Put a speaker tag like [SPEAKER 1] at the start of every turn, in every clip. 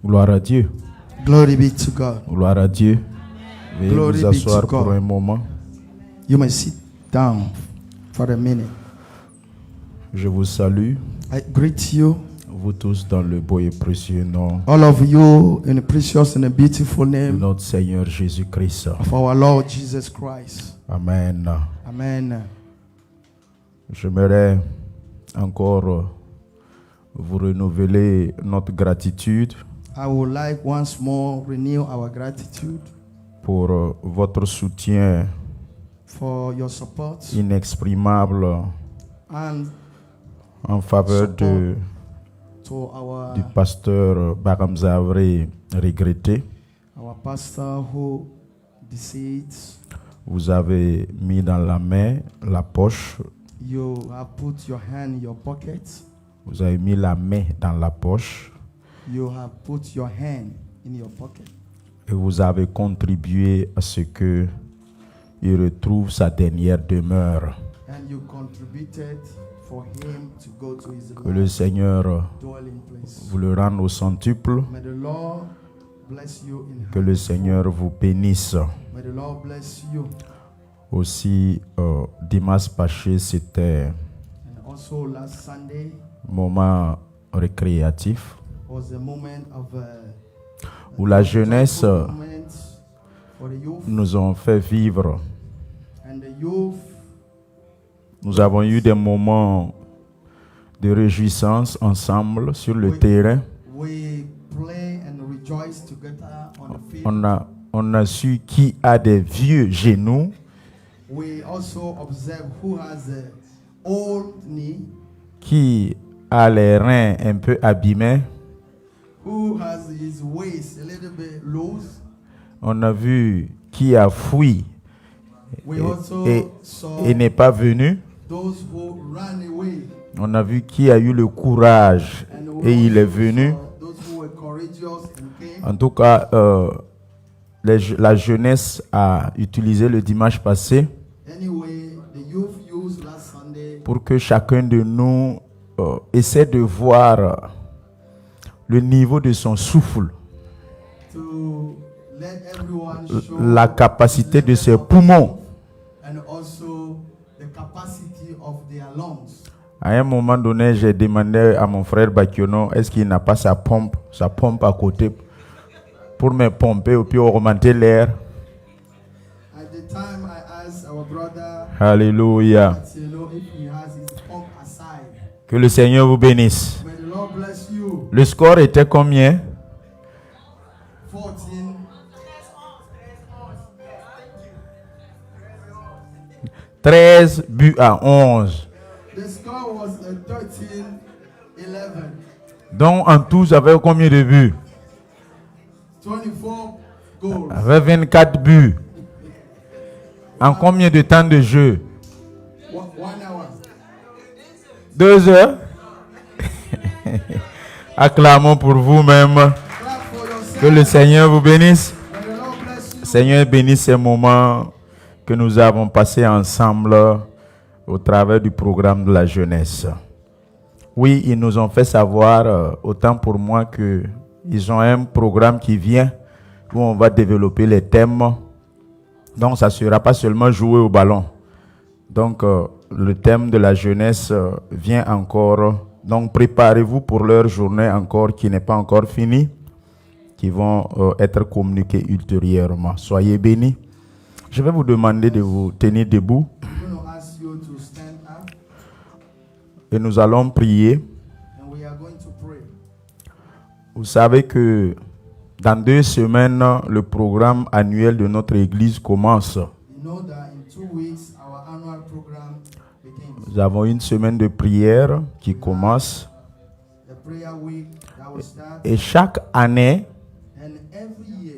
[SPEAKER 1] Gloire à Dieu.
[SPEAKER 2] Glory be to God.
[SPEAKER 1] Gloire à Dieu. Veuillez
[SPEAKER 2] Glory
[SPEAKER 1] vous
[SPEAKER 2] be
[SPEAKER 1] asseoir
[SPEAKER 2] to God.
[SPEAKER 1] pour un moment.
[SPEAKER 2] You may sit down for a minute.
[SPEAKER 1] Je vous salue,
[SPEAKER 2] I greet you,
[SPEAKER 1] vous tous, dans le beau et précieux nom
[SPEAKER 2] all of you, in the precious and the beautiful
[SPEAKER 1] de
[SPEAKER 2] name
[SPEAKER 1] notre Seigneur Jésus-Christ.
[SPEAKER 2] of our Lord Jesus Christ.
[SPEAKER 1] Amen.
[SPEAKER 2] Amen.
[SPEAKER 1] J'aimerais encore vous renouveler notre gratitude
[SPEAKER 2] I would like once more renew our gratitude
[SPEAKER 1] pour votre soutien
[SPEAKER 2] for your support
[SPEAKER 1] inexprimable
[SPEAKER 2] and
[SPEAKER 1] en faveur
[SPEAKER 2] to our
[SPEAKER 1] du pasteur Baram Zavre regretté.
[SPEAKER 2] our pastor who deceased.
[SPEAKER 1] Vous avez mis dans la main, la poche.
[SPEAKER 2] You have put your hand in your pocket.
[SPEAKER 1] Vous avez mis la main dans la poche
[SPEAKER 2] You have put your hand in your pocket.
[SPEAKER 1] et vous avez contribué à ce que il retrouve sa dernière demeure.
[SPEAKER 2] And you contributed for him to go to his
[SPEAKER 1] Que le Seigneur
[SPEAKER 2] dwelling place.
[SPEAKER 1] vous le rende au centuple.
[SPEAKER 2] May the Lord bless you in
[SPEAKER 1] Que le Seigneur vous bénisse.
[SPEAKER 2] May the Lord bless you.
[SPEAKER 1] Aussi, dimanche passé, c'était
[SPEAKER 2] And also last Sunday
[SPEAKER 1] un moment récréatif
[SPEAKER 2] was a moment of
[SPEAKER 1] où la jeunesse
[SPEAKER 2] moment for the youth
[SPEAKER 1] nous ont fait vivre.
[SPEAKER 2] and the youth.
[SPEAKER 1] Nous avons eu des moments de réjouissance ensemble sur le terrain.
[SPEAKER 2] We play and rejoice together on the field.
[SPEAKER 1] On a su qui a des vieux genoux,
[SPEAKER 2] We also observe who has a old knee,
[SPEAKER 1] qui a les reins un peu abîmés.
[SPEAKER 2] who has his waist a little bit loose.
[SPEAKER 1] On a vu qui a fui
[SPEAKER 2] We also
[SPEAKER 1] et
[SPEAKER 2] saw
[SPEAKER 1] n'est pas venu.
[SPEAKER 2] those who ran away.
[SPEAKER 1] On a vu qui a eu le courage
[SPEAKER 2] And we
[SPEAKER 1] et il
[SPEAKER 2] also
[SPEAKER 1] est venu.
[SPEAKER 2] saw those who were courageous and came.
[SPEAKER 1] En tout cas, la jeunesse a utilisé le dimanche passé
[SPEAKER 2] Anyway, the youth used last Sunday
[SPEAKER 1] pour que chacun de nous essaie de voir le niveau de son souffle,
[SPEAKER 2] to let everyone show
[SPEAKER 1] la capacité de ses
[SPEAKER 2] level of
[SPEAKER 1] poumons.
[SPEAKER 2] and also the capacity of their lungs.
[SPEAKER 1] À un moment donné, j'ai demandé à mon frère Bakiono, est-ce qu'il n'a pas sa pompe à côté pour me pomper et puis augmenter l'air.
[SPEAKER 2] At the time, I asked our brother,
[SPEAKER 1] Alléluia.
[SPEAKER 2] if he has his pump aside.
[SPEAKER 1] Que le Seigneur vous bénisse.
[SPEAKER 2] May the Lord bless you.
[SPEAKER 1] Le score était combien?
[SPEAKER 2] 14.
[SPEAKER 1] 13 buts à 11.
[SPEAKER 2] The score was a 13-11.
[SPEAKER 1] Donc en tout, j'avais combien de buts?
[SPEAKER 2] 24 goals.
[SPEAKER 1] J'avais 24 buts. En combien de temps de jeu?
[SPEAKER 2] 1 hour.
[SPEAKER 1] 2 heures? Acclamons pour vous-même.
[SPEAKER 2] Clap for yourself.
[SPEAKER 1] Que le Seigneur vous bénisse.
[SPEAKER 2] May the Lord bless you.
[SPEAKER 1] Seigneur, bénisse ces moments que nous avons passés ensemble au travers du programme de la jeunesse. Oui, ils nous ont fait savoir, autant pour moi, qu'ils ont un programme qui vient où on va développer les thèmes. Donc, ça ne sera pas seulement jouer au ballon. Donc, le thème de la jeunesse vient encore. Donc, préparez-vous pour leur journée encore qui n'est pas encore finie, qui vont être communiqués ultérieurement. Soyez bénis. Je vais vous demander de vous tenir debout
[SPEAKER 2] I'm going to ask you to stand up
[SPEAKER 1] et nous allons prier.
[SPEAKER 2] and we are going to pray.
[SPEAKER 1] Vous savez que dans 2 semaines, le programme annuel de notre église commence.
[SPEAKER 2] You know that in 2 weeks our annual program begins.
[SPEAKER 1] Nous avons une semaine de prière qui commence
[SPEAKER 2] The prayer week that will start.
[SPEAKER 1] et chaque année,
[SPEAKER 2] And every year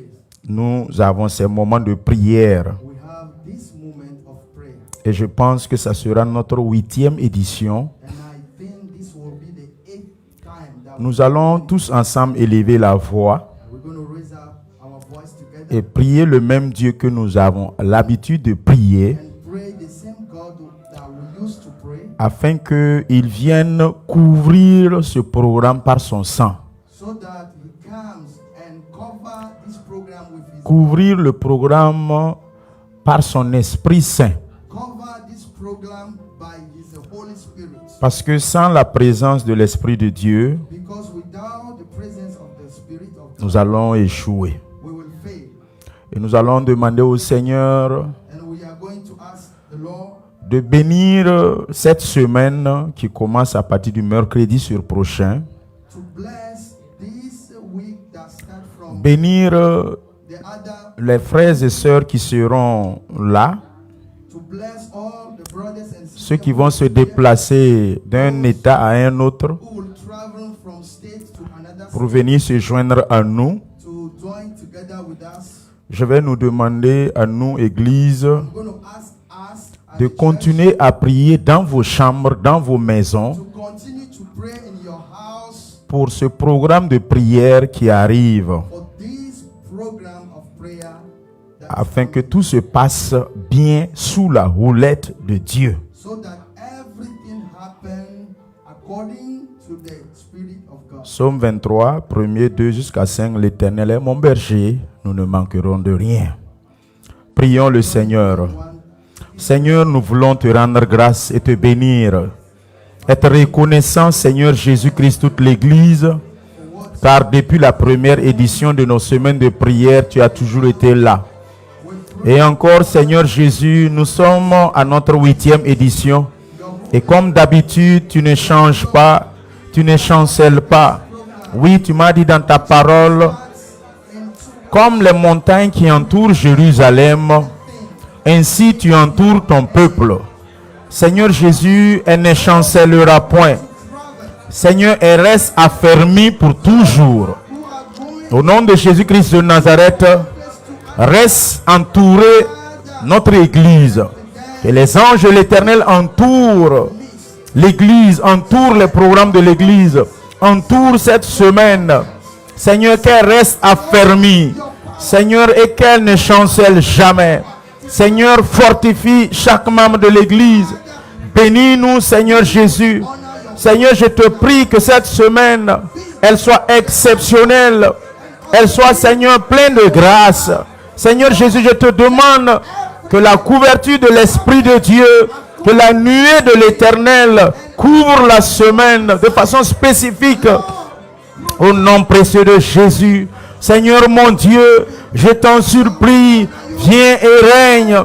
[SPEAKER 1] nous avons ces moments de prière.
[SPEAKER 2] we have this moment of prayer.
[SPEAKER 1] Et je pense que ça sera notre 8e édition.
[SPEAKER 2] And I think this will be the 8th time that
[SPEAKER 1] Nous allons tous ensemble élever la voix
[SPEAKER 2] we're going to raise up our voice together
[SPEAKER 1] et prier le même Dieu que nous avons l'habitude de prier,
[SPEAKER 2] and pray the same God that we used to pray,
[SPEAKER 1] afin qu'il vienne couvrir ce programme par son sang.
[SPEAKER 2] so that He comes and cover this program with his
[SPEAKER 1] couvrir le programme par son Esprit Saint.
[SPEAKER 2] cover this program by his Holy Spirit.
[SPEAKER 1] Parce que sans la présence de l'Esprit de Dieu,
[SPEAKER 2] Because without the presence of the Spirit of God,
[SPEAKER 1] nous allons échouer.
[SPEAKER 2] we will fail.
[SPEAKER 1] Et nous allons demander au Seigneur
[SPEAKER 2] And we are going to ask the Lord
[SPEAKER 1] de bénir cette semaine qui commence à partir du mercredi sur prochain.
[SPEAKER 2] to bless this week that starts from
[SPEAKER 1] Bénir
[SPEAKER 2] the other,
[SPEAKER 1] les frères et sœurs qui seront là,
[SPEAKER 2] to bless all the brothers and
[SPEAKER 1] ceux
[SPEAKER 2] sisters
[SPEAKER 1] qui vont se déplacer d'un état à un autre
[SPEAKER 2] who will travel from state to another
[SPEAKER 1] pour venir se joindre à nous.
[SPEAKER 2] to join together with us.
[SPEAKER 1] Je vais nous demander à nous, Église,
[SPEAKER 2] I'm going to ask us as
[SPEAKER 1] de
[SPEAKER 2] a church
[SPEAKER 1] continuer à prier dans vos chambres, dans vos maisons,
[SPEAKER 2] to continue to pray in your house
[SPEAKER 1] pour ce programme de prière qui arrive,
[SPEAKER 2] for this program of prayer that
[SPEAKER 1] afin que tout se passe bien sous la houlette de Dieu.
[SPEAKER 2] so that everything happen according to the Spirit of God.
[SPEAKER 1] Psaume 23, 1er 2 jusqu'à 5, l'Éternel est mon berger, nous ne manquerons de rien. Prions le Seigneur. Seigneur, nous voulons te rendre grâce et te bénir. Être reconnaissant, Seigneur Jésus-Christ, toute l'Église, car depuis la première édition de nos semaines de prière, tu as toujours été là. Et encore, Seigneur Jésus, nous sommes à notre 8e édition. Et comme d'habitude, tu ne changes pas, tu ne chancelles pas. Oui, tu m'as dit dans ta parole, comme les montagnes qui entourent Jérusalem, ainsi tu entoures ton peuple. Seigneur Jésus, elle ne chancellera point. Seigneur, elle reste affermie pour toujours. Au nom de Jésus-Christ de Nazareth, reste entourée notre Église. Que les anges de l'Éternel entourent l'Église, entourent les programmes de l'Église, entourent cette semaine. Seigneur, qu'elle reste affermie. Seigneur, et qu'elle ne chancelle jamais. Seigneur, fortifie chaque membre de l'Église. Bénis-nous, Seigneur Jésus. Seigneur, je te prie que cette semaine, elle soit exceptionnelle. Elle soit, Seigneur, pleine de grâce. Seigneur Jésus, je te demande que la couverture de l'Esprit de Dieu, que la nuée de l'Éternel couvre la semaine de façon spécifique. Au nom précieux de Jésus. Seigneur mon Dieu, je t'en supplie, viens et règne.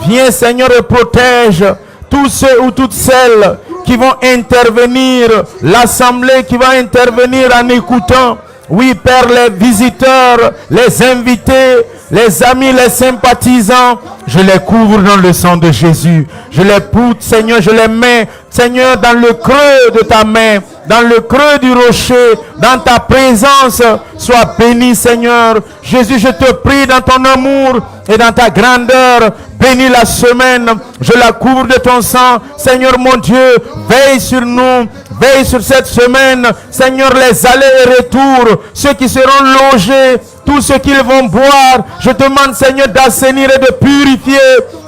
[SPEAKER 1] Viens, Seigneur, et protège tous ceux ou toutes celles qui vont intervenir, l'assemblée qui va intervenir en écoutant. Oui, Père, les visiteurs, les invités, les amis, les sympathisants, je les couvre dans le sang de Jésus. Je les pousse, Seigneur, je les mets, Seigneur, dans le creux de ta main, dans le creux du rocher, dans ta présence. Sois béni, Seigneur. Jésus, je te prie dans ton amour et dans ta grandeur. Bénis la semaine. Je la couvre de ton sang. Seigneur, mon Dieu, veille sur nous. Veille sur cette semaine. Seigneur, les allers et retours, ceux qui seront logés, tout ce qu'ils vont boire. Je te demande, Seigneur, d'assainir et de purifier.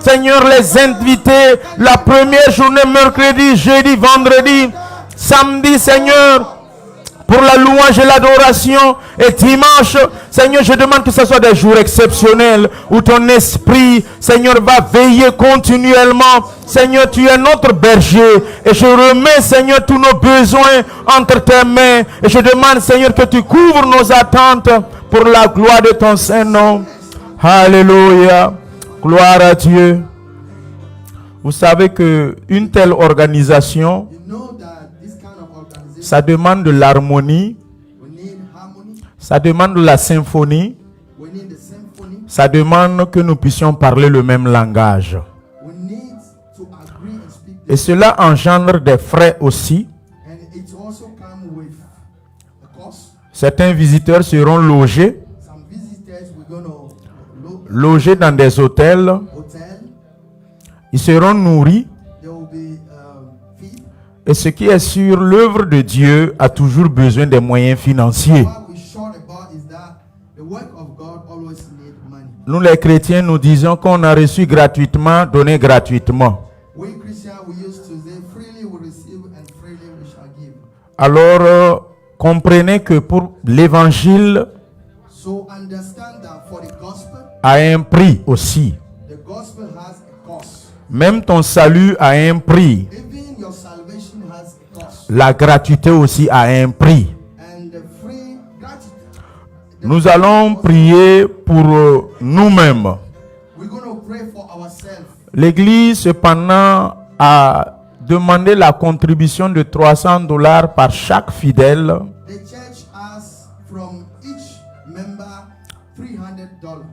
[SPEAKER 1] Seigneur, les invités, la première journée, mercredi, jeudi, vendredi, samedi, Seigneur, pour la louange et l'adoration, et dimanche, Seigneur, je demande que ce soit des jours exceptionnels où ton esprit, Seigneur, va veiller continuellement. Seigneur, tu es notre berger et je remets, Seigneur, tous nos besoins entre tes mains et je demande, Seigneur, que tu couvres nos attentes pour la gloire de ton Saint-Nom. Alléluia. Gloire à Dieu. Vous savez que une telle organisation,
[SPEAKER 2] You know that this kind of organization,
[SPEAKER 1] ça demande de l'harmonie,
[SPEAKER 2] we need harmony,
[SPEAKER 1] ça demande de la symphonie,
[SPEAKER 2] we need the symphony,
[SPEAKER 1] ça demande que nous puissions parler le même langage.
[SPEAKER 2] we need to agree and speak
[SPEAKER 1] Et cela engendre des frais aussi.
[SPEAKER 2] and it also comes with a cost.
[SPEAKER 1] Certains visiteurs seront logés,
[SPEAKER 2] Some visitors we're going to
[SPEAKER 1] logés dans des hôtels,
[SPEAKER 2] hotel,
[SPEAKER 1] ils seront nourris.
[SPEAKER 2] there will be feed.
[SPEAKER 1] Et ce qui est sûr, l'œuvre de Dieu a toujours besoin des moyens financiers.
[SPEAKER 2] What we're sure about is that the work of God always needs money.
[SPEAKER 1] Nous les chrétiens, nous disons qu'on a reçu gratuitement, donné gratuitement.
[SPEAKER 2] We Christians, we used to say freely we receive and freely we shall give.
[SPEAKER 1] Alors, Comprenez que pour l'évangile
[SPEAKER 2] So understand that for the gospel,
[SPEAKER 1] a un prix aussi.
[SPEAKER 2] the gospel has a cost.
[SPEAKER 1] Même ton salut a un prix.
[SPEAKER 2] Even your salvation has a cost.
[SPEAKER 1] La gratuité aussi a un prix.
[SPEAKER 2] And the free gratitude.
[SPEAKER 1] Nous allons prier pour nous-mêmes.
[SPEAKER 2] We're going to pray for ourselves.
[SPEAKER 1] L'Église, cependant, a demandé la contribution de $300 par chaque fidèle.
[SPEAKER 2] The church asks from each member $300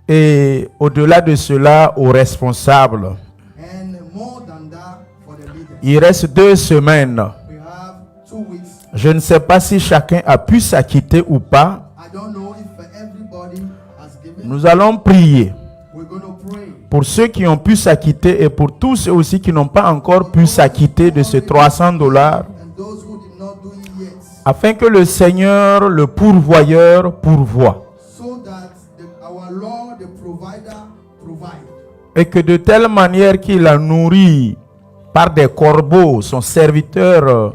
[SPEAKER 1] Et au-delà de cela, aux responsables.
[SPEAKER 2] and more than that for the leaders.
[SPEAKER 1] Il reste 2 semaines.
[SPEAKER 2] We have 2 weeks.
[SPEAKER 1] Je ne sais pas si chacun a pu s'acquitter ou pas.
[SPEAKER 2] I don't know if everybody has given.
[SPEAKER 1] Nous allons prier
[SPEAKER 2] We're going to pray
[SPEAKER 1] pour ceux qui ont pu s'acquitter et pour tous ceux aussi qui n'ont pas encore pu s'acquitter de ces $300
[SPEAKER 2] and those who did not do it yet,
[SPEAKER 1] afin que le Seigneur, le pourvoyeur, pourvoie.
[SPEAKER 2] so that our Lord, the provider, provide.
[SPEAKER 1] Et que de telle manière qu'il a nourri par des corbeaux son serviteur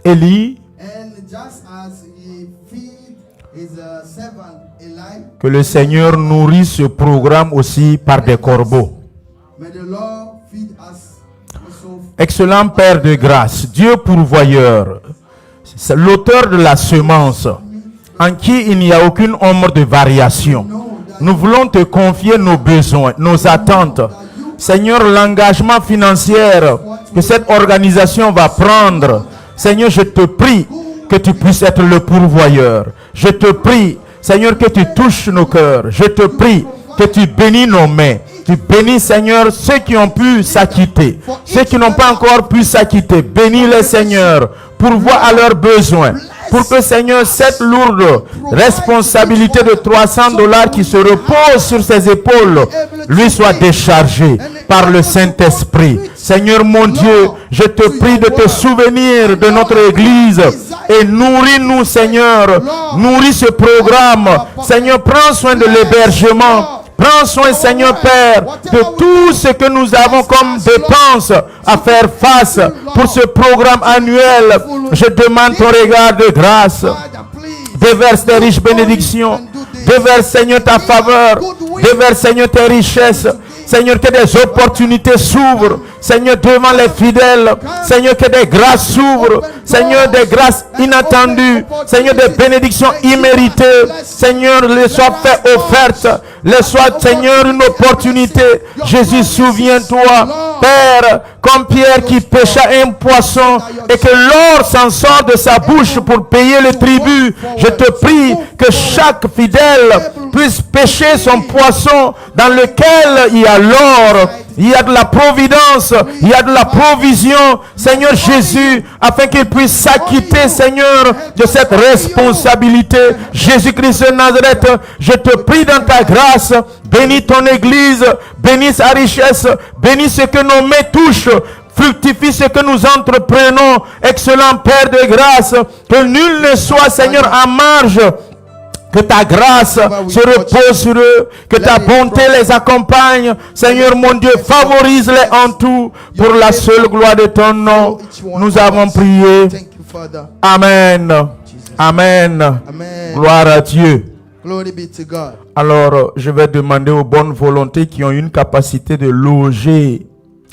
[SPEAKER 1] Élie,
[SPEAKER 2] And just as he feed his servant Eli,
[SPEAKER 1] que le Seigneur nourrit ce programme aussi par des corbeaux.
[SPEAKER 2] may the Lord feed us also.
[SPEAKER 1] Excellent Père de grâce, Dieu pourvoyeur, c'est l'auteur de la semence, en qui il n'y a aucune ombre de variation. Nous voulons te confier nos besoins, nos attentes. Seigneur, l'engagement financier que cette organisation va prendre, Seigneur, je te prie que tu puisses être le pourvoyeur. Je te prie, Seigneur, que tu touches nos cœurs. Je te prie que tu bénis nos mains. Tu bénis, Seigneur, ceux qui ont pu s'acquitter. Ceux qui n'ont pas encore pu s'acquitter. Bénis-les, Seigneur, pourvois à leurs besoins. Pour que, Seigneur, cette lourde responsabilité de $300 qui se repose sur ses épaules lui soit déchargée par le Saint-Esprit. Seigneur mon Dieu, je te prie de te souvenir de notre Église et nourris-nous, Seigneur. Nourris ce programme. Seigneur, prends soin de l'hébergement. Prends soin, Seigneur Père, de tout ce que nous avons comme dépenses à faire face pour ce programme annuel. Je demande ton regard de grâce.
[SPEAKER 2] Father, please,
[SPEAKER 1] Déverse tes riches bénédictions. Déverse, Seigneur, ta faveur. Déverse, Seigneur, tes richesses. Seigneur, que des opportunités s'ouvrent. Seigneur, devant les fidèles. Seigneur, que des grâces s'ouvrent. Seigneur, des grâces inattendues. Seigneur, des bénédictions imméritées. Seigneur, les soient faites offertes. Les soit, Seigneur, une opportunité. Jésus, souviens-toi, Père, comme Pierre qui pêcha un poisson et que l'or s'en sort de sa bouche pour payer le tribut. Je te prie que chaque fidèle puisse pêcher son poisson dans lequel il y a l'or, il y a de la providence, il y a de la provision, Seigneur Jésus, afin qu'il puisse s'acquitter, Seigneur, de cette responsabilité. Jésus-Christ de Nazareth, je te prie dans ta grâce, bénis ton Église, bénis sa richesse, bénis ce que nos mains touchent, fructifie ce que nous entreprenons, excellent Père de grâce, que nul ne soit, Seigneur, en marge. Que ta grâce se repose sur eux, que ta bonté les accompagne. Seigneur mon Dieu, favorise-les en tout pour la seule gloire de ton nom. Nous avons prié.
[SPEAKER 2] thank you, Father.
[SPEAKER 1] Amen. Amen.
[SPEAKER 2] Amen.
[SPEAKER 1] Gloire à Dieu.
[SPEAKER 2] Glory be to God.
[SPEAKER 1] Alors, je vais demander aux bonnes volontés qui ont une capacité de loger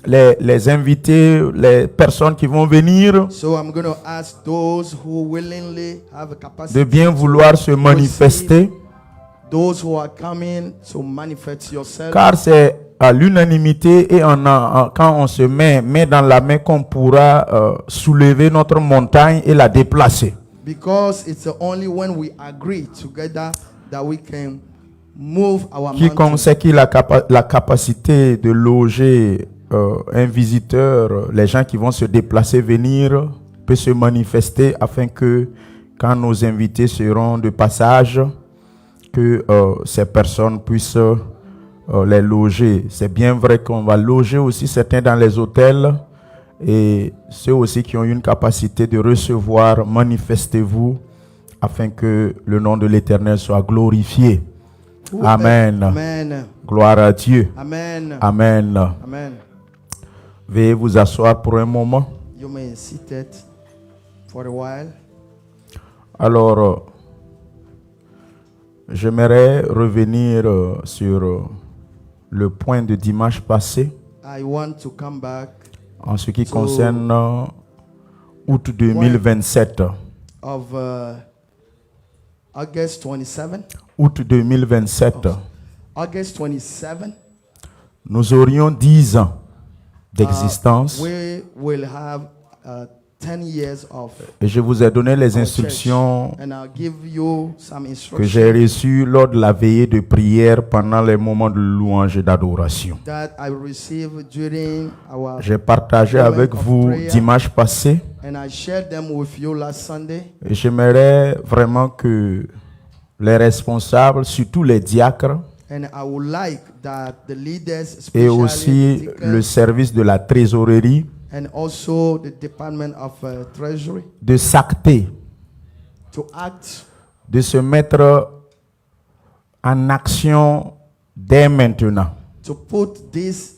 [SPEAKER 1] les invités, les personnes qui vont venir,
[SPEAKER 2] So I'm going to ask those who willingly have a capacity
[SPEAKER 1] de bien vouloir se manifester,
[SPEAKER 2] those who are coming to manifest yourself.
[SPEAKER 1] car c'est à l'unanimité et quand on se met main dans la main qu'on pourra soulever notre montagne et la déplacer.
[SPEAKER 2] Because it's only when we agree together that we can move our
[SPEAKER 1] Quiconque
[SPEAKER 2] mountain.
[SPEAKER 1] sait qu'il a la capacité de loger un visiteur, les gens qui vont se déplacer, venir, peut se manifester afin que quand nos invités seront de passage, que ces personnes puissent les loger. C'est bien vrai qu'on va loger aussi certains dans les hôtels et ceux aussi qui ont une capacité de recevoir, manifestez-vous afin que le nom de l'Éternel soit glorifié. Amen.
[SPEAKER 2] Amen.
[SPEAKER 1] Gloire à Dieu.
[SPEAKER 2] Amen.
[SPEAKER 1] Amen.
[SPEAKER 2] Amen.
[SPEAKER 1] Veuillez vous asseoir pour un moment.
[SPEAKER 2] You may sit it for a while.
[SPEAKER 1] Alors, j'aimerais revenir sur le point de dimanche passé
[SPEAKER 2] I want to come back
[SPEAKER 1] en ce qui concerne août 2027.
[SPEAKER 2] of August 27.
[SPEAKER 1] Août 2027,
[SPEAKER 2] August 27,
[SPEAKER 1] nous aurions 10 ans d'existence
[SPEAKER 2] we will have 10 years of
[SPEAKER 1] et je vous ai donné les
[SPEAKER 2] our
[SPEAKER 1] instructions
[SPEAKER 2] church, and I'll give you some
[SPEAKER 1] que
[SPEAKER 2] instructions
[SPEAKER 1] j'ai reçues lors de la veillée de prière pendant les moments de louange et d'adoration.
[SPEAKER 2] that I received during our
[SPEAKER 1] J'ai partagé
[SPEAKER 2] moment
[SPEAKER 1] avec
[SPEAKER 2] of
[SPEAKER 1] vous
[SPEAKER 2] prayer,
[SPEAKER 1] dimanche passé
[SPEAKER 2] and I shared them with you last Sunday.
[SPEAKER 1] et j'aimerais vraiment que les responsables, surtout les diacres
[SPEAKER 2] And I would like that the leaders,
[SPEAKER 1] et
[SPEAKER 2] especially
[SPEAKER 1] aussi
[SPEAKER 2] the
[SPEAKER 1] le
[SPEAKER 2] deacons,
[SPEAKER 1] service de la trésorerie
[SPEAKER 2] and also the Department of Treasury,
[SPEAKER 1] de s'acter,
[SPEAKER 2] to act,
[SPEAKER 1] de se mettre en action dès maintenant.
[SPEAKER 2] to put this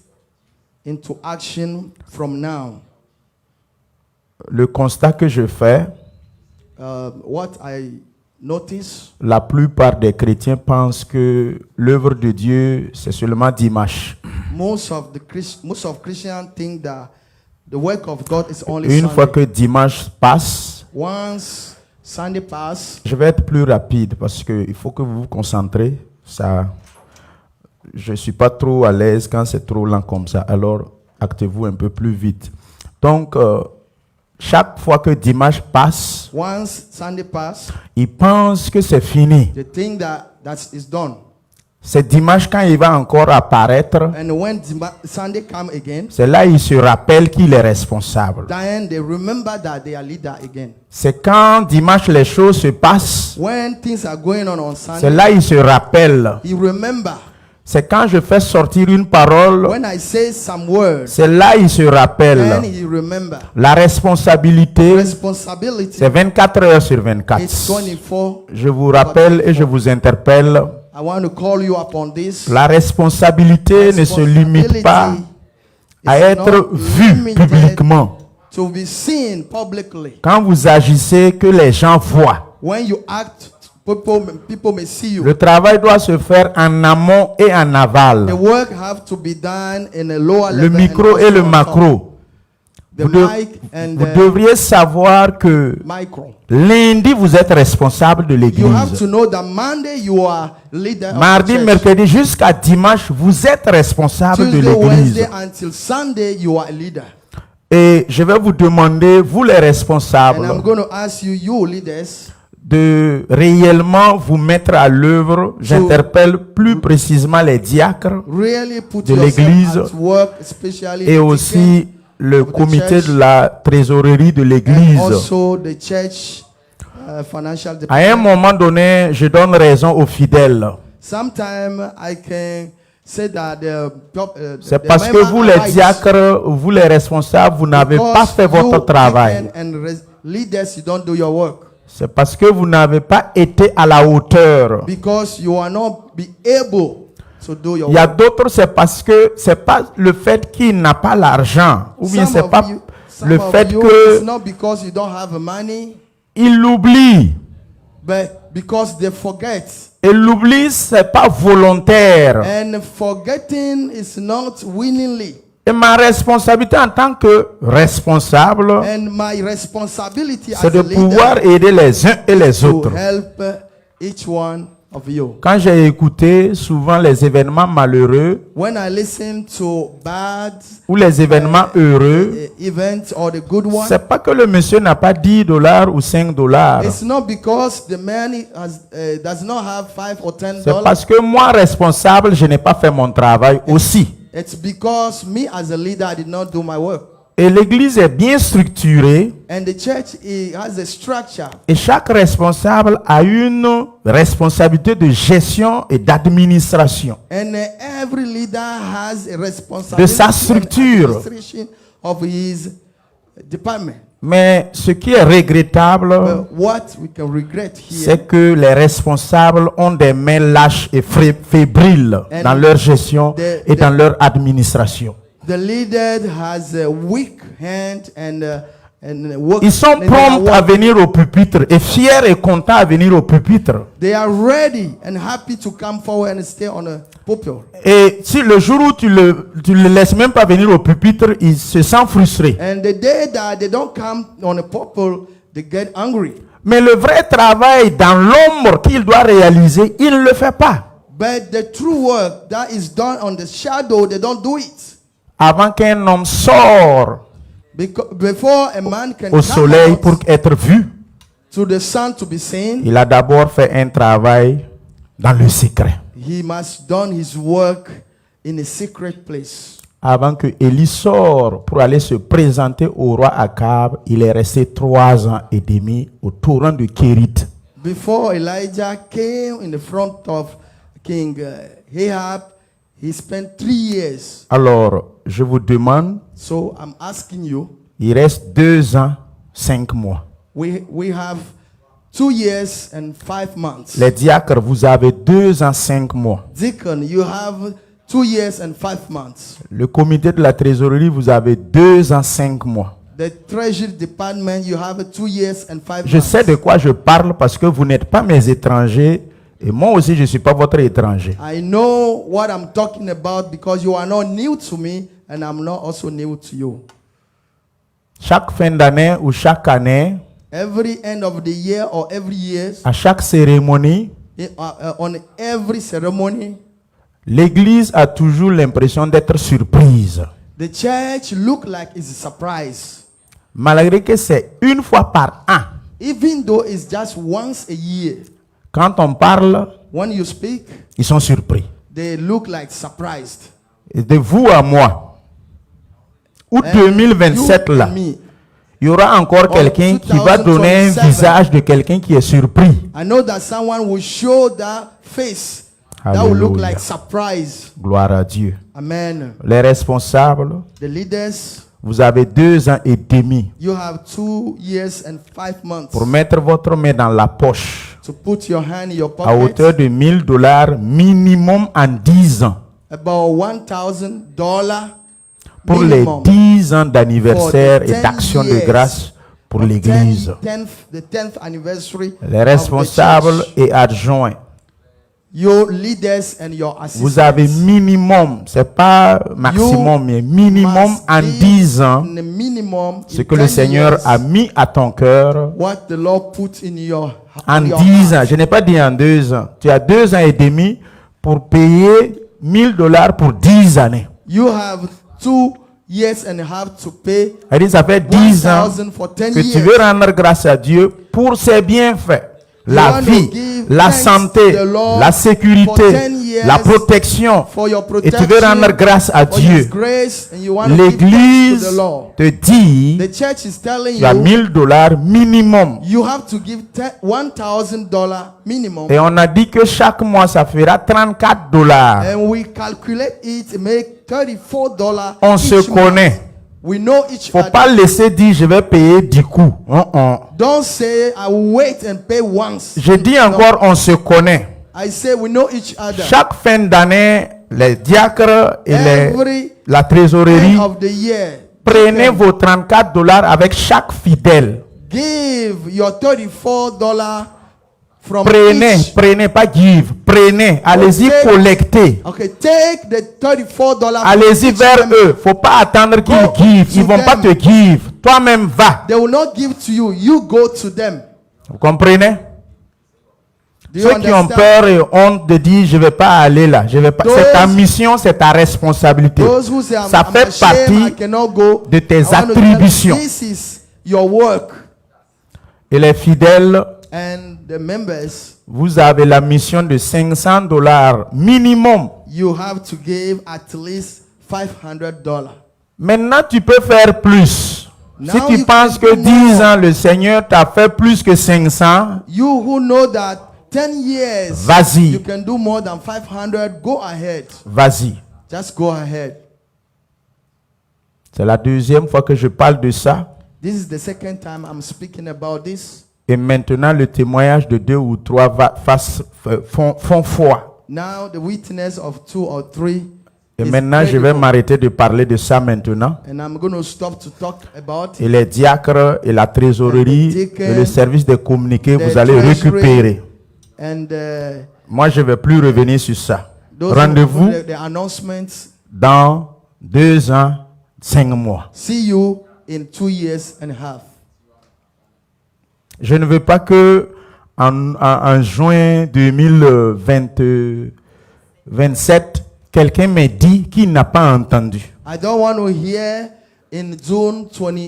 [SPEAKER 2] into action from now.
[SPEAKER 1] Le constat que je fais,
[SPEAKER 2] What I notice,
[SPEAKER 1] la plupart des chrétiens pensent que l'œuvre de Dieu, c'est seulement dimanche.
[SPEAKER 2] most of Christians think that the work of God is only
[SPEAKER 1] Une
[SPEAKER 2] Sunday.
[SPEAKER 1] fois que dimanche passe,
[SPEAKER 2] Once Sunday pass,
[SPEAKER 1] je vais être plus rapide parce qu'il faut que vous vous concentrez. Ça, je ne suis pas trop à l'aise quand c'est trop lent comme ça. Alors, actez-vous un peu plus vite. Donc, chaque fois que dimanche passe,
[SPEAKER 2] once Sunday pass,
[SPEAKER 1] ils pensent que c'est fini.
[SPEAKER 2] they think that is done.
[SPEAKER 1] C'est dimanche quand il va encore apparaître.
[SPEAKER 2] And when Sunday come again,
[SPEAKER 1] C'est là qu'il se rappelle qu'il est responsable.
[SPEAKER 2] then they remember that they are leader again.
[SPEAKER 1] C'est quand dimanche les choses se passent.
[SPEAKER 2] When things are going on
[SPEAKER 1] C'est
[SPEAKER 2] Sunday,
[SPEAKER 1] là qu'il se rappelle.
[SPEAKER 2] he remember.
[SPEAKER 1] C'est quand je fais sortir une parole.
[SPEAKER 2] When I say some words,
[SPEAKER 1] C'est là qu'il se
[SPEAKER 2] then
[SPEAKER 1] rappelle.
[SPEAKER 2] he remember.
[SPEAKER 1] La responsabilité,
[SPEAKER 2] Responsibility,
[SPEAKER 1] c'est 24 heures sur 24.
[SPEAKER 2] it's 24.
[SPEAKER 1] Je vous rappelle et je vous interpelle.
[SPEAKER 2] I want to call you upon this.
[SPEAKER 1] La responsabilité ne se limite pas à
[SPEAKER 2] is
[SPEAKER 1] être
[SPEAKER 2] not
[SPEAKER 1] vue
[SPEAKER 2] limited
[SPEAKER 1] publiquement.
[SPEAKER 2] to be seen publicly.
[SPEAKER 1] Quand vous agissez, que les gens voient.
[SPEAKER 2] When you act, people may see you.
[SPEAKER 1] Le travail doit se faire en amont et en
[SPEAKER 2] The
[SPEAKER 1] aval.
[SPEAKER 2] work have to be done in a lower
[SPEAKER 1] Le
[SPEAKER 2] level.
[SPEAKER 1] micro
[SPEAKER 2] and
[SPEAKER 1] et
[SPEAKER 2] also
[SPEAKER 1] le
[SPEAKER 2] on top.
[SPEAKER 1] macro.
[SPEAKER 2] The
[SPEAKER 1] Vous, de-
[SPEAKER 2] mic and
[SPEAKER 1] vous
[SPEAKER 2] the
[SPEAKER 1] devriez savoir que
[SPEAKER 2] micro.
[SPEAKER 1] lundi, vous êtes responsable de
[SPEAKER 2] You have
[SPEAKER 1] l'église.
[SPEAKER 2] to know that Monday you are leader
[SPEAKER 1] Mardi,
[SPEAKER 2] of the church.
[SPEAKER 1] mercredi, jusqu'à dimanche, vous êtes responsable de
[SPEAKER 2] Tuesday,
[SPEAKER 1] l'église.
[SPEAKER 2] Wednesday until Sunday you are a leader.
[SPEAKER 1] Et je vais vous demander, vous les
[SPEAKER 2] And I'm
[SPEAKER 1] responsables,
[SPEAKER 2] going to ask you, you leaders,
[SPEAKER 1] de réellement vous mettre à l'œuvre. J'interpelle plus précisément les diacres
[SPEAKER 2] really put
[SPEAKER 1] de
[SPEAKER 2] yourself
[SPEAKER 1] l'église
[SPEAKER 2] at work, especially
[SPEAKER 1] et
[SPEAKER 2] the
[SPEAKER 1] aussi le
[SPEAKER 2] of the
[SPEAKER 1] comité
[SPEAKER 2] church
[SPEAKER 1] de la trésorerie de
[SPEAKER 2] and
[SPEAKER 1] l'église.
[SPEAKER 2] also the church financial
[SPEAKER 1] À un
[SPEAKER 2] department.
[SPEAKER 1] moment donné, je donne raison aux fidèles.
[SPEAKER 2] Sometimes I can say that
[SPEAKER 1] C'est parce que vous les diacres, vous les responsables, vous n'avez pas fait votre travail.
[SPEAKER 2] Leaders, you don't do your work
[SPEAKER 1] C'est parce que vous n'avez pas été à la hauteur.
[SPEAKER 2] because you are not be able to do your
[SPEAKER 1] Il y a
[SPEAKER 2] work.
[SPEAKER 1] d'autres, c'est parce que c'est pas le fait qu'il n'a pas l'argent, ou bien c'est pas le fait
[SPEAKER 2] it's
[SPEAKER 1] que
[SPEAKER 2] not because you don't have money,
[SPEAKER 1] il l'oublie.
[SPEAKER 2] but because they forget.
[SPEAKER 1] Et l'oubli, c'est pas volontaire.
[SPEAKER 2] And forgetting is not willingly.
[SPEAKER 1] Et ma responsabilité en tant que responsable,
[SPEAKER 2] And my responsibility
[SPEAKER 1] c'est
[SPEAKER 2] as
[SPEAKER 1] de
[SPEAKER 2] a leader
[SPEAKER 1] pouvoir aider les uns et les
[SPEAKER 2] to
[SPEAKER 1] autres.
[SPEAKER 2] help each one of you.
[SPEAKER 1] Quand j'ai écouté souvent les événements malheureux
[SPEAKER 2] When I listen to bad
[SPEAKER 1] ou les événements heureux,
[SPEAKER 2] events or the good one,
[SPEAKER 1] c'est pas que le monsieur n'a pas $10 ou $5.
[SPEAKER 2] it's not because the man does not have $5 or $10.
[SPEAKER 1] C'est parce que moi, responsable, je n'ai pas fait mon travail aussi.
[SPEAKER 2] It's because me as a leader, I did not do my work.
[SPEAKER 1] Et l'église est bien structurée
[SPEAKER 2] And the church has a structure.
[SPEAKER 1] et chaque responsable a une responsabilité de gestion et d'administration.
[SPEAKER 2] And every leader has a responsibility
[SPEAKER 1] De sa
[SPEAKER 2] and
[SPEAKER 1] structure.
[SPEAKER 2] administration of his department.
[SPEAKER 1] Mais ce qui est regrettable,
[SPEAKER 2] But what we can regret here,
[SPEAKER 1] c'est que les responsables ont des mains lâches et fébriles
[SPEAKER 2] And
[SPEAKER 1] dans leur gestion et dans leur administration.
[SPEAKER 2] the leader has a weak hand and and work.
[SPEAKER 1] Ils sont
[SPEAKER 2] and they are
[SPEAKER 1] prompts à
[SPEAKER 2] working.
[SPEAKER 1] venir au pupitre et fiers et contents à venir au pupitre.
[SPEAKER 2] They are ready and happy to come forward and stay on a pulpit.
[SPEAKER 1] Et si le jour où tu le laisses même pas venir au pupitre, il se sent frustré.
[SPEAKER 2] And the day that they don't come on a pulpit, they get angry.
[SPEAKER 1] Mais le vrai travail dans l'ombre qu'il doit réaliser, il ne le fait pas.
[SPEAKER 2] But the true work that is done on the shadow, they don't do it.
[SPEAKER 1] Avant qu'un homme sorte
[SPEAKER 2] Before a man can
[SPEAKER 1] au
[SPEAKER 2] come
[SPEAKER 1] soleil
[SPEAKER 2] out
[SPEAKER 1] pour être vu,
[SPEAKER 2] to the sun to be seen,
[SPEAKER 1] il a d'abord fait un travail dans le secret.
[SPEAKER 2] he must done his work in a secret place.
[SPEAKER 1] Avant que Élie sorte pour aller se présenter au roi Akab, il est resté 3 ans et demi au torrent de Kérit.
[SPEAKER 2] Before Elijah came in the front of King Ahab, he spent 3 years.
[SPEAKER 1] Alors, je vous demande,
[SPEAKER 2] So I'm asking you,
[SPEAKER 1] il reste 2 ans, 5 mois.
[SPEAKER 2] we have 2 years and 5 months.
[SPEAKER 1] Les diacres, vous avez 2 ans, 5 mois.
[SPEAKER 2] Deacon, you have 2 years and 5 months.
[SPEAKER 1] Le comité de la trésorerie, vous avez 2 ans, 5 mois.
[SPEAKER 2] The Treasury Department, you have 2 years and 5
[SPEAKER 1] Je
[SPEAKER 2] months.
[SPEAKER 1] sais de quoi je parle parce que vous n'êtes pas mes étrangers et moi aussi je ne suis pas votre étranger.
[SPEAKER 2] I know what I'm talking about because you are not new to me and I'm not also new to you.
[SPEAKER 1] Chaque fin d'année ou chaque année,
[SPEAKER 2] Every end of the year or every year,
[SPEAKER 1] à chaque cérémonie,
[SPEAKER 2] on every ceremony,
[SPEAKER 1] l'église a toujours l'impression d'être surprise.
[SPEAKER 2] the church look like it's a surprise.
[SPEAKER 1] Malgré que c'est une fois par an.
[SPEAKER 2] Even though it's just once a year.
[SPEAKER 1] Quand on parle,
[SPEAKER 2] When you speak,
[SPEAKER 1] ils sont surpris.
[SPEAKER 2] they look like surprised.
[SPEAKER 1] Et de vous à moi, août
[SPEAKER 2] And
[SPEAKER 1] 2027
[SPEAKER 2] you
[SPEAKER 1] là,
[SPEAKER 2] and me.
[SPEAKER 1] il y aura encore quelqu'un qui va donner un
[SPEAKER 2] 2027.
[SPEAKER 1] visage de quelqu'un qui est surpris.
[SPEAKER 2] I know that someone will show that face that will look
[SPEAKER 1] Hallelujah.
[SPEAKER 2] like surprise.
[SPEAKER 1] Gloire à Dieu.
[SPEAKER 2] Amen.
[SPEAKER 1] Les responsables,
[SPEAKER 2] The leaders,
[SPEAKER 1] vous avez 2 ans et demi
[SPEAKER 2] you have 2 years and 5 months
[SPEAKER 1] pour mettre votre main dans la poche
[SPEAKER 2] to put your hand in your
[SPEAKER 1] à hauteur
[SPEAKER 2] pocket.
[SPEAKER 1] de $1000 minimum en 10 ans
[SPEAKER 2] About $1,000
[SPEAKER 1] pour les
[SPEAKER 2] minimum
[SPEAKER 1] 10 ans d'anniversaire
[SPEAKER 2] for the
[SPEAKER 1] et
[SPEAKER 2] 10
[SPEAKER 1] d'action de
[SPEAKER 2] years
[SPEAKER 1] grâce pour
[SPEAKER 2] for
[SPEAKER 1] l'église.
[SPEAKER 2] the 10th anniversary
[SPEAKER 1] Les
[SPEAKER 2] of the
[SPEAKER 1] responsables
[SPEAKER 2] church.
[SPEAKER 1] et adjoints,
[SPEAKER 2] Your leaders and your assistants.
[SPEAKER 1] vous avez minimum, c'est pas maximum, mais minimum
[SPEAKER 2] must
[SPEAKER 1] en
[SPEAKER 2] give
[SPEAKER 1] 10 ans
[SPEAKER 2] in the minimum
[SPEAKER 1] ce
[SPEAKER 2] in
[SPEAKER 1] que le
[SPEAKER 2] 10
[SPEAKER 1] Seigneur
[SPEAKER 2] years
[SPEAKER 1] a mis à ton cœur
[SPEAKER 2] what the Lord put in your
[SPEAKER 1] en
[SPEAKER 2] in your
[SPEAKER 1] 10 ans.
[SPEAKER 2] heart.
[SPEAKER 1] Je n'ai pas dit en 2 ans. Tu as 2 ans et demi pour payer $1000 pour 10 années.
[SPEAKER 2] You have 2 years and a half to pay
[SPEAKER 1] C'est-à-dire, ça fait 10 ans
[SPEAKER 2] 1,000 for 10
[SPEAKER 1] que tu
[SPEAKER 2] years.
[SPEAKER 1] veux rendre grâce à Dieu pour ses bienfaits. La
[SPEAKER 2] want to
[SPEAKER 1] vie,
[SPEAKER 2] give
[SPEAKER 1] la
[SPEAKER 2] thanks
[SPEAKER 1] santé,
[SPEAKER 2] to the Lord
[SPEAKER 1] la
[SPEAKER 2] for
[SPEAKER 1] sécurité,
[SPEAKER 2] 10 years,
[SPEAKER 1] la protection.
[SPEAKER 2] for your
[SPEAKER 1] Et tu veux rendre
[SPEAKER 2] protection,
[SPEAKER 1] grâce à
[SPEAKER 2] for His
[SPEAKER 1] Dieu.
[SPEAKER 2] grace, and you want to give thanks to
[SPEAKER 1] L'église
[SPEAKER 2] the Lord.
[SPEAKER 1] te dit,
[SPEAKER 2] The church is telling
[SPEAKER 1] tu as
[SPEAKER 2] you
[SPEAKER 1] $1000 minimum.
[SPEAKER 2] you have to give $1,000 minimum,
[SPEAKER 1] Et on a dit que chaque mois, ça fera $34.
[SPEAKER 2] and we calculate it and make $34
[SPEAKER 1] On
[SPEAKER 2] each
[SPEAKER 1] se
[SPEAKER 2] month.
[SPEAKER 1] connaît.
[SPEAKER 2] We know each
[SPEAKER 1] Faut
[SPEAKER 2] other.
[SPEAKER 1] pas laisser dire, je vais payer du coup.
[SPEAKER 2] Don't say I will wait and pay once.
[SPEAKER 1] Je dis encore, on se connaît.
[SPEAKER 2] I say we know each other.
[SPEAKER 1] Chaque fin d'année, les diacres et
[SPEAKER 2] Every
[SPEAKER 1] la trésorerie,
[SPEAKER 2] end of the year,
[SPEAKER 1] prenez vos $34 avec chaque fidèle.
[SPEAKER 2] give your $34 from each.
[SPEAKER 1] Prenez, pas give. Prenez, allez-y
[SPEAKER 2] Okay.
[SPEAKER 1] collecter.
[SPEAKER 2] Okay, take the $34 from
[SPEAKER 1] Allez-y
[SPEAKER 2] each
[SPEAKER 1] vers
[SPEAKER 2] member.
[SPEAKER 1] eux. Faut pas attendre qu'ils
[SPEAKER 2] Go
[SPEAKER 1] give. Ils
[SPEAKER 2] to
[SPEAKER 1] vont pas
[SPEAKER 2] them.
[SPEAKER 1] te give. Toi-même va.
[SPEAKER 2] They will not give to you. You go to them.
[SPEAKER 1] Vous comprenez?
[SPEAKER 2] Do you
[SPEAKER 1] Ceux qui ont
[SPEAKER 2] understand?
[SPEAKER 1] peur et honte de dire je vais pas aller là, je vais pas.
[SPEAKER 2] Those-
[SPEAKER 1] C'est ta mission, c'est ta responsabilité.
[SPEAKER 2] Those who say
[SPEAKER 1] Ça
[SPEAKER 2] I'm
[SPEAKER 1] fait
[SPEAKER 2] ashamed, I
[SPEAKER 1] partie
[SPEAKER 2] cannot go.
[SPEAKER 1] de tes
[SPEAKER 2] I want to tell you,
[SPEAKER 1] attributions.
[SPEAKER 2] This is your work,
[SPEAKER 1] Et les fidèles,
[SPEAKER 2] and the members,
[SPEAKER 1] vous avez la mission de $500 minimum.
[SPEAKER 2] you have to give at least $500.
[SPEAKER 1] Maintenant, tu peux faire plus.
[SPEAKER 2] Now
[SPEAKER 1] Si tu
[SPEAKER 2] you
[SPEAKER 1] penses
[SPEAKER 2] can
[SPEAKER 1] que
[SPEAKER 2] do
[SPEAKER 1] 10
[SPEAKER 2] more.
[SPEAKER 1] ans, le Seigneur t'a fait plus que 500,
[SPEAKER 2] You who know that 10 years
[SPEAKER 1] Vas-y.
[SPEAKER 2] you can do more than 500, go ahead.
[SPEAKER 1] vas-y.
[SPEAKER 2] Just go ahead.
[SPEAKER 1] C'est la deuxième fois que je parle de ça.
[SPEAKER 2] This is the second time I'm speaking about this.
[SPEAKER 1] Et maintenant, le témoignage de 2 ou 3 font foi.
[SPEAKER 2] Now the witness of 2 or 3
[SPEAKER 1] Et maintenant, je vais m'arrêter de parler de ça maintenant.
[SPEAKER 2] And I'm going to stop to talk about
[SPEAKER 1] Et les diacres et la trésorerie et le service des communiqués, vous allez récupérer.
[SPEAKER 2] And
[SPEAKER 1] Moi, je ne vais plus revenir sur ça.
[SPEAKER 2] those
[SPEAKER 1] Rendez-vous
[SPEAKER 2] the announcements.
[SPEAKER 1] dans 2 ans, 5 mois.
[SPEAKER 2] See you in 2 years and a half.
[SPEAKER 1] Je ne veux pas que en juin 2027, quelqu'un m'ait dit qu'il n'a pas entendu.
[SPEAKER 2] I don't want to hear in June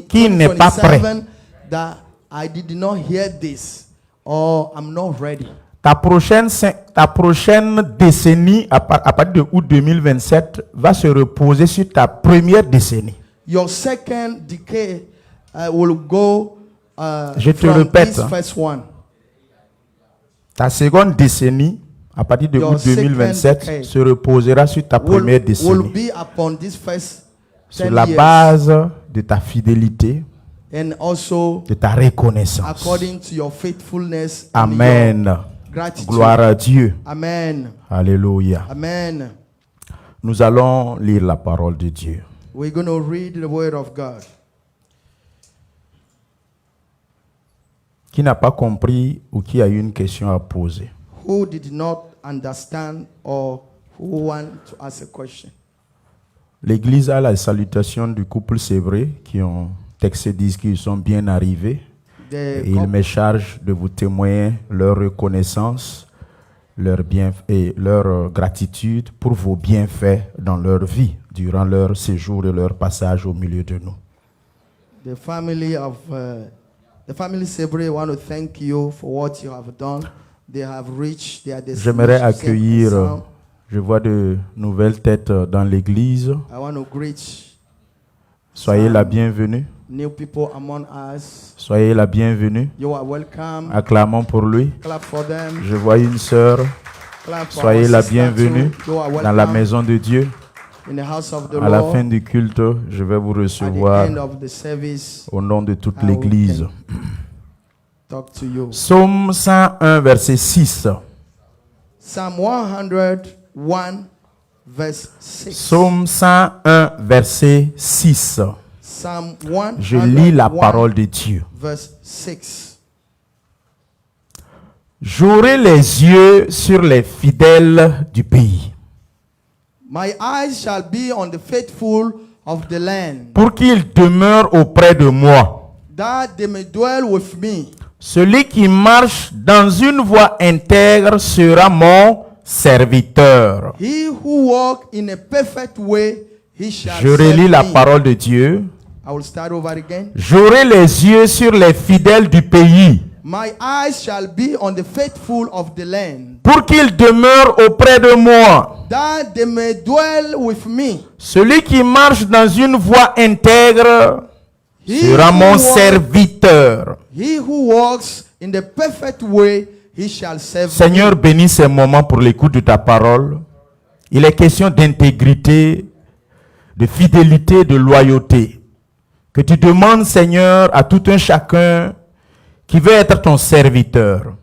[SPEAKER 1] Qui n'est pas prêt.
[SPEAKER 2] 2027 that I did not hear this or I'm not ready.
[SPEAKER 1] Ta prochaine décennie, à partir de août 2027, va se reposer sur ta première décennie.
[SPEAKER 2] Your second decade will go
[SPEAKER 1] Je te
[SPEAKER 2] from
[SPEAKER 1] répète,
[SPEAKER 2] this first one.
[SPEAKER 1] Ta seconde décennie, à partir de
[SPEAKER 2] Your
[SPEAKER 1] août 2027,
[SPEAKER 2] second
[SPEAKER 1] se reposera sur ta première
[SPEAKER 2] Will
[SPEAKER 1] décennie.
[SPEAKER 2] be upon this first
[SPEAKER 1] Sur
[SPEAKER 2] 10
[SPEAKER 1] la
[SPEAKER 2] years
[SPEAKER 1] base de ta fidélité,
[SPEAKER 2] and also
[SPEAKER 1] de ta reconnaissance.
[SPEAKER 2] according to your faithfulness and
[SPEAKER 1] Amen.
[SPEAKER 2] your gratitude.
[SPEAKER 1] Gloire à Dieu.
[SPEAKER 2] Amen.
[SPEAKER 1] Alléluia.
[SPEAKER 2] Amen.
[SPEAKER 1] Nous allons lire la parole de Dieu.
[SPEAKER 2] We're going to read the word of God.
[SPEAKER 1] Qui n'a pas compris ou qui a eu une question à poser?
[SPEAKER 2] Who did not understand or who want to ask a question?
[SPEAKER 1] L'église a la salutation du couple Sévré qui ont texté, disent qu'ils sont bien arrivés. Et il me charge de vous témoigner leur reconnaissance, leur bien et leur gratitude pour vos bienfaits dans leur vie durant leur séjour et leur passage au milieu de nous.
[SPEAKER 2] The family Sebre want to thank you for what you have done. They have reached their destination.
[SPEAKER 1] J'aimerais accueillir, je vois de nouvelles têtes dans l'église.
[SPEAKER 2] I want to greet
[SPEAKER 1] Soyez la bienvenue.
[SPEAKER 2] new people among us.
[SPEAKER 1] Soyez la bienvenue.
[SPEAKER 2] You are welcome.
[SPEAKER 1] Acclamons pour lui.
[SPEAKER 2] Clap for them.
[SPEAKER 1] Je vois une sœur.
[SPEAKER 2] Clap for
[SPEAKER 1] Soyez
[SPEAKER 2] our
[SPEAKER 1] la
[SPEAKER 2] sister
[SPEAKER 1] bienvenue
[SPEAKER 2] too. You are
[SPEAKER 1] dans la
[SPEAKER 2] welcome
[SPEAKER 1] maison de Dieu.
[SPEAKER 2] in the house of the
[SPEAKER 1] À la
[SPEAKER 2] Lord.
[SPEAKER 1] fin du culte, je vais vous
[SPEAKER 2] At the
[SPEAKER 1] recevoir
[SPEAKER 2] end of the service,
[SPEAKER 1] au nom de toute
[SPEAKER 2] I will
[SPEAKER 1] l'église.
[SPEAKER 2] talk to you.
[SPEAKER 1] Psaume 101, verset 6.
[SPEAKER 2] Psalm 101, verse 6.
[SPEAKER 1] Psaume 101, verset 6.
[SPEAKER 2] Psalm 101,
[SPEAKER 1] Je lis la parole de Dieu.
[SPEAKER 2] verse 6.
[SPEAKER 1] J'aurai les yeux sur les fidèles du pays,
[SPEAKER 2] My eyes shall be on the faithful of the land,
[SPEAKER 1] pour qu'ils demeurent auprès de moi.
[SPEAKER 2] that they may dwell with me.
[SPEAKER 1] Celui qui marche dans une voie intègre sera mon serviteur.
[SPEAKER 2] He who walk in a perfect way, he shall
[SPEAKER 1] Je
[SPEAKER 2] serve
[SPEAKER 1] relis la
[SPEAKER 2] me.
[SPEAKER 1] parole de Dieu.
[SPEAKER 2] I will start over again.
[SPEAKER 1] J'aurai les yeux sur les fidèles du pays,
[SPEAKER 2] My eyes shall be on the faithful of the land,
[SPEAKER 1] pour qu'ils demeurent auprès de moi.
[SPEAKER 2] that they may dwell with me.
[SPEAKER 1] Celui qui marche dans une voie intègre
[SPEAKER 2] He
[SPEAKER 1] sera
[SPEAKER 2] who
[SPEAKER 1] mon
[SPEAKER 2] walk-
[SPEAKER 1] serviteur.
[SPEAKER 2] He who walks in the perfect way, he shall serve
[SPEAKER 1] Seigneur,
[SPEAKER 2] me.
[SPEAKER 1] bénis ces moments pour l'écoute de ta parole. Il est question d'intégrité, de fidélité, de loyauté. Que tu demandes, Seigneur, à tout un chacun qui veut être ton serviteur.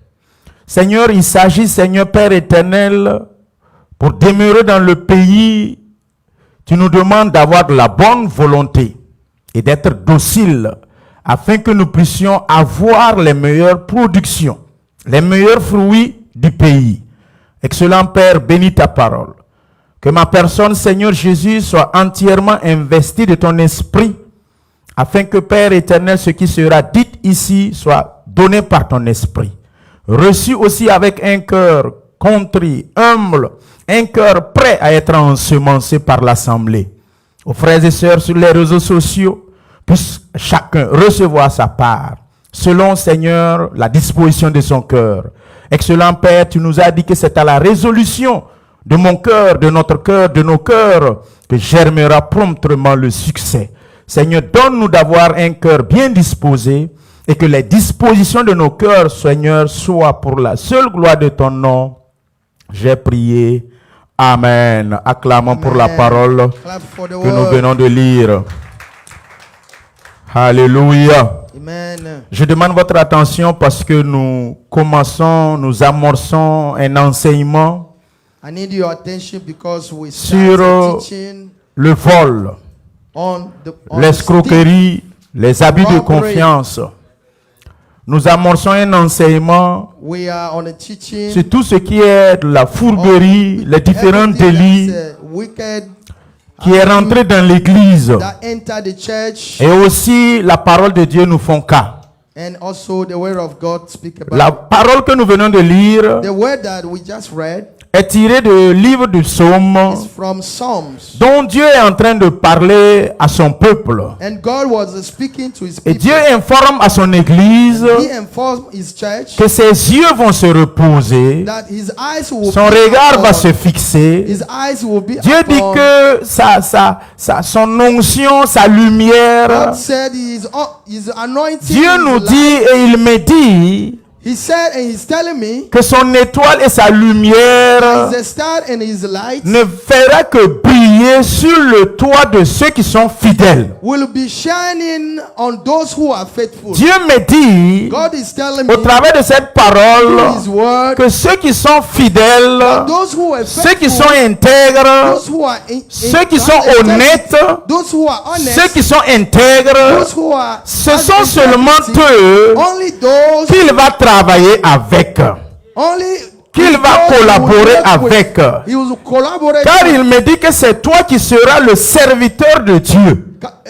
[SPEAKER 1] Seigneur, il s'agit, Seigneur Père éternel, pour demeurer dans le pays, tu nous demandes d'avoir de la bonne volonté et d'être docile afin que nous puissions avoir les meilleures productions, les meilleurs fruits du pays. Excellent Père, bénis ta parole. Que ma personne, Seigneur Jésus, soit entièrement investie de ton esprit, afin que, Père éternel, ce qui sera dit ici soit donné par ton esprit. Reçu aussi avec un cœur contrit, humble, un cœur prêt à être ensemencé par l'assemblée. Aux frères et sœurs sur les réseaux sociaux, puisse chacun recevoir sa part, selon, Seigneur, la disposition de son cœur. Excellent Père, tu nous as dit que c'est à la résolution de mon cœur, de notre cœur, de nos cœurs, que germera promptement le succès. Seigneur, donne-nous d'avoir un cœur bien disposé et que les dispositions de nos cœurs, Seigneur, soient pour la seule gloire de ton nom. J'ai prié. Amen. Acclamons pour la parole
[SPEAKER 2] Clap for the
[SPEAKER 1] que nous
[SPEAKER 2] word.
[SPEAKER 1] venons de lire. Alléluia.
[SPEAKER 2] Amen.
[SPEAKER 1] Je demande votre attention parce que nous commençons, nous amorçons un enseignement
[SPEAKER 2] I need your attention because we
[SPEAKER 1] sur
[SPEAKER 2] started teaching
[SPEAKER 1] le vol,
[SPEAKER 2] on the
[SPEAKER 1] l'escroquerie, les abus de
[SPEAKER 2] robbery.
[SPEAKER 1] confiance. Nous amorçons un enseignement
[SPEAKER 2] We are on a teaching
[SPEAKER 1] sur tout ce qui est de la fourberie, les différents délits
[SPEAKER 2] that's, wicked
[SPEAKER 1] qui est rentré dans l'église.
[SPEAKER 2] that enter the church,
[SPEAKER 1] Et aussi, la parole de Dieu nous font cas.
[SPEAKER 2] and also the word of God speak about.
[SPEAKER 1] La parole que nous venons de lire
[SPEAKER 2] The word that we just read
[SPEAKER 1] est tirée du livre du Psaume,
[SPEAKER 2] is from Psalms,
[SPEAKER 1] dont Dieu est en train de parler à son peuple.
[SPEAKER 2] and God was speaking to His
[SPEAKER 1] Et
[SPEAKER 2] people.
[SPEAKER 1] Dieu informe à son église
[SPEAKER 2] He informed His church
[SPEAKER 1] que ses yeux vont se reposer,
[SPEAKER 2] that His eyes will
[SPEAKER 1] son
[SPEAKER 2] be
[SPEAKER 1] regard va
[SPEAKER 2] upon-
[SPEAKER 1] se fixer.
[SPEAKER 2] His eyes will be
[SPEAKER 1] Dieu dit
[SPEAKER 2] upon-
[SPEAKER 1] que son onction, sa lumière,
[SPEAKER 2] God said His anointing.
[SPEAKER 1] Dieu
[SPEAKER 2] His
[SPEAKER 1] nous
[SPEAKER 2] light.
[SPEAKER 1] dit et il me dit
[SPEAKER 2] He said, and He's telling me,
[SPEAKER 1] que son étoile et sa lumière
[SPEAKER 2] His star and His light
[SPEAKER 1] ne fera que briller sur le toit de ceux qui sont fidèles.
[SPEAKER 2] will be shining on those who are faithful.
[SPEAKER 1] Dieu me dit
[SPEAKER 2] God is telling
[SPEAKER 1] au
[SPEAKER 2] me
[SPEAKER 1] travers de cette parole
[SPEAKER 2] His word,
[SPEAKER 1] que ceux qui sont fidèles,
[SPEAKER 2] those who are
[SPEAKER 1] ceux qui
[SPEAKER 2] faithful,
[SPEAKER 1] sont intègres,
[SPEAKER 2] those who are
[SPEAKER 1] ceux qui sont honnêtes,
[SPEAKER 2] those who are honest,
[SPEAKER 1] ceux qui sont intègres,
[SPEAKER 2] those who are
[SPEAKER 1] ce sont seulement eux
[SPEAKER 2] only those
[SPEAKER 1] qu'il va travailler avec,
[SPEAKER 2] only
[SPEAKER 1] qu'il va
[SPEAKER 2] those
[SPEAKER 1] collaborer
[SPEAKER 2] who will work
[SPEAKER 1] avec.
[SPEAKER 2] with. He will collaborate
[SPEAKER 1] Car
[SPEAKER 2] with.
[SPEAKER 1] il me dit que c'est toi qui seras le serviteur de Dieu.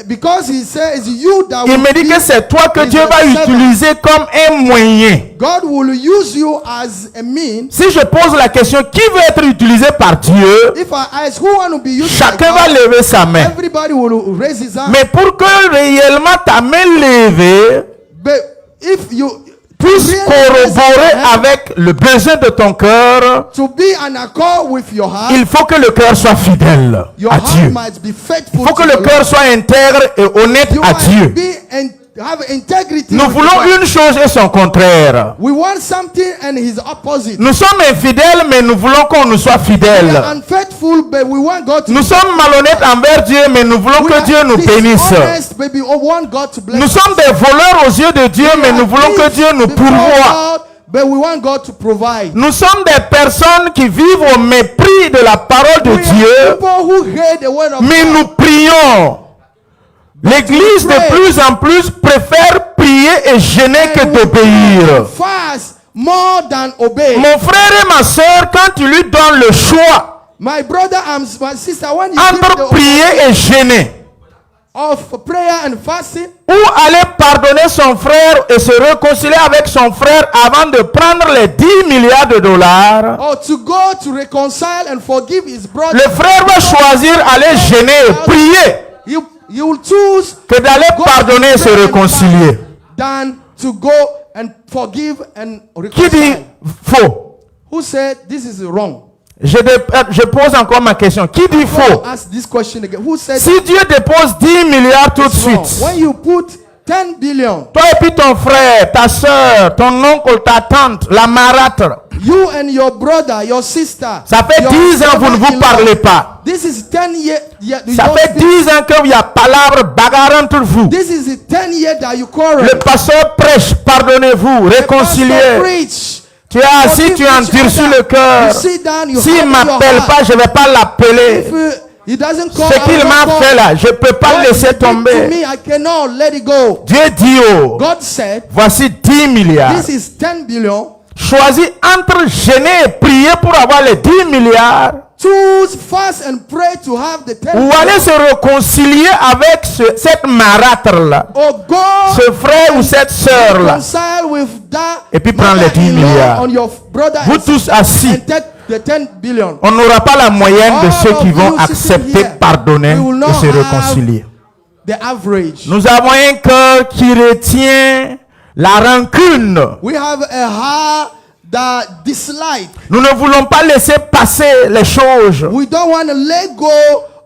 [SPEAKER 2] Because He says you that
[SPEAKER 1] Il
[SPEAKER 2] will
[SPEAKER 1] me dit
[SPEAKER 2] be
[SPEAKER 1] que c'est toi que
[SPEAKER 2] His
[SPEAKER 1] Dieu va
[SPEAKER 2] servant.
[SPEAKER 1] utiliser comme un moyen.
[SPEAKER 2] God will use you as a mean.
[SPEAKER 1] Si je pose la question, qui veut être utilisé par Dieu?
[SPEAKER 2] If I ask who want to be used by
[SPEAKER 1] Chacun va
[SPEAKER 2] God,
[SPEAKER 1] lever sa main.
[SPEAKER 2] everybody will raise his hand.
[SPEAKER 1] Mais pour que réellement ta main levée
[SPEAKER 2] But if you
[SPEAKER 1] puisse
[SPEAKER 2] really
[SPEAKER 1] corroborer
[SPEAKER 2] raise your hand
[SPEAKER 1] avec le besoin de ton cœur,
[SPEAKER 2] to be an accord with your heart,
[SPEAKER 1] il faut que le cœur soit fidèle
[SPEAKER 2] your
[SPEAKER 1] à
[SPEAKER 2] heart
[SPEAKER 1] Dieu.
[SPEAKER 2] must be faithful.
[SPEAKER 1] Il faut que
[SPEAKER 2] to
[SPEAKER 1] le
[SPEAKER 2] the
[SPEAKER 1] cœur
[SPEAKER 2] Lord.
[SPEAKER 1] soit intègre et honnête
[SPEAKER 2] You
[SPEAKER 1] à
[SPEAKER 2] must
[SPEAKER 1] Dieu.
[SPEAKER 2] be and have integrity.
[SPEAKER 1] Nous
[SPEAKER 2] with
[SPEAKER 1] voulons
[SPEAKER 2] God.
[SPEAKER 1] une chose et son contraire.
[SPEAKER 2] We want something and His opposite.
[SPEAKER 1] Nous sommes infidèles, mais nous voulons qu'on nous soit
[SPEAKER 2] We
[SPEAKER 1] fidèle.
[SPEAKER 2] are unfaithful, but we want God to.
[SPEAKER 1] Nous sommes malhonnêtes envers Dieu, mais nous voulons
[SPEAKER 2] We
[SPEAKER 1] que
[SPEAKER 2] are
[SPEAKER 1] Dieu nous bénisse.
[SPEAKER 2] dishonest, but we want God to bless
[SPEAKER 1] Nous
[SPEAKER 2] us.
[SPEAKER 1] sommes des voleurs aux yeux de Dieu, mais nous voulons que Dieu nous
[SPEAKER 2] Before
[SPEAKER 1] pourvoie.
[SPEAKER 2] God, but we want God to provide.
[SPEAKER 1] Nous sommes des personnes qui vivent au mépris de la parole de
[SPEAKER 2] We are
[SPEAKER 1] Dieu,
[SPEAKER 2] people who hate the word of
[SPEAKER 1] mais
[SPEAKER 2] God.
[SPEAKER 1] nous prions. L'Église de plus en plus préfère prier et gêner que
[SPEAKER 2] And we
[SPEAKER 1] d'obéir.
[SPEAKER 2] fast more than obey.
[SPEAKER 1] Mon frère et ma soeur, quand tu lui donnes le choix
[SPEAKER 2] My brother and my sister, when you give
[SPEAKER 1] entre
[SPEAKER 2] the
[SPEAKER 1] prier et gêner,
[SPEAKER 2] of prayer and fasting,
[SPEAKER 1] ou aller pardonner son frère et se réconcilier avec son frère avant de prendre les 10 milliards de dollars,
[SPEAKER 2] or to go to reconcile and forgive his brother,
[SPEAKER 1] le frère va choisir aller gêner et prier
[SPEAKER 2] he will choose
[SPEAKER 1] que d'aller
[SPEAKER 2] go
[SPEAKER 1] pardonner et
[SPEAKER 2] to
[SPEAKER 1] se
[SPEAKER 2] pray and
[SPEAKER 1] réconcilier.
[SPEAKER 2] fast than to go and forgive and
[SPEAKER 1] Qui dit
[SPEAKER 2] reconcile.
[SPEAKER 1] faux?
[SPEAKER 2] Who said this is wrong?
[SPEAKER 1] Je pose encore ma question. Qui dit faux?
[SPEAKER 2] Ask this question again. Who said
[SPEAKER 1] Si Dieu dépose 10 milliards tout de
[SPEAKER 2] it's wrong?
[SPEAKER 1] suite,
[SPEAKER 2] When you put 10 billion,
[SPEAKER 1] toi et puis ton frère, ta soeur, ton oncle, ta tante, la marâtre,
[SPEAKER 2] you and your brother, your sister,
[SPEAKER 1] ça fait
[SPEAKER 2] your
[SPEAKER 1] 10 ans que vous ne vous
[SPEAKER 2] brother-in-law,
[SPEAKER 1] parlez pas.
[SPEAKER 2] This is 10 years. You
[SPEAKER 1] Ça
[SPEAKER 2] don't
[SPEAKER 1] fait
[SPEAKER 2] speak.
[SPEAKER 1] 10 ans qu'il y a palabre, bagarre entre vous.
[SPEAKER 2] This is the 10 years that you quarrel.
[SPEAKER 1] Le pasteur prêche, pardonnez-vous,
[SPEAKER 2] The pastor
[SPEAKER 1] réconciliez.
[SPEAKER 2] preach.
[SPEAKER 1] Tu es assis, tu endurcis le cœur.
[SPEAKER 2] You sit down, you
[SPEAKER 1] S'il
[SPEAKER 2] harden
[SPEAKER 1] ne
[SPEAKER 2] your
[SPEAKER 1] m'appelle
[SPEAKER 2] heart.
[SPEAKER 1] pas, je ne vais pas l'appeler.
[SPEAKER 2] If he doesn't call,
[SPEAKER 1] Ce qu'il m'a fait là, je ne peux pas le laisser
[SPEAKER 2] To
[SPEAKER 1] tomber.
[SPEAKER 2] me, I cannot let it go.
[SPEAKER 1] Dieu dit, oh,
[SPEAKER 2] God said,
[SPEAKER 1] voici 10 milliards.
[SPEAKER 2] this is 10 billion.
[SPEAKER 1] Choisis entre gêner et prier pour avoir les 10 milliards
[SPEAKER 2] Choose fast and pray to have the 10
[SPEAKER 1] ou
[SPEAKER 2] billion.
[SPEAKER 1] aller se réconcilier avec cette marâtre-là,
[SPEAKER 2] Or go
[SPEAKER 1] ce frère ou cette sœur-là.
[SPEAKER 2] reconcile with that
[SPEAKER 1] Et puis prendre les 10
[SPEAKER 2] mother-in-law
[SPEAKER 1] milliards.
[SPEAKER 2] on your brother
[SPEAKER 1] Vous
[SPEAKER 2] and
[SPEAKER 1] tous
[SPEAKER 2] sister
[SPEAKER 1] assis.
[SPEAKER 2] and take the 10 billion.
[SPEAKER 1] On n'aura pas la moyenne de
[SPEAKER 2] All
[SPEAKER 1] ceux qui
[SPEAKER 2] of
[SPEAKER 1] vont
[SPEAKER 2] you sitting
[SPEAKER 1] accepter,
[SPEAKER 2] here,
[SPEAKER 1] pardonner
[SPEAKER 2] we will
[SPEAKER 1] et
[SPEAKER 2] not
[SPEAKER 1] se
[SPEAKER 2] have
[SPEAKER 1] réconcilier.
[SPEAKER 2] The average.
[SPEAKER 1] Nous avons un cœur qui retient la rancune.
[SPEAKER 2] We have a heart that dislike.
[SPEAKER 1] Nous ne voulons pas laisser passer les choses.
[SPEAKER 2] We don't want to let go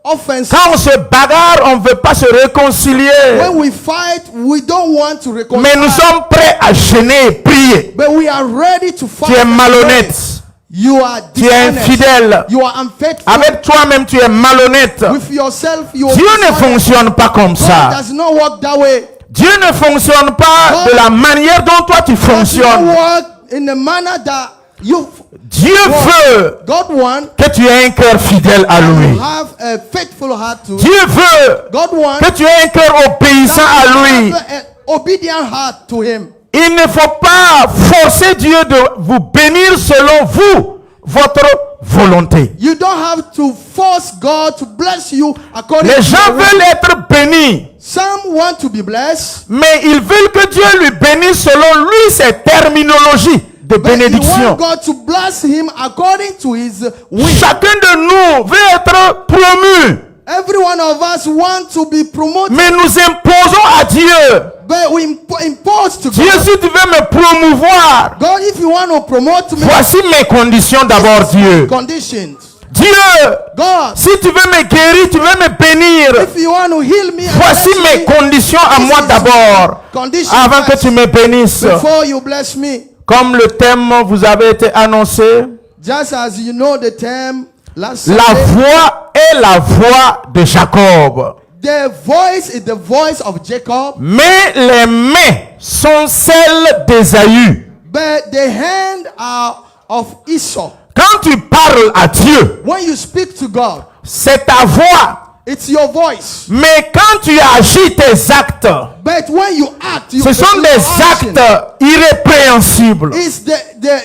[SPEAKER 2] offense.
[SPEAKER 1] Quand on se bagarre, on ne veut pas se réconcilier.
[SPEAKER 2] When we fight, we don't want to reconcile.
[SPEAKER 1] Mais nous sommes prêts à gêner et prier.
[SPEAKER 2] But we are ready to fight.
[SPEAKER 1] Tu es
[SPEAKER 2] and
[SPEAKER 1] malhonnête.
[SPEAKER 2] pray. You are
[SPEAKER 1] Tu es
[SPEAKER 2] dishonest.
[SPEAKER 1] infidèle.
[SPEAKER 2] You are unfaithful.
[SPEAKER 1] Avec toi-même, tu es malhonnête.
[SPEAKER 2] With yourself, you are
[SPEAKER 1] Dieu ne
[SPEAKER 2] dishonest.
[SPEAKER 1] fonctionne pas comme
[SPEAKER 2] God
[SPEAKER 1] ça.
[SPEAKER 2] does not work that way.
[SPEAKER 1] Dieu ne fonctionne pas de la manière dont toi tu
[SPEAKER 2] Does not
[SPEAKER 1] fonctionnes.
[SPEAKER 2] work in the manner that you
[SPEAKER 1] Dieu veut
[SPEAKER 2] God wants
[SPEAKER 1] que tu aies un cœur fidèle à
[SPEAKER 2] to
[SPEAKER 1] lui.
[SPEAKER 2] have a faithful heart to
[SPEAKER 1] Dieu veut
[SPEAKER 2] God wants
[SPEAKER 1] que tu aies un cœur obéissant à lui.
[SPEAKER 2] have an obedient heart to him.
[SPEAKER 1] Il ne faut pas forcer Dieu de vous bénir selon vous, votre volonté.
[SPEAKER 2] You don't have to force God to bless you according
[SPEAKER 1] Les
[SPEAKER 2] to
[SPEAKER 1] gens
[SPEAKER 2] your will.
[SPEAKER 1] veulent être bénis,
[SPEAKER 2] Some want to be blessed,
[SPEAKER 1] mais ils veulent que Dieu lui bénisse selon lui ses terminologies de
[SPEAKER 2] but you
[SPEAKER 1] bénédiction.
[SPEAKER 2] want God to bless him according to his will.
[SPEAKER 1] Chacun de nous veut être promu,
[SPEAKER 2] Every one of us want to be promoted,
[SPEAKER 1] mais nous imposons à Dieu.
[SPEAKER 2] but we impose to
[SPEAKER 1] Dieu,
[SPEAKER 2] God.
[SPEAKER 1] si tu veux me promouvoir,
[SPEAKER 2] God, if you want to promote me,
[SPEAKER 1] voici mes conditions d'abord, Dieu.
[SPEAKER 2] conditions.
[SPEAKER 1] Dieu,
[SPEAKER 2] God,
[SPEAKER 1] si tu veux me guérir, tu veux me bénir,
[SPEAKER 2] if you want to heal me, and
[SPEAKER 1] voici
[SPEAKER 2] bless
[SPEAKER 1] mes
[SPEAKER 2] me,
[SPEAKER 1] conditions à
[SPEAKER 2] this
[SPEAKER 1] moi
[SPEAKER 2] is
[SPEAKER 1] d'abord,
[SPEAKER 2] condition
[SPEAKER 1] avant que
[SPEAKER 2] first,
[SPEAKER 1] tu me bénisses.
[SPEAKER 2] before you bless me.
[SPEAKER 1] Comme le thème vous avait été annoncé,
[SPEAKER 2] Just as you know the term last
[SPEAKER 1] la
[SPEAKER 2] Sunday,
[SPEAKER 1] voix est la voix de Jacob,
[SPEAKER 2] the voice is the voice of Jacob,
[SPEAKER 1] mais les mains sont celles d'Ésaü.
[SPEAKER 2] but the hand are of Esau.
[SPEAKER 1] Quand tu parles à Dieu,
[SPEAKER 2] When you speak to God,
[SPEAKER 1] c'est ta voix.
[SPEAKER 2] it's your voice.
[SPEAKER 1] Mais quand tu agis tes actes,
[SPEAKER 2] But when you act,
[SPEAKER 1] ce sont des actes irrépréhensibles.
[SPEAKER 2] It's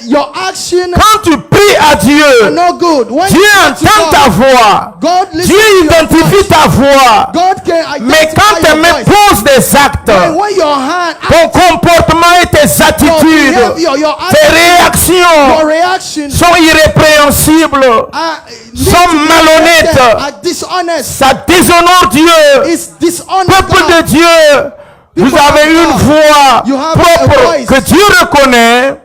[SPEAKER 2] your action
[SPEAKER 1] Quand tu pries à
[SPEAKER 2] are
[SPEAKER 1] Dieu,
[SPEAKER 2] not good. When
[SPEAKER 1] Dieu
[SPEAKER 2] you pray to
[SPEAKER 1] entend ta
[SPEAKER 2] God,
[SPEAKER 1] voix.
[SPEAKER 2] God listens
[SPEAKER 1] Dieu
[SPEAKER 2] to your
[SPEAKER 1] identifie
[SPEAKER 2] voice.
[SPEAKER 1] ta voix.
[SPEAKER 2] God can
[SPEAKER 1] Mais quand
[SPEAKER 2] identify
[SPEAKER 1] tes
[SPEAKER 2] your
[SPEAKER 1] mains
[SPEAKER 2] voice.
[SPEAKER 1] posent des actes,
[SPEAKER 2] When your hand,
[SPEAKER 1] ton comportement et tes
[SPEAKER 2] your
[SPEAKER 1] attitudes,
[SPEAKER 2] behavior, your
[SPEAKER 1] tes
[SPEAKER 2] action, your
[SPEAKER 1] réactions
[SPEAKER 2] reaction
[SPEAKER 1] sont irrépréhensibles, sont malhonnêtes.
[SPEAKER 2] are dishonest.
[SPEAKER 1] Ça déshonore Dieu.
[SPEAKER 2] It's dishonest.
[SPEAKER 1] Peuple de
[SPEAKER 2] God.
[SPEAKER 1] Dieu, vous
[SPEAKER 2] People
[SPEAKER 1] avez
[SPEAKER 2] of
[SPEAKER 1] une
[SPEAKER 2] God,
[SPEAKER 1] voix
[SPEAKER 2] you have a
[SPEAKER 1] propre
[SPEAKER 2] voice.
[SPEAKER 1] que Dieu reconnaît,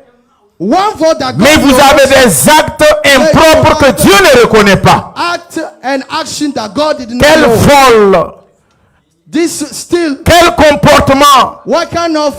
[SPEAKER 2] One vote that
[SPEAKER 1] mais
[SPEAKER 2] God
[SPEAKER 1] vous avez
[SPEAKER 2] knows,
[SPEAKER 1] des actes impropres que Dieu ne reconnaît pas.
[SPEAKER 2] act and action that God did not
[SPEAKER 1] Quel
[SPEAKER 2] know.
[SPEAKER 1] vol,
[SPEAKER 2] This still,
[SPEAKER 1] quel comportement,
[SPEAKER 2] what kind of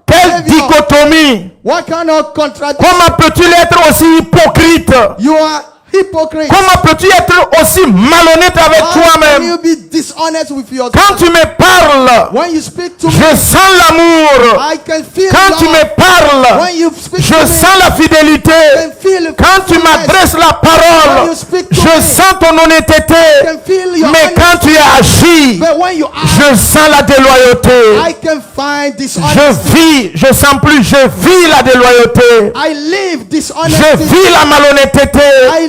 [SPEAKER 1] quelle
[SPEAKER 2] behavior,
[SPEAKER 1] dichotomie.
[SPEAKER 2] what kind of contradiction?
[SPEAKER 1] Comment peux-tu être aussi hypocrite?
[SPEAKER 2] You are hypocrite.
[SPEAKER 1] Comment peux-tu être aussi malhonnête avec
[SPEAKER 2] How can
[SPEAKER 1] toi-même?
[SPEAKER 2] you be dishonest with yourself?
[SPEAKER 1] Quand tu me parles,
[SPEAKER 2] When you speak to me,
[SPEAKER 1] je sens l'amour.
[SPEAKER 2] I can feel
[SPEAKER 1] Quand tu
[SPEAKER 2] love.
[SPEAKER 1] me parles,
[SPEAKER 2] When you speak
[SPEAKER 1] je
[SPEAKER 2] to me,
[SPEAKER 1] sens la
[SPEAKER 2] I
[SPEAKER 1] fidélité.
[SPEAKER 2] can feel
[SPEAKER 1] Quand tu
[SPEAKER 2] faithfulness.
[SPEAKER 1] m'adresses la
[SPEAKER 2] When
[SPEAKER 1] parole,
[SPEAKER 2] you speak to
[SPEAKER 1] je
[SPEAKER 2] me,
[SPEAKER 1] sens ton
[SPEAKER 2] I
[SPEAKER 1] honnêteté.
[SPEAKER 2] can feel your
[SPEAKER 1] Mais quand tu agis,
[SPEAKER 2] But when you act,
[SPEAKER 1] je sens la déloyauté.
[SPEAKER 2] I can find
[SPEAKER 1] Je
[SPEAKER 2] dishonesty.
[SPEAKER 1] je sens plus, je vis la déloyauté.
[SPEAKER 2] I live
[SPEAKER 1] Je
[SPEAKER 2] dishonesty.
[SPEAKER 1] vis la malhonnêteté.
[SPEAKER 2] I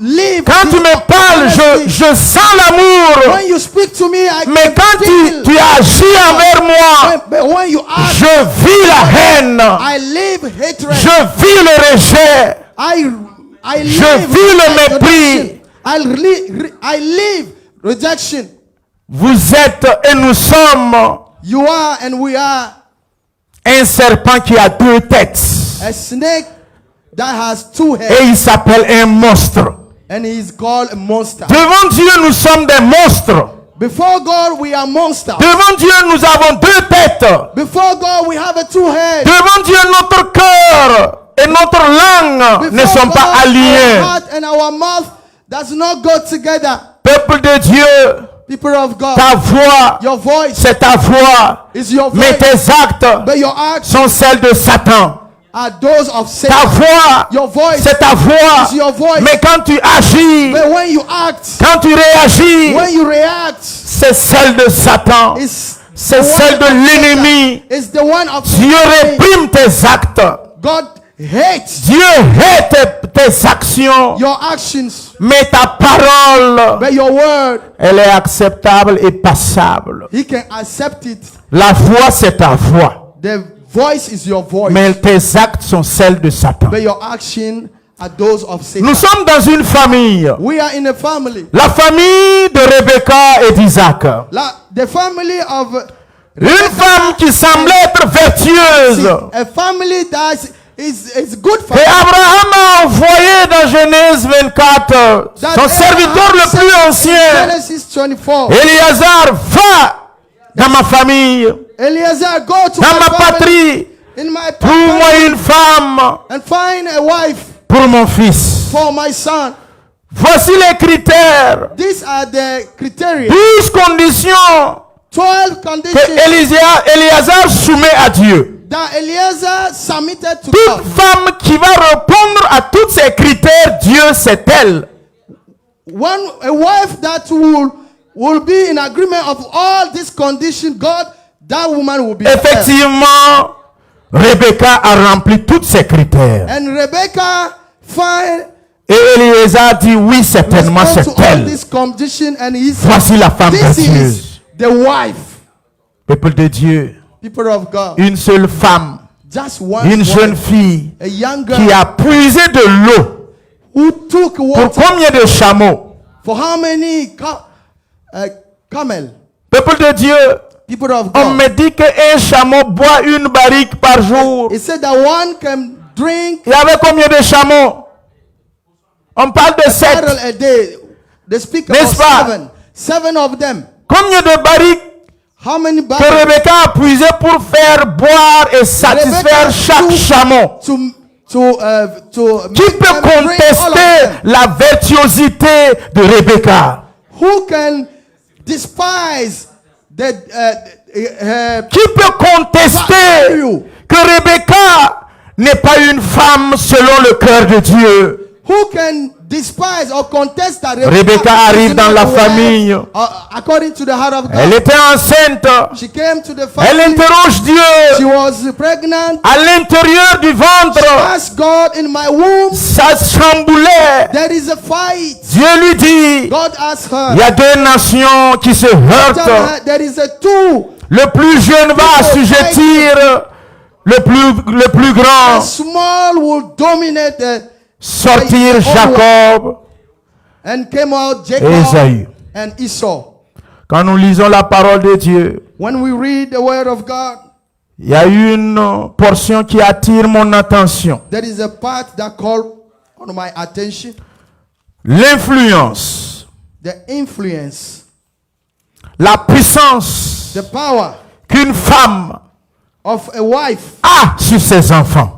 [SPEAKER 2] live
[SPEAKER 1] Quand tu me parles,
[SPEAKER 2] dishonesty.
[SPEAKER 1] je sens l'amour.
[SPEAKER 2] When you speak to me, I
[SPEAKER 1] Mais
[SPEAKER 2] can
[SPEAKER 1] quand
[SPEAKER 2] feel.
[SPEAKER 1] tu agis envers moi,
[SPEAKER 2] But when you act,
[SPEAKER 1] je vis la haine.
[SPEAKER 2] I live hatred.
[SPEAKER 1] Je vis le rejet.
[SPEAKER 2] I
[SPEAKER 1] Je
[SPEAKER 2] live
[SPEAKER 1] vis le
[SPEAKER 2] rejection.
[SPEAKER 1] mépris.
[SPEAKER 2] I live rejection.
[SPEAKER 1] Vous êtes et nous sommes
[SPEAKER 2] You are and we are
[SPEAKER 1] un serpent qui a deux têtes.
[SPEAKER 2] a snake that has two heads,
[SPEAKER 1] Et il s'appelle un monstre.
[SPEAKER 2] and he is called a monster.
[SPEAKER 1] Devant Dieu, nous sommes des monstres.
[SPEAKER 2] Before God, we are monsters.
[SPEAKER 1] Devant Dieu, nous avons deux têtes.
[SPEAKER 2] Before God, we have a two heads.
[SPEAKER 1] Devant Dieu, notre cœur et notre langue ne sont pas
[SPEAKER 2] Our
[SPEAKER 1] alignés.
[SPEAKER 2] heart and our mouth does not go together.
[SPEAKER 1] Peuple de Dieu,
[SPEAKER 2] People of God,
[SPEAKER 1] ta voix,
[SPEAKER 2] your voice
[SPEAKER 1] c'est ta voix.
[SPEAKER 2] is your
[SPEAKER 1] Mais
[SPEAKER 2] voice,
[SPEAKER 1] tes actes
[SPEAKER 2] but your acts
[SPEAKER 1] sont celles de Satan.
[SPEAKER 2] are those of
[SPEAKER 1] Ta
[SPEAKER 2] Satan.
[SPEAKER 1] voix,
[SPEAKER 2] Your voice
[SPEAKER 1] c'est ta voix.
[SPEAKER 2] is your voice.
[SPEAKER 1] Mais quand tu agis,
[SPEAKER 2] But when you act,
[SPEAKER 1] quand tu réagis,
[SPEAKER 2] when you react,
[SPEAKER 1] c'est celle de Satan.
[SPEAKER 2] it's
[SPEAKER 1] C'est
[SPEAKER 2] the
[SPEAKER 1] celle
[SPEAKER 2] one
[SPEAKER 1] de
[SPEAKER 2] of
[SPEAKER 1] l'ennemi.
[SPEAKER 2] Satan. It's the one of
[SPEAKER 1] Dieu
[SPEAKER 2] Satan.
[SPEAKER 1] réprime tes actes.
[SPEAKER 2] God hates
[SPEAKER 1] Dieu hait tes actions.
[SPEAKER 2] your actions,
[SPEAKER 1] Mais ta parole,
[SPEAKER 2] but your word,
[SPEAKER 1] elle est acceptable et passable.
[SPEAKER 2] He can accept it.
[SPEAKER 1] La voix, c'est ta voix.
[SPEAKER 2] The voice is your voice,
[SPEAKER 1] Mais tes actes sont celles de Satan.
[SPEAKER 2] but your action are those of Satan.
[SPEAKER 1] Nous sommes dans une famille.
[SPEAKER 2] We are in a family.
[SPEAKER 1] La famille de Rebecca et d'Isaac.
[SPEAKER 2] The family of
[SPEAKER 1] Une femme qui semblait être vertueuse.
[SPEAKER 2] a family that is good for
[SPEAKER 1] Et Abraham a envoyé dans Genèse 24 son serviteur le plus ancien,
[SPEAKER 2] Genesis 24.
[SPEAKER 1] Éléazar, va dans ma famille,
[SPEAKER 2] Eliezer, go to
[SPEAKER 1] dans
[SPEAKER 2] my
[SPEAKER 1] ma
[SPEAKER 2] family,
[SPEAKER 1] patrie,
[SPEAKER 2] in my
[SPEAKER 1] trouve-moi
[SPEAKER 2] family,
[SPEAKER 1] une femme
[SPEAKER 2] and find a wife
[SPEAKER 1] pour mon fils.
[SPEAKER 2] for my son.
[SPEAKER 1] Voici les critères.
[SPEAKER 2] These are the criteria.
[SPEAKER 1] 12 conditions
[SPEAKER 2] 12
[SPEAKER 1] que
[SPEAKER 2] conditions
[SPEAKER 1] Éléazar soumet à Dieu.
[SPEAKER 2] that Eliezer submitted to
[SPEAKER 1] Toute
[SPEAKER 2] God.
[SPEAKER 1] femme qui va répondre à tous ces critères, Dieu, c'est elle.
[SPEAKER 2] A wife that will be in agreement of all these conditions, God, that woman will be her.
[SPEAKER 1] Effectivement, Rebecca a rempli tous ces critères.
[SPEAKER 2] And Rebecca find
[SPEAKER 1] Et Eliezer dit, oui, certainement,
[SPEAKER 2] response
[SPEAKER 1] c'est
[SPEAKER 2] to all
[SPEAKER 1] elle.
[SPEAKER 2] these conditions, and he said,
[SPEAKER 1] Voici la femme
[SPEAKER 2] this is
[SPEAKER 1] vertueuse.
[SPEAKER 2] the wife.
[SPEAKER 1] Peuple de Dieu,
[SPEAKER 2] People of God,
[SPEAKER 1] une seule femme,
[SPEAKER 2] just one
[SPEAKER 1] une
[SPEAKER 2] woman,
[SPEAKER 1] jeune fille
[SPEAKER 2] a young
[SPEAKER 1] qui
[SPEAKER 2] girl
[SPEAKER 1] a puisé de l'eau.
[SPEAKER 2] who took
[SPEAKER 1] Pour
[SPEAKER 2] water
[SPEAKER 1] combien de chameaux?
[SPEAKER 2] for how many camel?
[SPEAKER 1] Peuple de Dieu,
[SPEAKER 2] People of
[SPEAKER 1] on
[SPEAKER 2] God.
[SPEAKER 1] me dit qu'un chameau boit une barrique par jour.
[SPEAKER 2] He said that one can drink
[SPEAKER 1] Il y avait combien de chameaux? On parle de 7.
[SPEAKER 2] barrel a day. They speak
[SPEAKER 1] N'est-ce
[SPEAKER 2] about
[SPEAKER 1] pas?
[SPEAKER 2] 7. 7 of them.
[SPEAKER 1] Combien de barriques
[SPEAKER 2] How many
[SPEAKER 1] que
[SPEAKER 2] barrels
[SPEAKER 1] Rebecca a puisé pour faire boire et satisfaire
[SPEAKER 2] Rebecca
[SPEAKER 1] chaque
[SPEAKER 2] took
[SPEAKER 1] chameau?
[SPEAKER 2] to
[SPEAKER 1] Qui
[SPEAKER 2] make
[SPEAKER 1] peut
[SPEAKER 2] them drink all of
[SPEAKER 1] contester
[SPEAKER 2] them?
[SPEAKER 1] la virtuosité de Rebecca?
[SPEAKER 2] Who can despise the
[SPEAKER 1] Qui peut contester
[SPEAKER 2] value?
[SPEAKER 1] que Rebecca n'est pas une femme selon le cœur de Dieu?
[SPEAKER 2] Who can despise or contest that
[SPEAKER 1] Rebecca arrive
[SPEAKER 2] is
[SPEAKER 1] dans
[SPEAKER 2] not
[SPEAKER 1] la
[SPEAKER 2] a wife,
[SPEAKER 1] famille.
[SPEAKER 2] according to the heart of
[SPEAKER 1] Elle
[SPEAKER 2] God?
[SPEAKER 1] était enceinte.
[SPEAKER 2] She came to the
[SPEAKER 1] Elle
[SPEAKER 2] family.
[SPEAKER 1] interroge
[SPEAKER 2] She
[SPEAKER 1] Dieu.
[SPEAKER 2] was pregnant.
[SPEAKER 1] À l'intérieur du ventre,
[SPEAKER 2] Ask God, in my womb
[SPEAKER 1] ça chamboulait.
[SPEAKER 2] there is a fight.
[SPEAKER 1] Dieu lui dit,
[SPEAKER 2] God asked her.
[SPEAKER 1] il y a deux nations qui se
[SPEAKER 2] Tell
[SPEAKER 1] heurtent.
[SPEAKER 2] her there is a two.
[SPEAKER 1] Le plus jeune va assujettir le plus
[SPEAKER 2] The
[SPEAKER 1] grand.
[SPEAKER 2] small will dominate the
[SPEAKER 1] Sortir Jacob
[SPEAKER 2] and came out
[SPEAKER 1] et
[SPEAKER 2] Jacob
[SPEAKER 1] Esaü.
[SPEAKER 2] and Esau.
[SPEAKER 1] Quand nous lisons la parole de Dieu,
[SPEAKER 2] When we read the word of God,
[SPEAKER 1] il y a une portion qui attire mon attention.
[SPEAKER 2] there is a part that called on my attention.
[SPEAKER 1] L'influence,
[SPEAKER 2] The influence,
[SPEAKER 1] la puissance
[SPEAKER 2] the power
[SPEAKER 1] qu'une femme
[SPEAKER 2] of a wife
[SPEAKER 1] a sur ses enfants.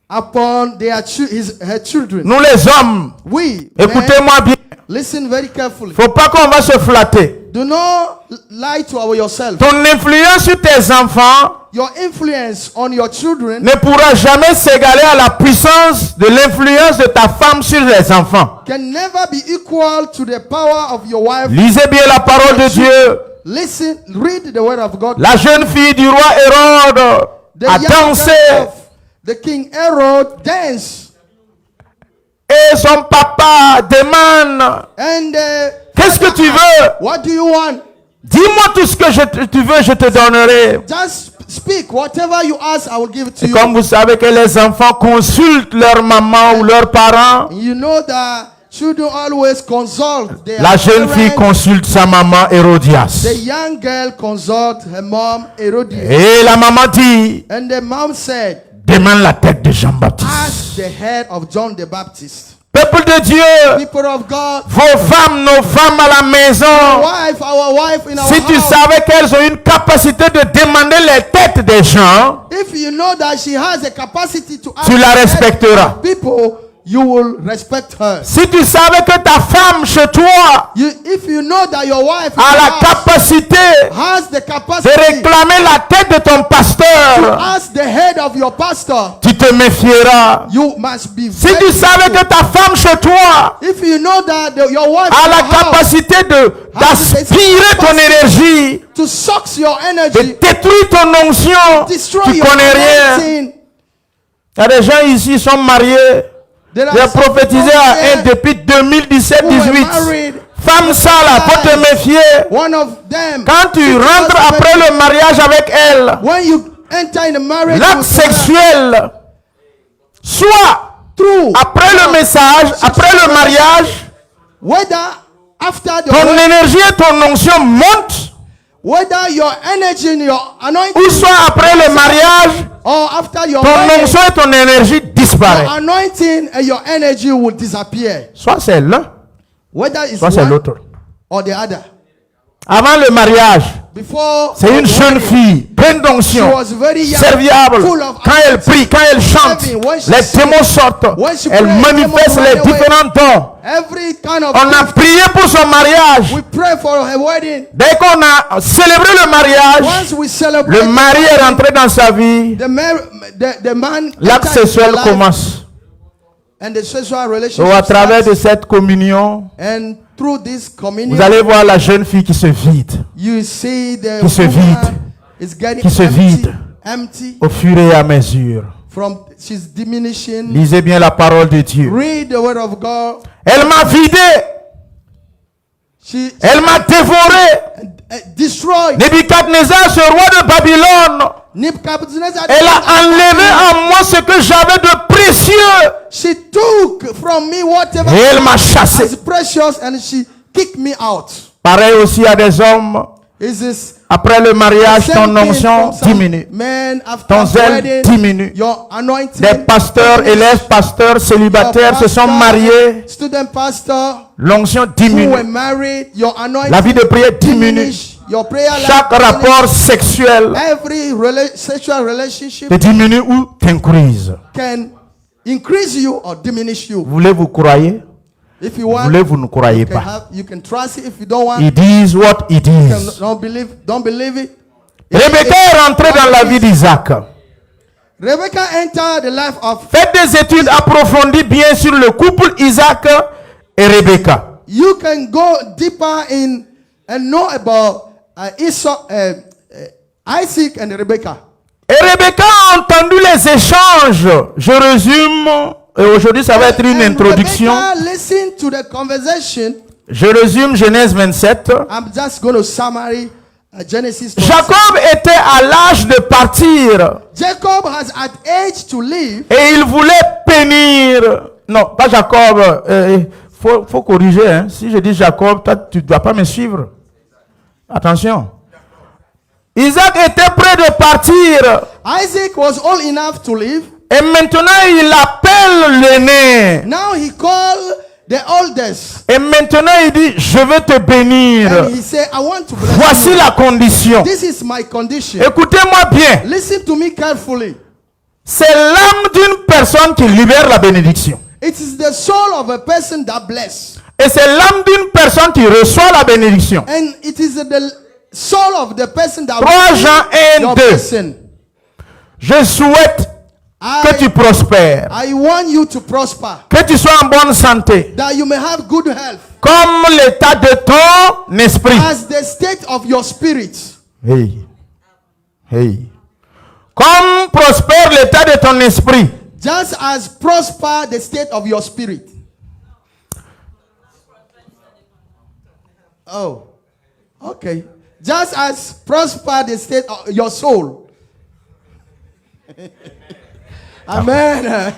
[SPEAKER 2] upon her children.
[SPEAKER 1] Nous les hommes,
[SPEAKER 2] We, men,
[SPEAKER 1] écoutez-moi bien,
[SPEAKER 2] listen very carefully.
[SPEAKER 1] faut pas qu'on va se flatter.
[SPEAKER 2] Do not lie to yourself.
[SPEAKER 1] Ton influence sur tes enfants
[SPEAKER 2] Your influence on your children
[SPEAKER 1] ne pourra jamais s'égaler à la puissance de l'influence de ta femme sur les enfants.
[SPEAKER 2] can never be equal to the power of your wife.
[SPEAKER 1] Lisez bien la parole de Dieu.
[SPEAKER 2] Listen, read the word of God.
[SPEAKER 1] La jeune fille du roi Hérode
[SPEAKER 2] The
[SPEAKER 1] a
[SPEAKER 2] young
[SPEAKER 1] dansé
[SPEAKER 2] girl of the king Herod danced,
[SPEAKER 1] et son papa demande,
[SPEAKER 2] and
[SPEAKER 1] qu'est-ce que tu veux?
[SPEAKER 2] what do you want?
[SPEAKER 1] Dis-moi tout ce que tu veux, je te donnerai.
[SPEAKER 2] Just speak. Whatever you ask, I will give it to
[SPEAKER 1] Et
[SPEAKER 2] you.
[SPEAKER 1] comme vous savez que les enfants consultent leur maman ou leurs parents,
[SPEAKER 2] You know that children always consult their
[SPEAKER 1] la jeune fille
[SPEAKER 2] parents.
[SPEAKER 1] consulte sa maman Hérodias.
[SPEAKER 2] The young girl consult her mom Herodias,
[SPEAKER 1] Et la maman dit,
[SPEAKER 2] and the mom said,
[SPEAKER 1] demande la tête de Jean-Baptiste.
[SPEAKER 2] ask the head of John the Baptist.
[SPEAKER 1] Peuple de Dieu,
[SPEAKER 2] People of God,
[SPEAKER 1] vos femmes, nos femmes à la maison,
[SPEAKER 2] our wife in our
[SPEAKER 1] si tu
[SPEAKER 2] house.
[SPEAKER 1] savais qu'elles ont une capacité de demander les têtes des gens,
[SPEAKER 2] If you know that she has a capacity to ask
[SPEAKER 1] tu la
[SPEAKER 2] the head
[SPEAKER 1] respecteras.
[SPEAKER 2] of people, you will respect her.
[SPEAKER 1] Si tu savais que ta femme chez toi
[SPEAKER 2] If you know that your wife in
[SPEAKER 1] a
[SPEAKER 2] the
[SPEAKER 1] la
[SPEAKER 2] house
[SPEAKER 1] capacité
[SPEAKER 2] has the
[SPEAKER 1] de
[SPEAKER 2] capacity
[SPEAKER 1] réclamer la tête de ton
[SPEAKER 2] to
[SPEAKER 1] pasteur,
[SPEAKER 2] ask the head of your pastor,
[SPEAKER 1] tu te méfieras.
[SPEAKER 2] you must be
[SPEAKER 1] Si
[SPEAKER 2] very
[SPEAKER 1] tu savais
[SPEAKER 2] careful.
[SPEAKER 1] que ta femme chez toi
[SPEAKER 2] If you know that your wife
[SPEAKER 1] a
[SPEAKER 2] in
[SPEAKER 1] la
[SPEAKER 2] your house
[SPEAKER 1] capacité d'aspirer ton énergie,
[SPEAKER 2] to suck your
[SPEAKER 1] de
[SPEAKER 2] energy,
[SPEAKER 1] détruire ton onction,
[SPEAKER 2] destroy
[SPEAKER 1] tu
[SPEAKER 2] your
[SPEAKER 1] connais rien.
[SPEAKER 2] anointing.
[SPEAKER 1] Il y a des gens ici qui sont mariés.
[SPEAKER 2] There are
[SPEAKER 1] J'ai
[SPEAKER 2] some
[SPEAKER 1] prophétisé
[SPEAKER 2] people
[SPEAKER 1] à
[SPEAKER 2] here
[SPEAKER 1] un depuis
[SPEAKER 2] who were
[SPEAKER 1] 2017-18.
[SPEAKER 2] married.
[SPEAKER 1] Femme sale, faut te méfier.
[SPEAKER 2] One of them,
[SPEAKER 1] Quand tu rentres après le mariage avec elle,
[SPEAKER 2] when you enter in a marriage
[SPEAKER 1] l'acte
[SPEAKER 2] with her,
[SPEAKER 1] sexuel, soit
[SPEAKER 2] through
[SPEAKER 1] après le message, après le mariage,
[SPEAKER 2] whether after the
[SPEAKER 1] ton
[SPEAKER 2] wedding,
[SPEAKER 1] énergie et ton onction montent,
[SPEAKER 2] whether your energy and your anointing,
[SPEAKER 1] ou soit après le mariage,
[SPEAKER 2] or after your
[SPEAKER 1] ton
[SPEAKER 2] wedding,
[SPEAKER 1] onction et ton énergie disparaissent.
[SPEAKER 2] your anointing and your energy will disappear.
[SPEAKER 1] Soit c'est l'un,
[SPEAKER 2] Whether it's
[SPEAKER 1] soit c'est
[SPEAKER 2] one
[SPEAKER 1] l'autre.
[SPEAKER 2] or the other.
[SPEAKER 1] Avant le mariage,
[SPEAKER 2] Before
[SPEAKER 1] c'est une
[SPEAKER 2] the
[SPEAKER 1] jeune
[SPEAKER 2] wedding,
[SPEAKER 1] fille, pleine
[SPEAKER 2] she
[SPEAKER 1] d'onction,
[SPEAKER 2] was very young,
[SPEAKER 1] serviable.
[SPEAKER 2] full of
[SPEAKER 1] Quand elle prie, quand elle chante,
[SPEAKER 2] When she
[SPEAKER 1] les
[SPEAKER 2] sings,
[SPEAKER 1] démons sortent.
[SPEAKER 2] when she
[SPEAKER 1] Elle
[SPEAKER 2] prays,
[SPEAKER 1] manifeste
[SPEAKER 2] demons
[SPEAKER 1] les
[SPEAKER 2] run away.
[SPEAKER 1] différents dons.
[SPEAKER 2] Every kind of
[SPEAKER 1] On a
[SPEAKER 2] gift.
[SPEAKER 1] prié pour son mariage.
[SPEAKER 2] We pray for her wedding.
[SPEAKER 1] Dès qu'on a célébré le mariage,
[SPEAKER 2] Once we celebrate,
[SPEAKER 1] le mari est rentré dans sa vie,
[SPEAKER 2] the man
[SPEAKER 1] l'acte
[SPEAKER 2] enters his
[SPEAKER 1] sexuel
[SPEAKER 2] life,
[SPEAKER 1] commence.
[SPEAKER 2] and the sexual
[SPEAKER 1] So,
[SPEAKER 2] relationship
[SPEAKER 1] à travers de
[SPEAKER 2] starts.
[SPEAKER 1] cette communion,
[SPEAKER 2] And through this communion,
[SPEAKER 1] vous allez voir la jeune fille qui se vide
[SPEAKER 2] you see the
[SPEAKER 1] qui se
[SPEAKER 2] woman
[SPEAKER 1] vide,
[SPEAKER 2] is getting
[SPEAKER 1] qui se vide.
[SPEAKER 2] empty
[SPEAKER 1] au fur et à mesure.
[SPEAKER 2] she's diminishing.
[SPEAKER 1] Lisez bien la parole de Dieu.
[SPEAKER 2] Read the word of God.
[SPEAKER 1] Elle m'a vidé, elle m'a dévoré.
[SPEAKER 2] Destroyed.
[SPEAKER 1] Nebuchadnezzar, ce roi de Babylone,
[SPEAKER 2] Nebuchadnezzar,
[SPEAKER 1] elle a enlevé en moi ce que j'avais de précieux.
[SPEAKER 2] she took from me whatever
[SPEAKER 1] Et elle m'a chassé.
[SPEAKER 2] is precious, and she kicked me out.
[SPEAKER 1] Pareil aussi à des hommes.
[SPEAKER 2] Is this
[SPEAKER 1] Après le mariage, ton
[SPEAKER 2] same thing
[SPEAKER 1] onction
[SPEAKER 2] from some
[SPEAKER 1] diminue.
[SPEAKER 2] men after
[SPEAKER 1] Ton zèle
[SPEAKER 2] wedding,
[SPEAKER 1] diminue.
[SPEAKER 2] your anointing,
[SPEAKER 1] Des pasteurs, élèves, pasteurs, célibataires se sont mariés.
[SPEAKER 2] student pastor
[SPEAKER 1] L'onction
[SPEAKER 2] who were
[SPEAKER 1] diminue.
[SPEAKER 2] married, your anointing
[SPEAKER 1] La vie de prière diminue.
[SPEAKER 2] diminish, your prayer life
[SPEAKER 1] Chaque rapport
[SPEAKER 2] diminish.
[SPEAKER 1] sexuel
[SPEAKER 2] Every sexual relationship
[SPEAKER 1] te diminue ou t'increase.
[SPEAKER 2] can increase you or diminish you.
[SPEAKER 1] Voulez-vous croyez?
[SPEAKER 2] If you want,
[SPEAKER 1] Voulez-vous ne croyez
[SPEAKER 2] you can,
[SPEAKER 1] pas?
[SPEAKER 2] you can trust it. If you don't want,
[SPEAKER 1] It is what it
[SPEAKER 2] you can,
[SPEAKER 1] is.
[SPEAKER 2] don't believe it.
[SPEAKER 1] Rebecca est rentrée dans la vie d'Isaac.
[SPEAKER 2] Rebecca entered the life of.
[SPEAKER 1] Faites des études approfondies bien sur le couple Isaac et Rebecca.
[SPEAKER 2] You can go deeper in and know about Isaac and Rebecca.
[SPEAKER 1] Et Rebecca a entendu les échanges. Je résume. Et aujourd'hui, ça va être une
[SPEAKER 2] And
[SPEAKER 1] introduction.
[SPEAKER 2] Rebecca listened to the conversation.
[SPEAKER 1] Je résume Genèse 27.
[SPEAKER 2] I'm just going to summary Genesis 27.
[SPEAKER 1] Jacob était à l'âge de partir.
[SPEAKER 2] Jacob has at age to leave.
[SPEAKER 1] Et il voulait bénir. Non, pas Jacob. Faut corriger. Hein. Si je dis Jacob, toi, tu ne dois pas me suivre. Attention. Isaac était prêt de partir.
[SPEAKER 2] Isaac was old enough to leave.
[SPEAKER 1] Et maintenant, il appelle l'aîné.
[SPEAKER 2] Now he called the oldest.
[SPEAKER 1] Et maintenant, il dit, je vais te bénir.
[SPEAKER 2] And he said, I want to bless
[SPEAKER 1] Voici
[SPEAKER 2] you.
[SPEAKER 1] la condition.
[SPEAKER 2] This is my condition.
[SPEAKER 1] Écoutez-moi bien.
[SPEAKER 2] Listen to me carefully.
[SPEAKER 1] C'est l'âme d'une personne qui libère la bénédiction.
[SPEAKER 2] It is the soul of a person that bless.
[SPEAKER 1] Et c'est l'âme d'une personne qui reçoit la bénédiction.
[SPEAKER 2] And it is the soul of the person that
[SPEAKER 1] 3 Jean 1,
[SPEAKER 2] your
[SPEAKER 1] 2.
[SPEAKER 2] blessing.
[SPEAKER 1] Je souhaite que tu prospères,
[SPEAKER 2] I want you to prosper,
[SPEAKER 1] que tu sois en bonne santé,
[SPEAKER 2] that you may have good health,
[SPEAKER 1] comme l'état de ton esprit.
[SPEAKER 2] as the state of your spirit.
[SPEAKER 1] Hey, hey. Comme prospère l'état de ton esprit.
[SPEAKER 2] Just as prosper the state of your spirit. Oh, okay. Just as prosper the state of your soul. Amen.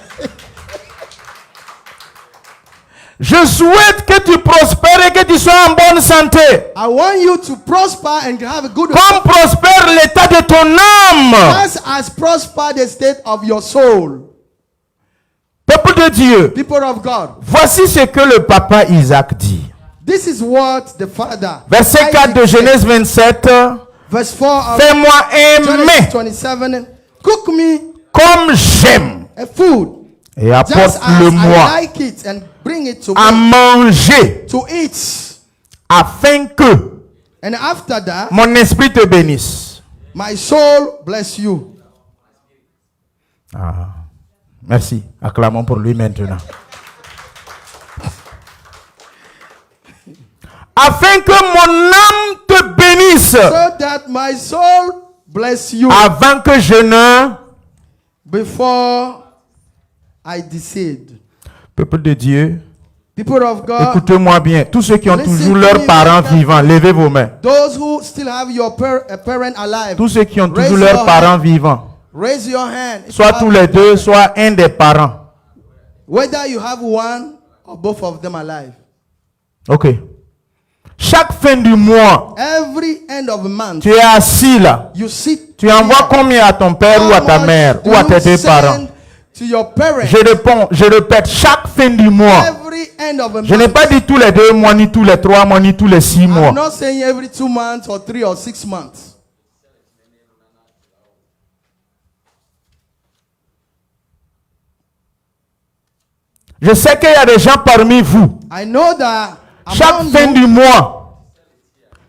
[SPEAKER 1] Je souhaite que tu prospères et que tu sois en bonne santé.
[SPEAKER 2] I want you to prosper and have a good
[SPEAKER 1] Comme
[SPEAKER 2] health.
[SPEAKER 1] prospère l'état de ton âme.
[SPEAKER 2] Just as prosper the state of your soul.
[SPEAKER 1] Peuple de Dieu,
[SPEAKER 2] People of God.
[SPEAKER 1] voici ce que le papa Isaac dit.
[SPEAKER 2] This is what the father.
[SPEAKER 1] Verset 4 de
[SPEAKER 2] Isaac said.
[SPEAKER 1] Genèse 27.
[SPEAKER 2] Verse 4 of
[SPEAKER 1] Fais-moi
[SPEAKER 2] Genesis
[SPEAKER 1] aimer
[SPEAKER 2] 27. Cook me
[SPEAKER 1] comme j'aime
[SPEAKER 2] a food
[SPEAKER 1] et
[SPEAKER 2] just as
[SPEAKER 1] apporte-le-moi
[SPEAKER 2] I like it and bring it to
[SPEAKER 1] à
[SPEAKER 2] me
[SPEAKER 1] manger
[SPEAKER 2] to eat.
[SPEAKER 1] afin que
[SPEAKER 2] And after that,
[SPEAKER 1] mon esprit te bénisse.
[SPEAKER 2] my soul bless you.
[SPEAKER 1] Ah, merci. Acclamons pour lui maintenant. Afin que mon âme te bénisse
[SPEAKER 2] So that my soul bless you
[SPEAKER 1] avant que je ne...
[SPEAKER 2] before I decide.
[SPEAKER 1] Peuple de Dieu,
[SPEAKER 2] People of God,
[SPEAKER 1] écoutez-moi bien. Tous ceux qui ont
[SPEAKER 2] Listen
[SPEAKER 1] toujours
[SPEAKER 2] to
[SPEAKER 1] leurs
[SPEAKER 2] me
[SPEAKER 1] parents
[SPEAKER 2] very
[SPEAKER 1] vivants, levez vos mains.
[SPEAKER 2] those who still have your parent alive,
[SPEAKER 1] Tous ceux qui ont
[SPEAKER 2] Raise
[SPEAKER 1] toujours leurs
[SPEAKER 2] your
[SPEAKER 1] parents
[SPEAKER 2] hand.
[SPEAKER 1] vivants.
[SPEAKER 2] raise your hand. If
[SPEAKER 1] Soit
[SPEAKER 2] you
[SPEAKER 1] tous
[SPEAKER 2] have-
[SPEAKER 1] les deux, soit un des parents.
[SPEAKER 2] Whether you have one or both of them alive.
[SPEAKER 1] Ok. Chaque fin du mois,
[SPEAKER 2] Every end of a month,
[SPEAKER 1] tu es assis là.
[SPEAKER 2] you sit.
[SPEAKER 1] Tu envoies
[SPEAKER 2] here.
[SPEAKER 1] combien à ton père ou à ta
[SPEAKER 2] How
[SPEAKER 1] mère
[SPEAKER 2] much
[SPEAKER 1] ou à
[SPEAKER 2] do
[SPEAKER 1] tes
[SPEAKER 2] you
[SPEAKER 1] deux
[SPEAKER 2] send
[SPEAKER 1] parents?
[SPEAKER 2] to your parents?
[SPEAKER 1] Je répète, chaque fin du mois.
[SPEAKER 2] Every end of a
[SPEAKER 1] Je n'ai
[SPEAKER 2] month.
[SPEAKER 1] pas dit tous les 2 mois, ni tous les 3 mois, ni tous les 6 mois.
[SPEAKER 2] I'm not saying every 2 months or 3 or 6 months.
[SPEAKER 1] Je sais qu'il y a des gens parmi vous.
[SPEAKER 2] I know that
[SPEAKER 1] Chaque
[SPEAKER 2] among
[SPEAKER 1] fin
[SPEAKER 2] you,
[SPEAKER 1] du mois,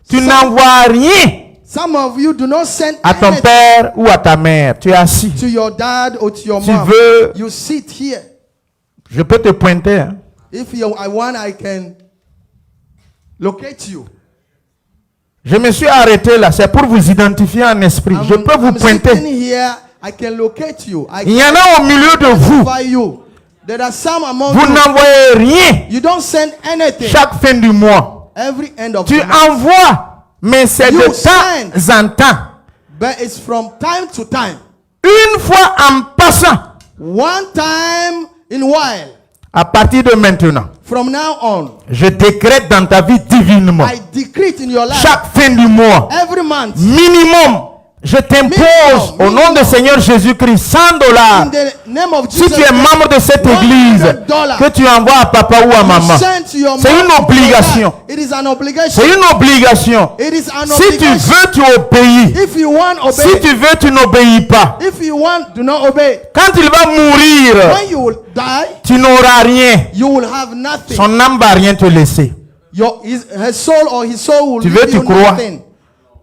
[SPEAKER 1] tu n'envoies rien
[SPEAKER 2] some of you do not send
[SPEAKER 1] à ton
[SPEAKER 2] anything
[SPEAKER 1] père ou à ta mère. Tu es assis.
[SPEAKER 2] to your dad or to your
[SPEAKER 1] Tu
[SPEAKER 2] mom.
[SPEAKER 1] veux,
[SPEAKER 2] You sit here.
[SPEAKER 1] je peux te pointer. Hein.
[SPEAKER 2] If I want, I can locate you.
[SPEAKER 1] Je me suis arrêté là. C'est pour vous identifier en esprit. Je peux vous
[SPEAKER 2] I'm sitting
[SPEAKER 1] pointer.
[SPEAKER 2] here. I can locate you. I
[SPEAKER 1] Il y en
[SPEAKER 2] can
[SPEAKER 1] a au milieu de vous.
[SPEAKER 2] identify you. There are some among
[SPEAKER 1] Vous
[SPEAKER 2] you.
[SPEAKER 1] n'envoyez rien
[SPEAKER 2] You don't send anything.
[SPEAKER 1] chaque fin du mois.
[SPEAKER 2] Every end of
[SPEAKER 1] Tu
[SPEAKER 2] the month.
[SPEAKER 1] envoies, mais c'est
[SPEAKER 2] You
[SPEAKER 1] de
[SPEAKER 2] send.
[SPEAKER 1] temps en temps.
[SPEAKER 2] But it's from time to time.
[SPEAKER 1] Une fois en passant,
[SPEAKER 2] One time in a while.
[SPEAKER 1] à partir de maintenant,
[SPEAKER 2] From now on,
[SPEAKER 1] je décrète dans ta vie divinement,
[SPEAKER 2] I decree it in your life.
[SPEAKER 1] chaque fin du mois,
[SPEAKER 2] Every month.
[SPEAKER 1] minimum, je t'impose au nom du Seigneur Jésus-Christ $100.
[SPEAKER 2] In the name of
[SPEAKER 1] Si
[SPEAKER 2] Jesus.
[SPEAKER 1] tu es membre de cette église,
[SPEAKER 2] $100
[SPEAKER 1] que tu envoies à papa ou à maman,
[SPEAKER 2] send to your
[SPEAKER 1] c'est
[SPEAKER 2] mom
[SPEAKER 1] une
[SPEAKER 2] or
[SPEAKER 1] obligation.
[SPEAKER 2] dad. It is an obligation.
[SPEAKER 1] C'est une obligation.
[SPEAKER 2] It is an
[SPEAKER 1] Si tu
[SPEAKER 2] obligation.
[SPEAKER 1] veux, tu obéis.
[SPEAKER 2] If you want, obey.
[SPEAKER 1] Si tu veux, tu n'obéis pas.
[SPEAKER 2] If you want, do not obey.
[SPEAKER 1] Quand il va mourir,
[SPEAKER 2] When you will die,
[SPEAKER 1] tu n'auras rien.
[SPEAKER 2] you will have nothing.
[SPEAKER 1] Son âme va rien te laisser.
[SPEAKER 2] Her soul or his soul will
[SPEAKER 1] Tu veux,
[SPEAKER 2] leave
[SPEAKER 1] tu
[SPEAKER 2] you
[SPEAKER 1] crois.
[SPEAKER 2] nothing.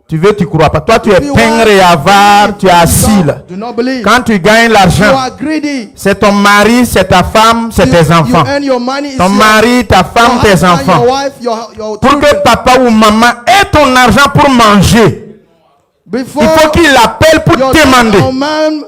[SPEAKER 1] Tu veux, tu crois pas. Toi, tu es
[SPEAKER 2] If you
[SPEAKER 1] pingre et
[SPEAKER 2] want,
[SPEAKER 1] avare, tu es assis là.
[SPEAKER 2] do not believe.
[SPEAKER 1] Quand tu gagnes
[SPEAKER 2] You
[SPEAKER 1] l'argent,
[SPEAKER 2] are greedy.
[SPEAKER 1] c'est ton mari, c'est ta femme, c'est tes
[SPEAKER 2] You
[SPEAKER 1] enfants.
[SPEAKER 2] earn your money. It's
[SPEAKER 1] Ton
[SPEAKER 2] your-
[SPEAKER 1] mari, ta
[SPEAKER 2] your
[SPEAKER 1] femme, tes
[SPEAKER 2] husband,
[SPEAKER 1] enfants.
[SPEAKER 2] Your wife, your
[SPEAKER 1] Pour que
[SPEAKER 2] children.
[SPEAKER 1] papa ou maman ait ton argent pour manger,
[SPEAKER 2] Before
[SPEAKER 1] il faut qu'il appelle pour
[SPEAKER 2] your
[SPEAKER 1] demander.
[SPEAKER 2] dad or mom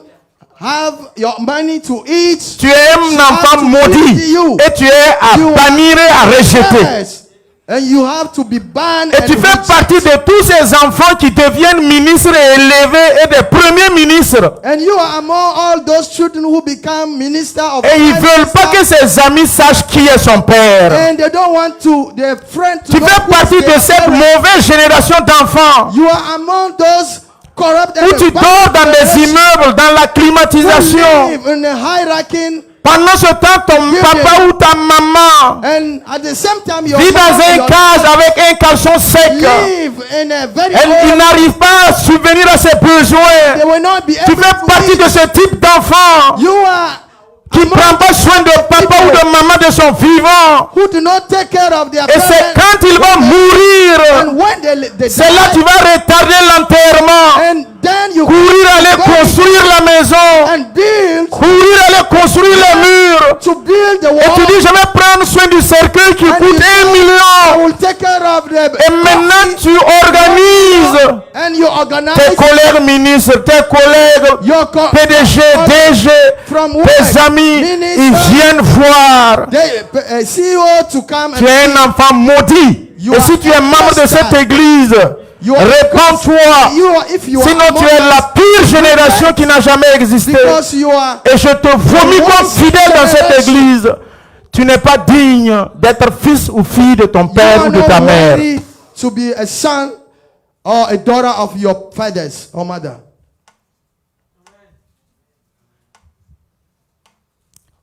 [SPEAKER 2] have your money to eat.
[SPEAKER 1] Tu es un enfant
[SPEAKER 2] have to
[SPEAKER 1] maudit
[SPEAKER 2] feed you.
[SPEAKER 1] et tu es à
[SPEAKER 2] You are-
[SPEAKER 1] bannir et à rejeter.
[SPEAKER 2] Yes. And you have to be banned.
[SPEAKER 1] Et tu fais partie de tous ces enfants qui deviennent ministres et élevés et des premiers ministres.
[SPEAKER 2] And you are among all those children who become minister of
[SPEAKER 1] Et ils
[SPEAKER 2] prime
[SPEAKER 1] veulent pas que
[SPEAKER 2] minister,
[SPEAKER 1] ses amis sachent qui est son père.
[SPEAKER 2] and they don't want to their friend to
[SPEAKER 1] Tu
[SPEAKER 2] know
[SPEAKER 1] fais
[SPEAKER 2] who
[SPEAKER 1] partie
[SPEAKER 2] is
[SPEAKER 1] de
[SPEAKER 2] their
[SPEAKER 1] cette
[SPEAKER 2] parent.
[SPEAKER 1] mauvaise génération d'enfants
[SPEAKER 2] You are among those corrupt
[SPEAKER 1] où
[SPEAKER 2] and
[SPEAKER 1] tu
[SPEAKER 2] bad
[SPEAKER 1] dors dans des
[SPEAKER 2] generations
[SPEAKER 1] immeubles, dans la
[SPEAKER 2] who
[SPEAKER 1] climatisation.
[SPEAKER 2] live in a hierarchy,
[SPEAKER 1] Pendant ce temps, ton papa ou ta maman
[SPEAKER 2] and at the same time your
[SPEAKER 1] vit dans
[SPEAKER 2] mom and
[SPEAKER 1] un
[SPEAKER 2] your
[SPEAKER 1] case avec un caleçon sec.
[SPEAKER 2] live in a very
[SPEAKER 1] Il
[SPEAKER 2] old,
[SPEAKER 1] n'arrive pas à subvenir à ses besoins.
[SPEAKER 2] they will not be
[SPEAKER 1] Tu
[SPEAKER 2] able
[SPEAKER 1] fais
[SPEAKER 2] to
[SPEAKER 1] partie
[SPEAKER 2] eat.
[SPEAKER 1] de ce type d'enfant
[SPEAKER 2] You are
[SPEAKER 1] qui ne prend pas soin de papa ou de maman de son vivant.
[SPEAKER 2] who do not take care of their
[SPEAKER 1] Et c'est
[SPEAKER 2] parents.
[SPEAKER 1] quand il va mourir,
[SPEAKER 2] And when they
[SPEAKER 1] c'est là que
[SPEAKER 2] die,
[SPEAKER 1] tu vas retarder l'enterrement.
[SPEAKER 2] and then you
[SPEAKER 1] Courir aller
[SPEAKER 2] go
[SPEAKER 1] construire la maison.
[SPEAKER 2] and build
[SPEAKER 1] Courir aller construire les murs.
[SPEAKER 2] to build the
[SPEAKER 1] Et
[SPEAKER 2] wall.
[SPEAKER 1] tu dis, je vais prendre soin du cercueil qui
[SPEAKER 2] And
[SPEAKER 1] coûte
[SPEAKER 2] you say,
[SPEAKER 1] 1
[SPEAKER 2] I
[SPEAKER 1] million.
[SPEAKER 2] will take care of the
[SPEAKER 1] Et maintenant, tu organises
[SPEAKER 2] and you organize
[SPEAKER 1] tes collègues ministres, tes collègues
[SPEAKER 2] your
[SPEAKER 1] PDG, DG,
[SPEAKER 2] from work,
[SPEAKER 1] tes amis,
[SPEAKER 2] minister,
[SPEAKER 1] ils viennent voir.
[SPEAKER 2] the CEO to come
[SPEAKER 1] Tu es un enfant maudit.
[SPEAKER 2] You
[SPEAKER 1] Et
[SPEAKER 2] are
[SPEAKER 1] si tu es membre de cette
[SPEAKER 2] bastard.
[SPEAKER 1] église,
[SPEAKER 2] You are-
[SPEAKER 1] répands-toi.
[SPEAKER 2] if you are
[SPEAKER 1] Sinon, tu
[SPEAKER 2] among
[SPEAKER 1] es la
[SPEAKER 2] us,
[SPEAKER 1] pire génération qui n'a jamais existé.
[SPEAKER 2] because you are
[SPEAKER 1] Et je te vomis comme fidèle dans cette église. Tu n'es pas digne d'être fils ou fille de ton
[SPEAKER 2] you
[SPEAKER 1] père
[SPEAKER 2] are
[SPEAKER 1] ou de
[SPEAKER 2] not
[SPEAKER 1] ta mère.
[SPEAKER 2] worthy to be a son or a daughter of your fathers or mother.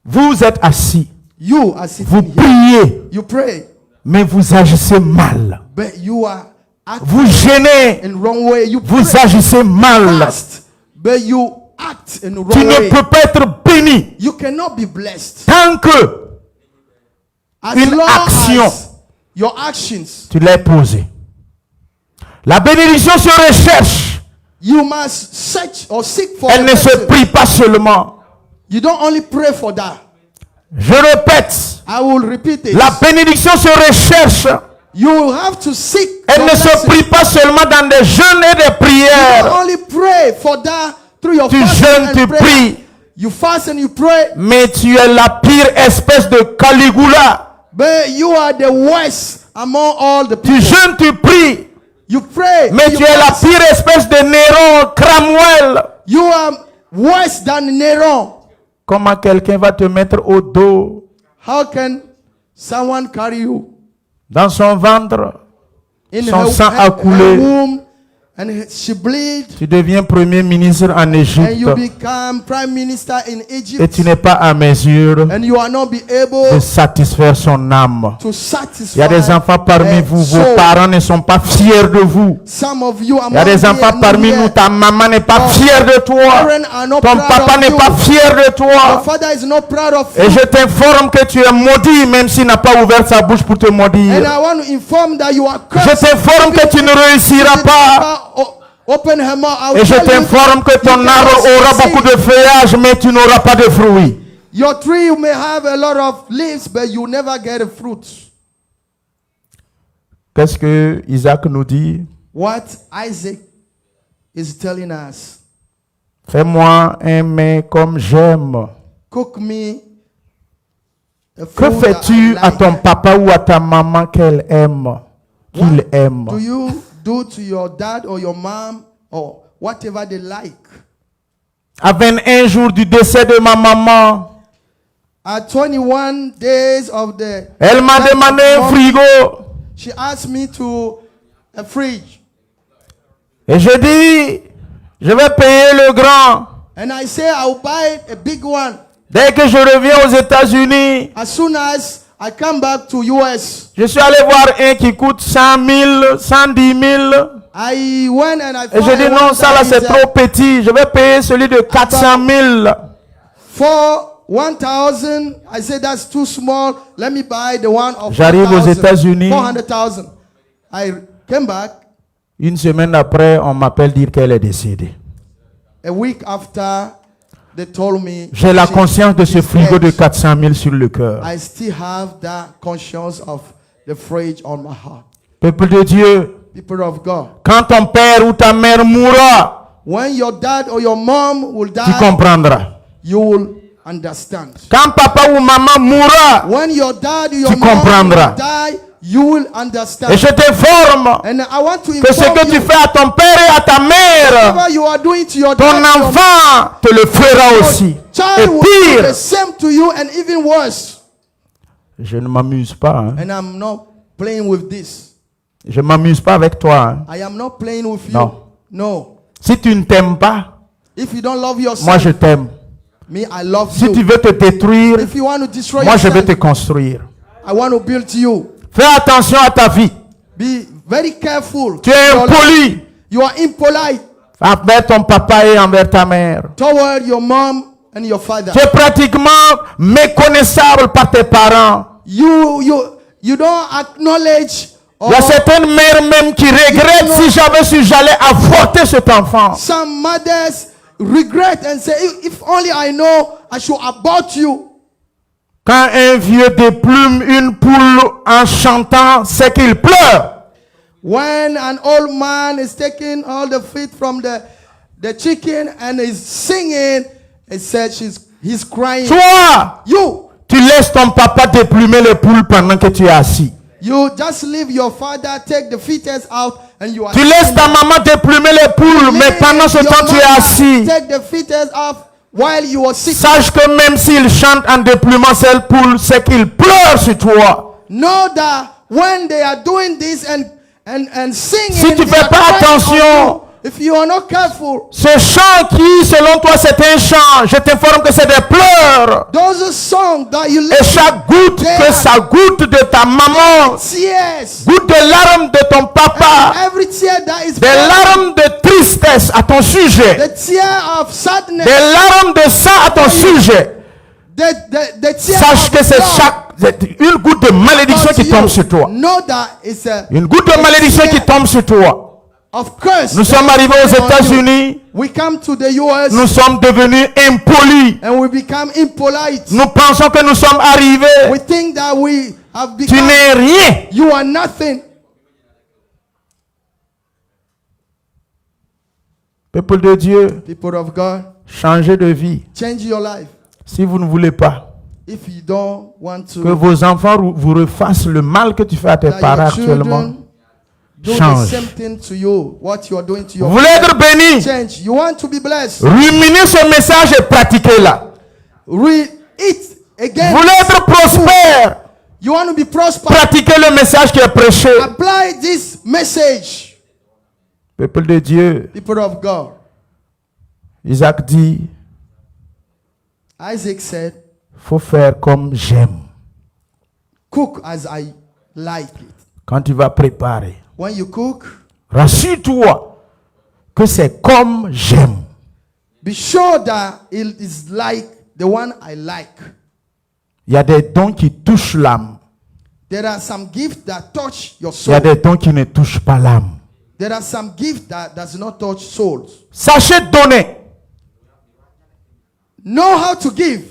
[SPEAKER 1] Vous êtes assis,
[SPEAKER 2] You are sitting
[SPEAKER 1] vous
[SPEAKER 2] here.
[SPEAKER 1] priez,
[SPEAKER 2] You pray,
[SPEAKER 1] mais vous agissez mal.
[SPEAKER 2] but you are acting
[SPEAKER 1] Vous gênez,
[SPEAKER 2] in wrong way. You
[SPEAKER 1] vous
[SPEAKER 2] pray
[SPEAKER 1] agissez mal.
[SPEAKER 2] fast, but you act in the
[SPEAKER 1] Tu
[SPEAKER 2] wrong
[SPEAKER 1] ne
[SPEAKER 2] way.
[SPEAKER 1] peux pas être béni
[SPEAKER 2] You cannot be blessed
[SPEAKER 1] tant que
[SPEAKER 2] as
[SPEAKER 1] une
[SPEAKER 2] long
[SPEAKER 1] action.
[SPEAKER 2] as your actions.
[SPEAKER 1] tu l'as posé. La bénédiction se recherche.
[SPEAKER 2] You must search or seek for.
[SPEAKER 1] Elle
[SPEAKER 2] a
[SPEAKER 1] ne se
[SPEAKER 2] blessing.
[SPEAKER 1] prie pas seulement.
[SPEAKER 2] You don't only pray for that.
[SPEAKER 1] Je répète,
[SPEAKER 2] I will repeat it.
[SPEAKER 1] la bénédiction se recherche.
[SPEAKER 2] You will have to seek.
[SPEAKER 1] Elle
[SPEAKER 2] for
[SPEAKER 1] ne se
[SPEAKER 2] blessing.
[SPEAKER 1] prie pas seulement dans des jeûnes et des
[SPEAKER 2] You
[SPEAKER 1] prières.
[SPEAKER 2] don't only pray for that through your
[SPEAKER 1] Tu
[SPEAKER 2] fasting
[SPEAKER 1] jeûnes,
[SPEAKER 2] and
[SPEAKER 1] tu
[SPEAKER 2] prayer.
[SPEAKER 1] pries.
[SPEAKER 2] You fast and you pray,
[SPEAKER 1] Mais tu es la pire espèce de Caligula.
[SPEAKER 2] but you are the worst among all the
[SPEAKER 1] Tu
[SPEAKER 2] people.
[SPEAKER 1] jeûnes, tu pries.
[SPEAKER 2] You pray,
[SPEAKER 1] Mais
[SPEAKER 2] you
[SPEAKER 1] tu es la
[SPEAKER 2] fast.
[SPEAKER 1] pire espèce de Néron, Cromwell.
[SPEAKER 2] You are worse than Neron.
[SPEAKER 1] Comment quelqu'un va te mettre au dos,
[SPEAKER 2] How can someone carry you
[SPEAKER 1] dans son ventre,
[SPEAKER 2] in
[SPEAKER 1] son
[SPEAKER 2] her,
[SPEAKER 1] sang
[SPEAKER 2] her-
[SPEAKER 1] a
[SPEAKER 2] her
[SPEAKER 1] coulé.
[SPEAKER 2] womb? and she bleed,
[SPEAKER 1] tu deviens premier ministre en
[SPEAKER 2] and
[SPEAKER 1] Égypte
[SPEAKER 2] you become prime minister in
[SPEAKER 1] et
[SPEAKER 2] Egypt,
[SPEAKER 1] tu n'es pas à mesure
[SPEAKER 2] and you are not be
[SPEAKER 1] de
[SPEAKER 2] able
[SPEAKER 1] satisfaire son âme.
[SPEAKER 2] to
[SPEAKER 1] Il
[SPEAKER 2] satisfy.
[SPEAKER 1] y a des enfants parmi
[SPEAKER 2] her
[SPEAKER 1] vous, vos
[SPEAKER 2] soul.
[SPEAKER 1] parents ne sont pas fiers de vous.
[SPEAKER 2] Some of you
[SPEAKER 1] Il y a des enfants parmi nous, ta maman n'est pas fière de toi. Ton papa n'est pas fier de
[SPEAKER 2] Your
[SPEAKER 1] toi.
[SPEAKER 2] father is not proud of
[SPEAKER 1] Et
[SPEAKER 2] you.
[SPEAKER 1] je t'informe que tu es maudit même s'il n'a pas ouvert sa bouche pour te
[SPEAKER 2] And
[SPEAKER 1] maudire.
[SPEAKER 2] I want to inform that you are
[SPEAKER 1] Je
[SPEAKER 2] cursed.
[SPEAKER 1] t'informe que tu ne réussiras pas.
[SPEAKER 2] Open her mouth. I will
[SPEAKER 1] Et je
[SPEAKER 2] tell you
[SPEAKER 1] t'informe que ton
[SPEAKER 2] you
[SPEAKER 1] arbre
[SPEAKER 2] cannot
[SPEAKER 1] aura
[SPEAKER 2] succeed.
[SPEAKER 1] beaucoup de feuillage, mais tu n'auras pas de fruits.
[SPEAKER 2] Your tree may have a lot of leaves, but you never get a fruit.
[SPEAKER 1] Qu'est-ce que Isaac nous dit?
[SPEAKER 2] What Isaac is telling us.
[SPEAKER 1] Fais-moi un mets comme j'aime.
[SPEAKER 2] Cook me a
[SPEAKER 1] Que
[SPEAKER 2] food that
[SPEAKER 1] fais-tu
[SPEAKER 2] I
[SPEAKER 1] à
[SPEAKER 2] like.
[SPEAKER 1] ton papa ou à ta maman qu'elle aime? Qu'il
[SPEAKER 2] What
[SPEAKER 1] aime.
[SPEAKER 2] do you do to your dad or your mom or whatever they like?
[SPEAKER 1] À 21 jours du décès de ma maman,
[SPEAKER 2] At 21 days of the
[SPEAKER 1] elle m'a
[SPEAKER 2] death of
[SPEAKER 1] demandé un
[SPEAKER 2] mom,
[SPEAKER 1] frigo.
[SPEAKER 2] she asked me to a fridge.
[SPEAKER 1] Et je dis, je vais payer le grand.
[SPEAKER 2] And I say I'll buy a big one.
[SPEAKER 1] Dès que je reviens aux États-Unis,
[SPEAKER 2] As soon as I come back to US,
[SPEAKER 1] je suis allé voir un qui coûte 100 000, 110 000.
[SPEAKER 2] I went and I
[SPEAKER 1] Et
[SPEAKER 2] found
[SPEAKER 1] je dis
[SPEAKER 2] a
[SPEAKER 1] non,
[SPEAKER 2] one
[SPEAKER 1] ça là
[SPEAKER 2] that
[SPEAKER 1] c'est
[SPEAKER 2] is,
[SPEAKER 1] trop petit. Je vais payer celui de 400 000.
[SPEAKER 2] for 1,000. I said that's too small. Let me buy the one of
[SPEAKER 1] J'arrive aux
[SPEAKER 2] 400,000.
[SPEAKER 1] États-Unis.
[SPEAKER 2] 400,000. I came back
[SPEAKER 1] Une semaine après, on m'appelle dire qu'elle est décédée.
[SPEAKER 2] a week after. They told me
[SPEAKER 1] J'ai la
[SPEAKER 2] she-
[SPEAKER 1] conscience de ce
[SPEAKER 2] she's
[SPEAKER 1] frigo de
[SPEAKER 2] dead.
[SPEAKER 1] 400 000 sur le cœur.
[SPEAKER 2] I still have that conscience of the fridge on my heart.
[SPEAKER 1] Peuple de Dieu,
[SPEAKER 2] People of God,
[SPEAKER 1] quand ton père ou ta mère mourra,
[SPEAKER 2] when your dad or your mom will
[SPEAKER 1] tu
[SPEAKER 2] die,
[SPEAKER 1] comprendras.
[SPEAKER 2] you will understand.
[SPEAKER 1] Quand papa ou maman mourra,
[SPEAKER 2] When your dad or your
[SPEAKER 1] Tu
[SPEAKER 2] mom
[SPEAKER 1] comprendras.
[SPEAKER 2] will die, you will understand.
[SPEAKER 1] et je t'informe
[SPEAKER 2] And I want to
[SPEAKER 1] que ce
[SPEAKER 2] inform
[SPEAKER 1] que tu
[SPEAKER 2] you,
[SPEAKER 1] fais à ton père et à ta mère,
[SPEAKER 2] whatever you are doing to your
[SPEAKER 1] ton
[SPEAKER 2] dad, your
[SPEAKER 1] enfant te le fera aussi. Et
[SPEAKER 2] child will do the
[SPEAKER 1] pire,
[SPEAKER 2] same to you and even worse.
[SPEAKER 1] je ne m'amuse pas. Hein.
[SPEAKER 2] And I'm not playing with this.
[SPEAKER 1] Je ne m'amuse pas avec toi. Hein.
[SPEAKER 2] I am not playing with you.
[SPEAKER 1] Non.
[SPEAKER 2] No.
[SPEAKER 1] Si tu ne t'aimes pas,
[SPEAKER 2] If you don't love yourself,
[SPEAKER 1] moi je t'aime.
[SPEAKER 2] me, I love
[SPEAKER 1] Si
[SPEAKER 2] you.
[SPEAKER 1] tu veux te détruire,
[SPEAKER 2] If you want to destroy
[SPEAKER 1] moi je vais
[SPEAKER 2] yourself,
[SPEAKER 1] te construire.
[SPEAKER 2] I want to build you.
[SPEAKER 1] Fais attention à ta vie.
[SPEAKER 2] Be very careful.
[SPEAKER 1] Tu es
[SPEAKER 2] Your life.
[SPEAKER 1] impoli
[SPEAKER 2] You are impolite
[SPEAKER 1] envers ton papa et envers ta mère.
[SPEAKER 2] toward your mom and your father.
[SPEAKER 1] Tu es pratiquement méconnaissable par tes parents.
[SPEAKER 2] You don't acknowledge.
[SPEAKER 1] Il y a certaines mères même qui regrettent si j'avais su, j'allais avorter cet enfant.
[SPEAKER 2] Some mothers regret and say, if only I know, I should abort you.
[SPEAKER 1] Quand un vieux déplume une poule en chantant, c'est qu'il pleure.
[SPEAKER 2] When an old man is taking all the feet from the chicken and is singing, it said he's crying.
[SPEAKER 1] Toi,
[SPEAKER 2] You
[SPEAKER 1] laisses ton papa déplumer les poules pendant que tu es assis.
[SPEAKER 2] just leave your father, take the fetus out, and you are
[SPEAKER 1] Tu laisses
[SPEAKER 2] singing.
[SPEAKER 1] ta maman déplumer les poules, mais pendant ce
[SPEAKER 2] Your
[SPEAKER 1] temps tu es
[SPEAKER 2] mother
[SPEAKER 1] assis.
[SPEAKER 2] take the fetus off while you are sick.
[SPEAKER 1] Sache que même s'il chante en déplumant cette poule, c'est qu'il pleure sur toi.
[SPEAKER 2] Know that when they are doing this and singing,
[SPEAKER 1] Si tu
[SPEAKER 2] they
[SPEAKER 1] fais
[SPEAKER 2] are
[SPEAKER 1] pas
[SPEAKER 2] crying
[SPEAKER 1] attention,
[SPEAKER 2] on you. If you are not careful,
[SPEAKER 1] Ce chant qui, selon toi, c'est un chant, je t'informe que c'est des pleurs.
[SPEAKER 2] those songs that you
[SPEAKER 1] Et
[SPEAKER 2] listen,
[SPEAKER 1] chaque goutte que ça goûte de ta maman,
[SPEAKER 2] tears,
[SPEAKER 1] goutte de larmes de ton papa,
[SPEAKER 2] every tear that is
[SPEAKER 1] des larmes de tristesse à ton sujet,
[SPEAKER 2] the tear of sadness,
[SPEAKER 1] des larmes de sang à ton sujet.
[SPEAKER 2] the tear
[SPEAKER 1] Sache
[SPEAKER 2] of
[SPEAKER 1] que c'est
[SPEAKER 2] blood
[SPEAKER 1] une goutte de malédiction
[SPEAKER 2] unto
[SPEAKER 1] qui tombe
[SPEAKER 2] you.
[SPEAKER 1] sur toi.
[SPEAKER 2] Know that it's
[SPEAKER 1] Une goutte de malédiction qui tombe sur toi.
[SPEAKER 2] of curse.
[SPEAKER 1] Nous sommes arrivés aux États-Unis,
[SPEAKER 2] We come to the US
[SPEAKER 1] nous sommes devenus impolis.
[SPEAKER 2] and we become impolite.
[SPEAKER 1] Nous pensons que nous sommes arrivés.
[SPEAKER 2] We think that we have
[SPEAKER 1] Tu
[SPEAKER 2] become.
[SPEAKER 1] n'es rien.
[SPEAKER 2] You are nothing.
[SPEAKER 1] Peuple de Dieu,
[SPEAKER 2] People of God,
[SPEAKER 1] changez de vie.
[SPEAKER 2] change your life.
[SPEAKER 1] Si vous ne voulez pas
[SPEAKER 2] If you don't want
[SPEAKER 1] que
[SPEAKER 2] to,
[SPEAKER 1] vos enfants vous refassent le mal que tu fais à tes
[SPEAKER 2] that
[SPEAKER 1] parents
[SPEAKER 2] your
[SPEAKER 1] actuellement,
[SPEAKER 2] children do the
[SPEAKER 1] change.
[SPEAKER 2] same thing to you, what you are doing to your
[SPEAKER 1] vous voulez être béni,
[SPEAKER 2] change. You want to be blessed.
[SPEAKER 1] ruminez ce message et pratiquez-la.
[SPEAKER 2] Read it again.
[SPEAKER 1] Vous voulez être prospère,
[SPEAKER 2] You want to be prosperous.
[SPEAKER 1] pratiquez le message qui est prêché.
[SPEAKER 2] Apply this message.
[SPEAKER 1] Peuple de Dieu,
[SPEAKER 2] People of God.
[SPEAKER 1] Isaac dit,
[SPEAKER 2] Isaac said,
[SPEAKER 1] faut faire comme j'aime.
[SPEAKER 2] cook as I like it.
[SPEAKER 1] Quand tu vas préparer,
[SPEAKER 2] When you cook,
[SPEAKER 1] rassure-toi que c'est comme j'aime.
[SPEAKER 2] be sure that it is like the one I like.
[SPEAKER 1] Il y a des dons qui touchent l'âme.
[SPEAKER 2] There are some gifts that touch your
[SPEAKER 1] Il y a
[SPEAKER 2] soul.
[SPEAKER 1] des dons qui ne touchent pas l'âme.
[SPEAKER 2] There are some gifts that does not touch souls.
[SPEAKER 1] Sachez donner
[SPEAKER 2] Know how to give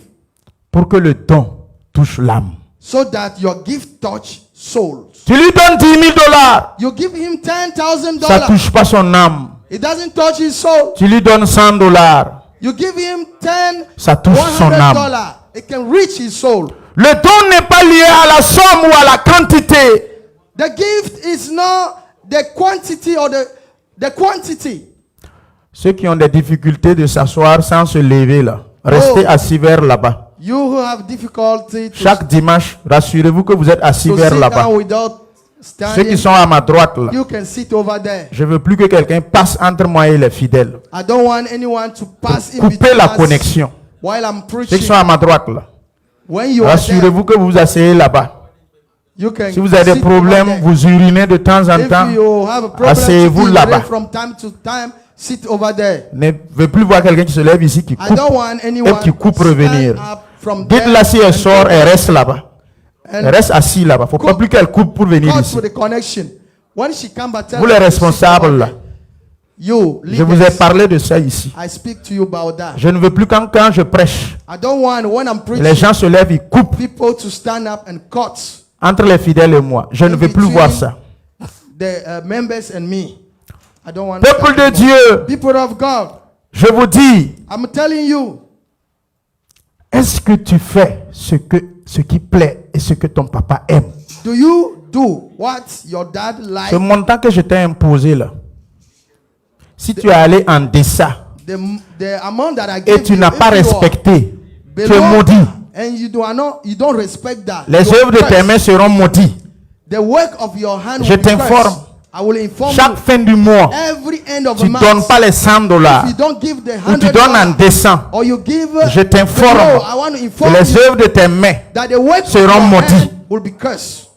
[SPEAKER 1] pour que le don touche l'âme.
[SPEAKER 2] so that your gift touch souls.
[SPEAKER 1] Tu lui donnes $10,000,
[SPEAKER 2] You give him
[SPEAKER 1] ça ne
[SPEAKER 2] $10,000.
[SPEAKER 1] touche pas son âme.
[SPEAKER 2] It doesn't touch his soul.
[SPEAKER 1] Tu lui donnes $100,
[SPEAKER 2] You give him 10,
[SPEAKER 1] ça touche son âme.
[SPEAKER 2] $100. It can reach his soul.
[SPEAKER 1] Le don n'est pas lié à la somme ou à la quantité.
[SPEAKER 2] The gift is not the quantity or the quantity.
[SPEAKER 1] Ceux qui ont des difficultés de s'asseoir sans se lever là, restez assis vers là-bas.
[SPEAKER 2] You who have difficulty to,
[SPEAKER 1] Chaque dimanche, rassurez-vous que vous êtes assis
[SPEAKER 2] to
[SPEAKER 1] vers
[SPEAKER 2] sit
[SPEAKER 1] là-bas.
[SPEAKER 2] down without
[SPEAKER 1] Ceux qui
[SPEAKER 2] standing,
[SPEAKER 1] sont à ma droite là,
[SPEAKER 2] you can sit over there.
[SPEAKER 1] je veux plus que quelqu'un passe entre moi et les fidèles.
[SPEAKER 2] I don't want anyone to pass in
[SPEAKER 1] Coupez
[SPEAKER 2] between
[SPEAKER 1] la
[SPEAKER 2] us
[SPEAKER 1] connexion.
[SPEAKER 2] while I'm
[SPEAKER 1] Ceux qui
[SPEAKER 2] preaching.
[SPEAKER 1] sont à ma droite là,
[SPEAKER 2] When you are there,
[SPEAKER 1] rassurez-vous que vous vous asseyez là-bas.
[SPEAKER 2] you can
[SPEAKER 1] Si vous avez des
[SPEAKER 2] sit over
[SPEAKER 1] problèmes,
[SPEAKER 2] there.
[SPEAKER 1] vous urinez de temps en
[SPEAKER 2] If
[SPEAKER 1] temps,
[SPEAKER 2] you have a problem
[SPEAKER 1] asseyez-vous
[SPEAKER 2] to
[SPEAKER 1] là-bas.
[SPEAKER 2] urinate from time to time, sit over there.
[SPEAKER 1] Ne veux plus voir quelqu'un qui se lève ici, qui
[SPEAKER 2] I
[SPEAKER 1] coupe.
[SPEAKER 2] don't want anyone
[SPEAKER 1] qui coupe
[SPEAKER 2] to
[SPEAKER 1] revenir.
[SPEAKER 2] stand up from there
[SPEAKER 1] Dites-la si elle
[SPEAKER 2] and
[SPEAKER 1] sort, elle reste là-bas. Elle
[SPEAKER 2] and
[SPEAKER 1] reste assise là-bas. Faut pas
[SPEAKER 2] coupe.
[SPEAKER 1] plus qu'elle coupe pour venir
[SPEAKER 2] cut
[SPEAKER 1] ici.
[SPEAKER 2] to the connection. When she come back, tell
[SPEAKER 1] Vous
[SPEAKER 2] her
[SPEAKER 1] les
[SPEAKER 2] to sit
[SPEAKER 1] responsables
[SPEAKER 2] over
[SPEAKER 1] là,
[SPEAKER 2] there. You,
[SPEAKER 1] je vous ai
[SPEAKER 2] leaders,
[SPEAKER 1] parlé de ça ici.
[SPEAKER 2] I speak to you about that.
[SPEAKER 1] Je ne veux plus quand je prêche,
[SPEAKER 2] I don't want when I'm
[SPEAKER 1] les
[SPEAKER 2] preaching
[SPEAKER 1] gens se lèvent, ils coupent
[SPEAKER 2] people to stand up and cut
[SPEAKER 1] entre les fidèles et moi. Je ne
[SPEAKER 2] in
[SPEAKER 1] veux plus
[SPEAKER 2] between
[SPEAKER 1] voir ça.
[SPEAKER 2] the members and me. I don't want
[SPEAKER 1] Peuple
[SPEAKER 2] that
[SPEAKER 1] de
[SPEAKER 2] anymore.
[SPEAKER 1] Dieu,
[SPEAKER 2] People of God,
[SPEAKER 1] je vous dis,
[SPEAKER 2] I'm telling you,
[SPEAKER 1] est-ce que tu fais ce qui plaît et ce que ton papa aime?
[SPEAKER 2] do you do what your dad likes?
[SPEAKER 1] Ce montant que je t'ai imposé là, si tu es allé en deçà
[SPEAKER 2] The amount that I
[SPEAKER 1] et
[SPEAKER 2] give
[SPEAKER 1] tu
[SPEAKER 2] you,
[SPEAKER 1] n'as
[SPEAKER 2] if
[SPEAKER 1] pas
[SPEAKER 2] you are
[SPEAKER 1] respecté, tu es
[SPEAKER 2] below
[SPEAKER 1] maudit.
[SPEAKER 2] and you don't respect that,
[SPEAKER 1] Les
[SPEAKER 2] you are
[SPEAKER 1] œuvres de tes
[SPEAKER 2] cursed.
[SPEAKER 1] mains seront maudites.
[SPEAKER 2] The work of your hand
[SPEAKER 1] Je
[SPEAKER 2] will be
[SPEAKER 1] t'informe.
[SPEAKER 2] cursed. I will inform
[SPEAKER 1] Chaque
[SPEAKER 2] you.
[SPEAKER 1] fin du mois,
[SPEAKER 2] Every end of
[SPEAKER 1] tu
[SPEAKER 2] a
[SPEAKER 1] ne
[SPEAKER 2] month,
[SPEAKER 1] donnes pas les $100
[SPEAKER 2] if you don't give the
[SPEAKER 1] ou tu donnes en
[SPEAKER 2] $100
[SPEAKER 1] décent.
[SPEAKER 2] or you give
[SPEAKER 1] Je t'informe
[SPEAKER 2] below, I want to
[SPEAKER 1] que
[SPEAKER 2] inform
[SPEAKER 1] les
[SPEAKER 2] you
[SPEAKER 1] œuvres de tes mains
[SPEAKER 2] that the work of
[SPEAKER 1] seront
[SPEAKER 2] your
[SPEAKER 1] maudits.
[SPEAKER 2] hand will be cursed.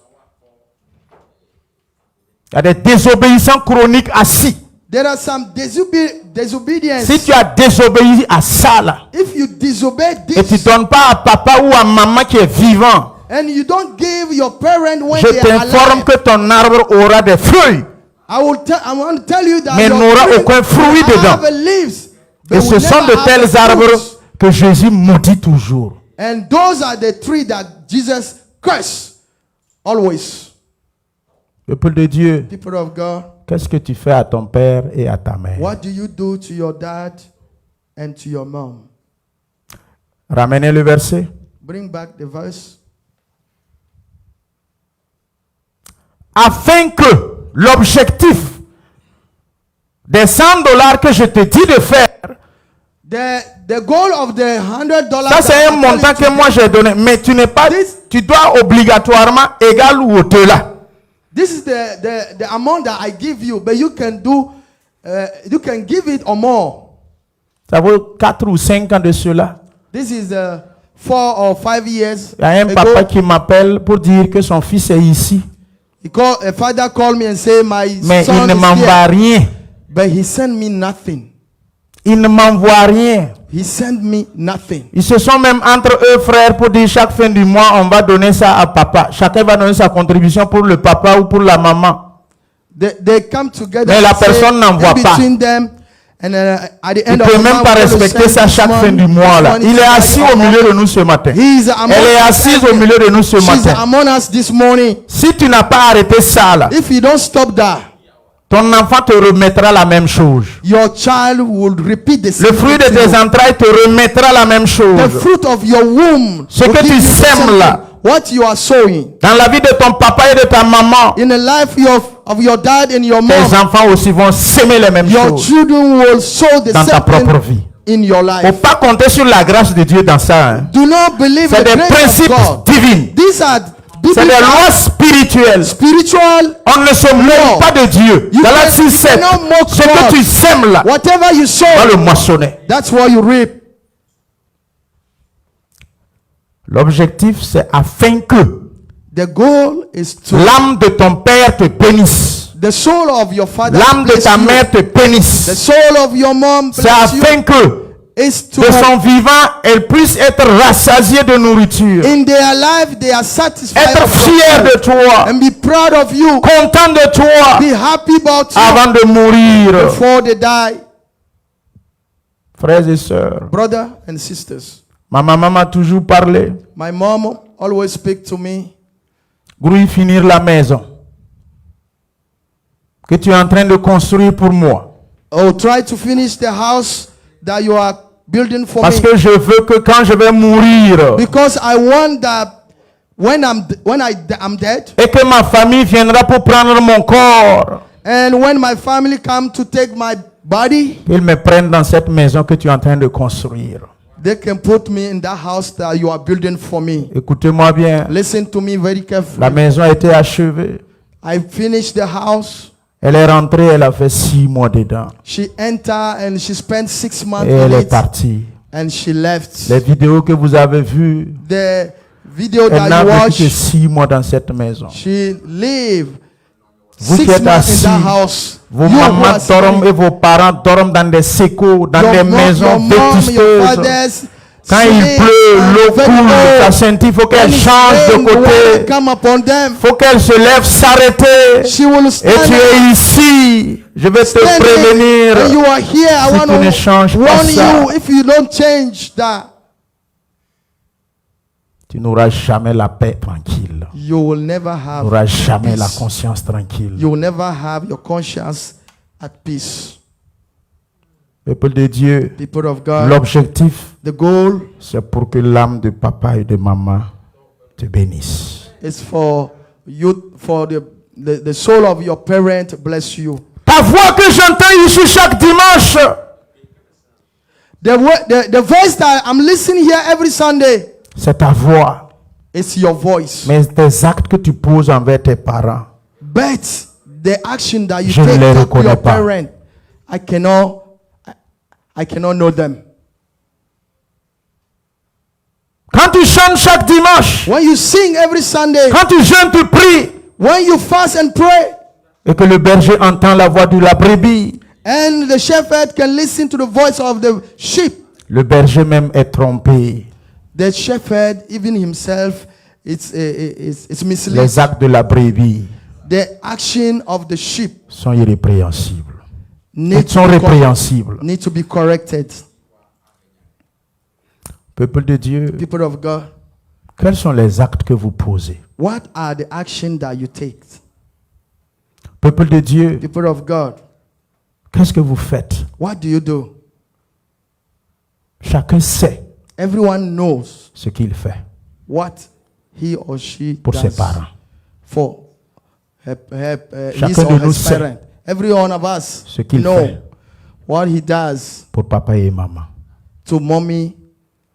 [SPEAKER 1] Il y a des désobéissants chroniques assis.
[SPEAKER 2] There are some disobedience.
[SPEAKER 1] Si tu as désobéi à ça là,
[SPEAKER 2] If you disobey
[SPEAKER 1] et tu ne
[SPEAKER 2] this
[SPEAKER 1] donnes pas à papa ou à maman qui est vivant,
[SPEAKER 2] and you don't give your parent when
[SPEAKER 1] je
[SPEAKER 2] they are
[SPEAKER 1] t'informe
[SPEAKER 2] alive,
[SPEAKER 1] que ton arbre aura des feuilles.
[SPEAKER 2] I want to tell you that
[SPEAKER 1] Mais
[SPEAKER 2] your
[SPEAKER 1] n'aura
[SPEAKER 2] tree
[SPEAKER 1] aucun fruit
[SPEAKER 2] will
[SPEAKER 1] dedans.
[SPEAKER 2] have leaves, but
[SPEAKER 1] Et
[SPEAKER 2] will
[SPEAKER 1] ce sont
[SPEAKER 2] never
[SPEAKER 1] de
[SPEAKER 2] have
[SPEAKER 1] tels
[SPEAKER 2] the
[SPEAKER 1] arbres
[SPEAKER 2] fruits.
[SPEAKER 1] que Jésus maudit toujours.
[SPEAKER 2] And those are the three that Jesus cursed always.
[SPEAKER 1] Peuple de Dieu,
[SPEAKER 2] People of God,
[SPEAKER 1] qu'est-ce que tu fais à ton père et à ta mère?
[SPEAKER 2] what do you do to your dad and to your mom?
[SPEAKER 1] Ramenez le verset.
[SPEAKER 2] Bring back the verse.
[SPEAKER 1] Afin que l'objectif des $100 que je te dis de faire,
[SPEAKER 2] The goal of the $100.
[SPEAKER 1] ça c'est un montant que moi j'ai donné, mais tu n'es pas, tu dois obligatoirement égal ou au-delà.
[SPEAKER 2] This is the amount that I give you, but you can give it or more.
[SPEAKER 1] Ça vaut 4 ou 5 ans de cela.
[SPEAKER 2] This is 4 or 5 years
[SPEAKER 1] Il y a un
[SPEAKER 2] ago.
[SPEAKER 1] papa qui m'appelle pour dire que son fils est ici,
[SPEAKER 2] A father called me and said, my
[SPEAKER 1] mais
[SPEAKER 2] son
[SPEAKER 1] il ne
[SPEAKER 2] is
[SPEAKER 1] m'envoie
[SPEAKER 2] here.
[SPEAKER 1] rien.
[SPEAKER 2] But he sent me nothing.
[SPEAKER 1] Il ne m'envoie rien.
[SPEAKER 2] He sent me nothing.
[SPEAKER 1] Ils se sont même entre eux frères pour dire chaque fin du mois on va donner ça à papa. Chacun va donner sa contribution pour le papa ou pour la maman.
[SPEAKER 2] They come together.
[SPEAKER 1] Mais la
[SPEAKER 2] and say,
[SPEAKER 1] personne n'envoie
[SPEAKER 2] in
[SPEAKER 1] pas.
[SPEAKER 2] between them, and at the
[SPEAKER 1] Il
[SPEAKER 2] end
[SPEAKER 1] ne
[SPEAKER 2] of
[SPEAKER 1] peut
[SPEAKER 2] the
[SPEAKER 1] même
[SPEAKER 2] month,
[SPEAKER 1] pas
[SPEAKER 2] we're going to
[SPEAKER 1] respecter
[SPEAKER 2] send
[SPEAKER 1] ça
[SPEAKER 2] this
[SPEAKER 1] chaque fin
[SPEAKER 2] money,
[SPEAKER 1] du mois là.
[SPEAKER 2] this money
[SPEAKER 1] Il est
[SPEAKER 2] to
[SPEAKER 1] assis
[SPEAKER 2] that
[SPEAKER 1] au milieu
[SPEAKER 2] amount.
[SPEAKER 1] de nous ce matin.
[SPEAKER 2] He is among
[SPEAKER 1] Elle est
[SPEAKER 2] us
[SPEAKER 1] assise
[SPEAKER 2] every-
[SPEAKER 1] au milieu de nous ce
[SPEAKER 2] She's
[SPEAKER 1] matin.
[SPEAKER 2] among us this morning.
[SPEAKER 1] Si tu n'as pas arrêté ça là,
[SPEAKER 2] If you don't stop that,
[SPEAKER 1] ton enfant te remettra la même chose.
[SPEAKER 2] your child will repeat the
[SPEAKER 1] Le
[SPEAKER 2] same
[SPEAKER 1] fruit de
[SPEAKER 2] thing to
[SPEAKER 1] tes
[SPEAKER 2] you.
[SPEAKER 1] entrailles te remettra la même
[SPEAKER 2] The
[SPEAKER 1] chose.
[SPEAKER 2] fruit of your womb.
[SPEAKER 1] Ce
[SPEAKER 2] will
[SPEAKER 1] que
[SPEAKER 2] give
[SPEAKER 1] tu
[SPEAKER 2] you the
[SPEAKER 1] sèmes
[SPEAKER 2] same
[SPEAKER 1] là.
[SPEAKER 2] thing. What you are sowing.
[SPEAKER 1] Dans la vie de ton papa et de ta maman,
[SPEAKER 2] In the life of your dad and your
[SPEAKER 1] tes
[SPEAKER 2] mom,
[SPEAKER 1] enfants aussi vont s'aimer les mêmes
[SPEAKER 2] your
[SPEAKER 1] choses
[SPEAKER 2] children will sow the
[SPEAKER 1] dans ta
[SPEAKER 2] same
[SPEAKER 1] propre
[SPEAKER 2] thing
[SPEAKER 1] vie.
[SPEAKER 2] in your
[SPEAKER 1] Faut
[SPEAKER 2] life.
[SPEAKER 1] pas compter sur la grâce de Dieu dans ça. Hein.
[SPEAKER 2] Do not believe
[SPEAKER 1] C'est
[SPEAKER 2] the
[SPEAKER 1] des
[SPEAKER 2] grace of
[SPEAKER 1] principes
[SPEAKER 2] God.
[SPEAKER 1] divins.
[SPEAKER 2] These are
[SPEAKER 1] C'est des lois spirituelles.
[SPEAKER 2] spiritual.
[SPEAKER 1] On ne se moque pas de Dieu.
[SPEAKER 2] You
[SPEAKER 1] Dans la
[SPEAKER 2] can-
[SPEAKER 1] 6-7,
[SPEAKER 2] cannot mock
[SPEAKER 1] ce que
[SPEAKER 2] God.
[SPEAKER 1] tu sèmes là,
[SPEAKER 2] Whatever you sow,
[SPEAKER 1] va le moissonner.
[SPEAKER 2] that's what you reap.
[SPEAKER 1] L'objectif, c'est afin que
[SPEAKER 2] The goal is to
[SPEAKER 1] l'âme de ton père te bénisse.
[SPEAKER 2] the soul of your father
[SPEAKER 1] L'âme de
[SPEAKER 2] bless
[SPEAKER 1] ta
[SPEAKER 2] you.
[SPEAKER 1] mère te
[SPEAKER 2] The
[SPEAKER 1] bénisse.
[SPEAKER 2] soul of your mom
[SPEAKER 1] C'est
[SPEAKER 2] bless you.
[SPEAKER 1] afin que
[SPEAKER 2] Is to
[SPEAKER 1] de son vivant, elle puisse être rassasiée de nourriture.
[SPEAKER 2] in their life they are satisfied
[SPEAKER 1] Être
[SPEAKER 2] of
[SPEAKER 1] fier
[SPEAKER 2] your
[SPEAKER 1] de toi.
[SPEAKER 2] and be proud of you.
[SPEAKER 1] Content de toi.
[SPEAKER 2] Be happy about you
[SPEAKER 1] Avant de mourir.
[SPEAKER 2] before they die.
[SPEAKER 1] Frères et sœurs,
[SPEAKER 2] Brother and sisters,
[SPEAKER 1] ma maman m'a toujours parlé.
[SPEAKER 2] my mom always speak to me.
[SPEAKER 1] Grouille finir la maison que tu es en train de construire pour moi.
[SPEAKER 2] Oh, try to finish the house that you are building for
[SPEAKER 1] Parce
[SPEAKER 2] me.
[SPEAKER 1] que je veux que quand je vais mourir
[SPEAKER 2] Because I want that when I'm dead,
[SPEAKER 1] et que ma famille viendra pour prendre mon corps,
[SPEAKER 2] and when my family come to take my body,
[SPEAKER 1] qu'ils me prennent dans cette maison que tu es en train de construire.
[SPEAKER 2] they can put me in that house that you are building for me.
[SPEAKER 1] Écoutez-moi bien,
[SPEAKER 2] Listen to me very
[SPEAKER 1] la
[SPEAKER 2] carefully.
[SPEAKER 1] maison a été achevée.
[SPEAKER 2] I finished the house.
[SPEAKER 1] Elle est rentrée, elle a fait 6 mois dedans.
[SPEAKER 2] She entered and she spent 6 months
[SPEAKER 1] Et elle
[SPEAKER 2] in
[SPEAKER 1] est
[SPEAKER 2] it,
[SPEAKER 1] partie.
[SPEAKER 2] and she left.
[SPEAKER 1] Les vidéos que vous avez vues,
[SPEAKER 2] The video
[SPEAKER 1] elle
[SPEAKER 2] that
[SPEAKER 1] n'a
[SPEAKER 2] you
[SPEAKER 1] vécu que
[SPEAKER 2] watch,
[SPEAKER 1] 6 mois dans cette maison.
[SPEAKER 2] she lived
[SPEAKER 1] Vous
[SPEAKER 2] 6
[SPEAKER 1] qui êtes
[SPEAKER 2] months
[SPEAKER 1] assis,
[SPEAKER 2] in that house.
[SPEAKER 1] vos
[SPEAKER 2] You who
[SPEAKER 1] mamans
[SPEAKER 2] are
[SPEAKER 1] dorment
[SPEAKER 2] sitting,
[SPEAKER 1] et vos parents dorment dans des sécos, dans des
[SPEAKER 2] your
[SPEAKER 1] maisons
[SPEAKER 2] mom, your
[SPEAKER 1] vétusteuses.
[SPEAKER 2] fathers,
[SPEAKER 1] Quand il
[SPEAKER 2] sleep
[SPEAKER 1] pleut,
[SPEAKER 2] and
[SPEAKER 1] l'eau
[SPEAKER 2] very
[SPEAKER 1] coule,
[SPEAKER 2] old.
[SPEAKER 1] ta ceinture, il faut
[SPEAKER 2] When
[SPEAKER 1] qu'elle
[SPEAKER 2] it's
[SPEAKER 1] change
[SPEAKER 2] rain,
[SPEAKER 1] de
[SPEAKER 2] the water
[SPEAKER 1] côté.
[SPEAKER 2] come upon them.
[SPEAKER 1] Il faut qu'elle se lève, s'arrêter.
[SPEAKER 2] She will
[SPEAKER 1] Et
[SPEAKER 2] stand
[SPEAKER 1] tu
[SPEAKER 2] up,
[SPEAKER 1] es ici. Je vais te
[SPEAKER 2] stand there, and
[SPEAKER 1] prévenir.
[SPEAKER 2] you are here. I
[SPEAKER 1] Si
[SPEAKER 2] want
[SPEAKER 1] tu ne changes
[SPEAKER 2] to
[SPEAKER 1] pas
[SPEAKER 2] warn
[SPEAKER 1] ça,
[SPEAKER 2] you, if you don't change that,
[SPEAKER 1] tu n'auras jamais la paix tranquille.
[SPEAKER 2] you will never
[SPEAKER 1] Tu
[SPEAKER 2] have
[SPEAKER 1] n'auras jamais la
[SPEAKER 2] peace.
[SPEAKER 1] conscience tranquille.
[SPEAKER 2] You will never have your conscience at peace.
[SPEAKER 1] Peuple de Dieu,
[SPEAKER 2] People of God,
[SPEAKER 1] l'objectif,
[SPEAKER 2] the goal
[SPEAKER 1] c'est pour que l'âme de papa et de maman te bénisse.
[SPEAKER 2] is for you, for the soul of your parent bless you.
[SPEAKER 1] Ta voix que j'entends ici chaque dimanche,
[SPEAKER 2] The voice that I'm listening here every Sunday
[SPEAKER 1] c'est ta voix.
[SPEAKER 2] is your voice.
[SPEAKER 1] Mais tes actes que tu poses envers tes parents,
[SPEAKER 2] But the action that you
[SPEAKER 1] Je ne
[SPEAKER 2] take
[SPEAKER 1] les
[SPEAKER 2] to
[SPEAKER 1] reconnais
[SPEAKER 2] your
[SPEAKER 1] pas.
[SPEAKER 2] parent, I cannot know them.
[SPEAKER 1] quand tu chantes chaque dimanche,
[SPEAKER 2] When you sing every Sunday,
[SPEAKER 1] quand tu jeûnes, tu pries,
[SPEAKER 2] when you fast and pray,
[SPEAKER 1] et que le berger entend la voix de la brebis,
[SPEAKER 2] and the shepherd can listen to the voice of the sheep,
[SPEAKER 1] le berger même est trompé.
[SPEAKER 2] the shepherd, even himself, it's misleading.
[SPEAKER 1] Les actes de la brebis
[SPEAKER 2] The action of the sheep
[SPEAKER 1] sont irrépréhensibles.
[SPEAKER 2] need
[SPEAKER 1] Ils sont répréhensibles.
[SPEAKER 2] need to be corrected.
[SPEAKER 1] Peuple de Dieu,
[SPEAKER 2] People of God,
[SPEAKER 1] quels sont les actes que vous posez?
[SPEAKER 2] what are the actions that you take?
[SPEAKER 1] Peuple de Dieu,
[SPEAKER 2] People of God,
[SPEAKER 1] qu'est-ce que vous faites?
[SPEAKER 2] what do you do?
[SPEAKER 1] Chacun sait
[SPEAKER 2] Everyone knows
[SPEAKER 1] ce qu'il fait
[SPEAKER 2] what he or she
[SPEAKER 1] pour ses
[SPEAKER 2] does
[SPEAKER 1] parents.
[SPEAKER 2] for his
[SPEAKER 1] Chacun
[SPEAKER 2] or
[SPEAKER 1] de nous
[SPEAKER 2] his
[SPEAKER 1] sait
[SPEAKER 2] parent. Every one of us
[SPEAKER 1] ce qu'il
[SPEAKER 2] know
[SPEAKER 1] fait
[SPEAKER 2] what he does
[SPEAKER 1] pour papa et maman.
[SPEAKER 2] to mommy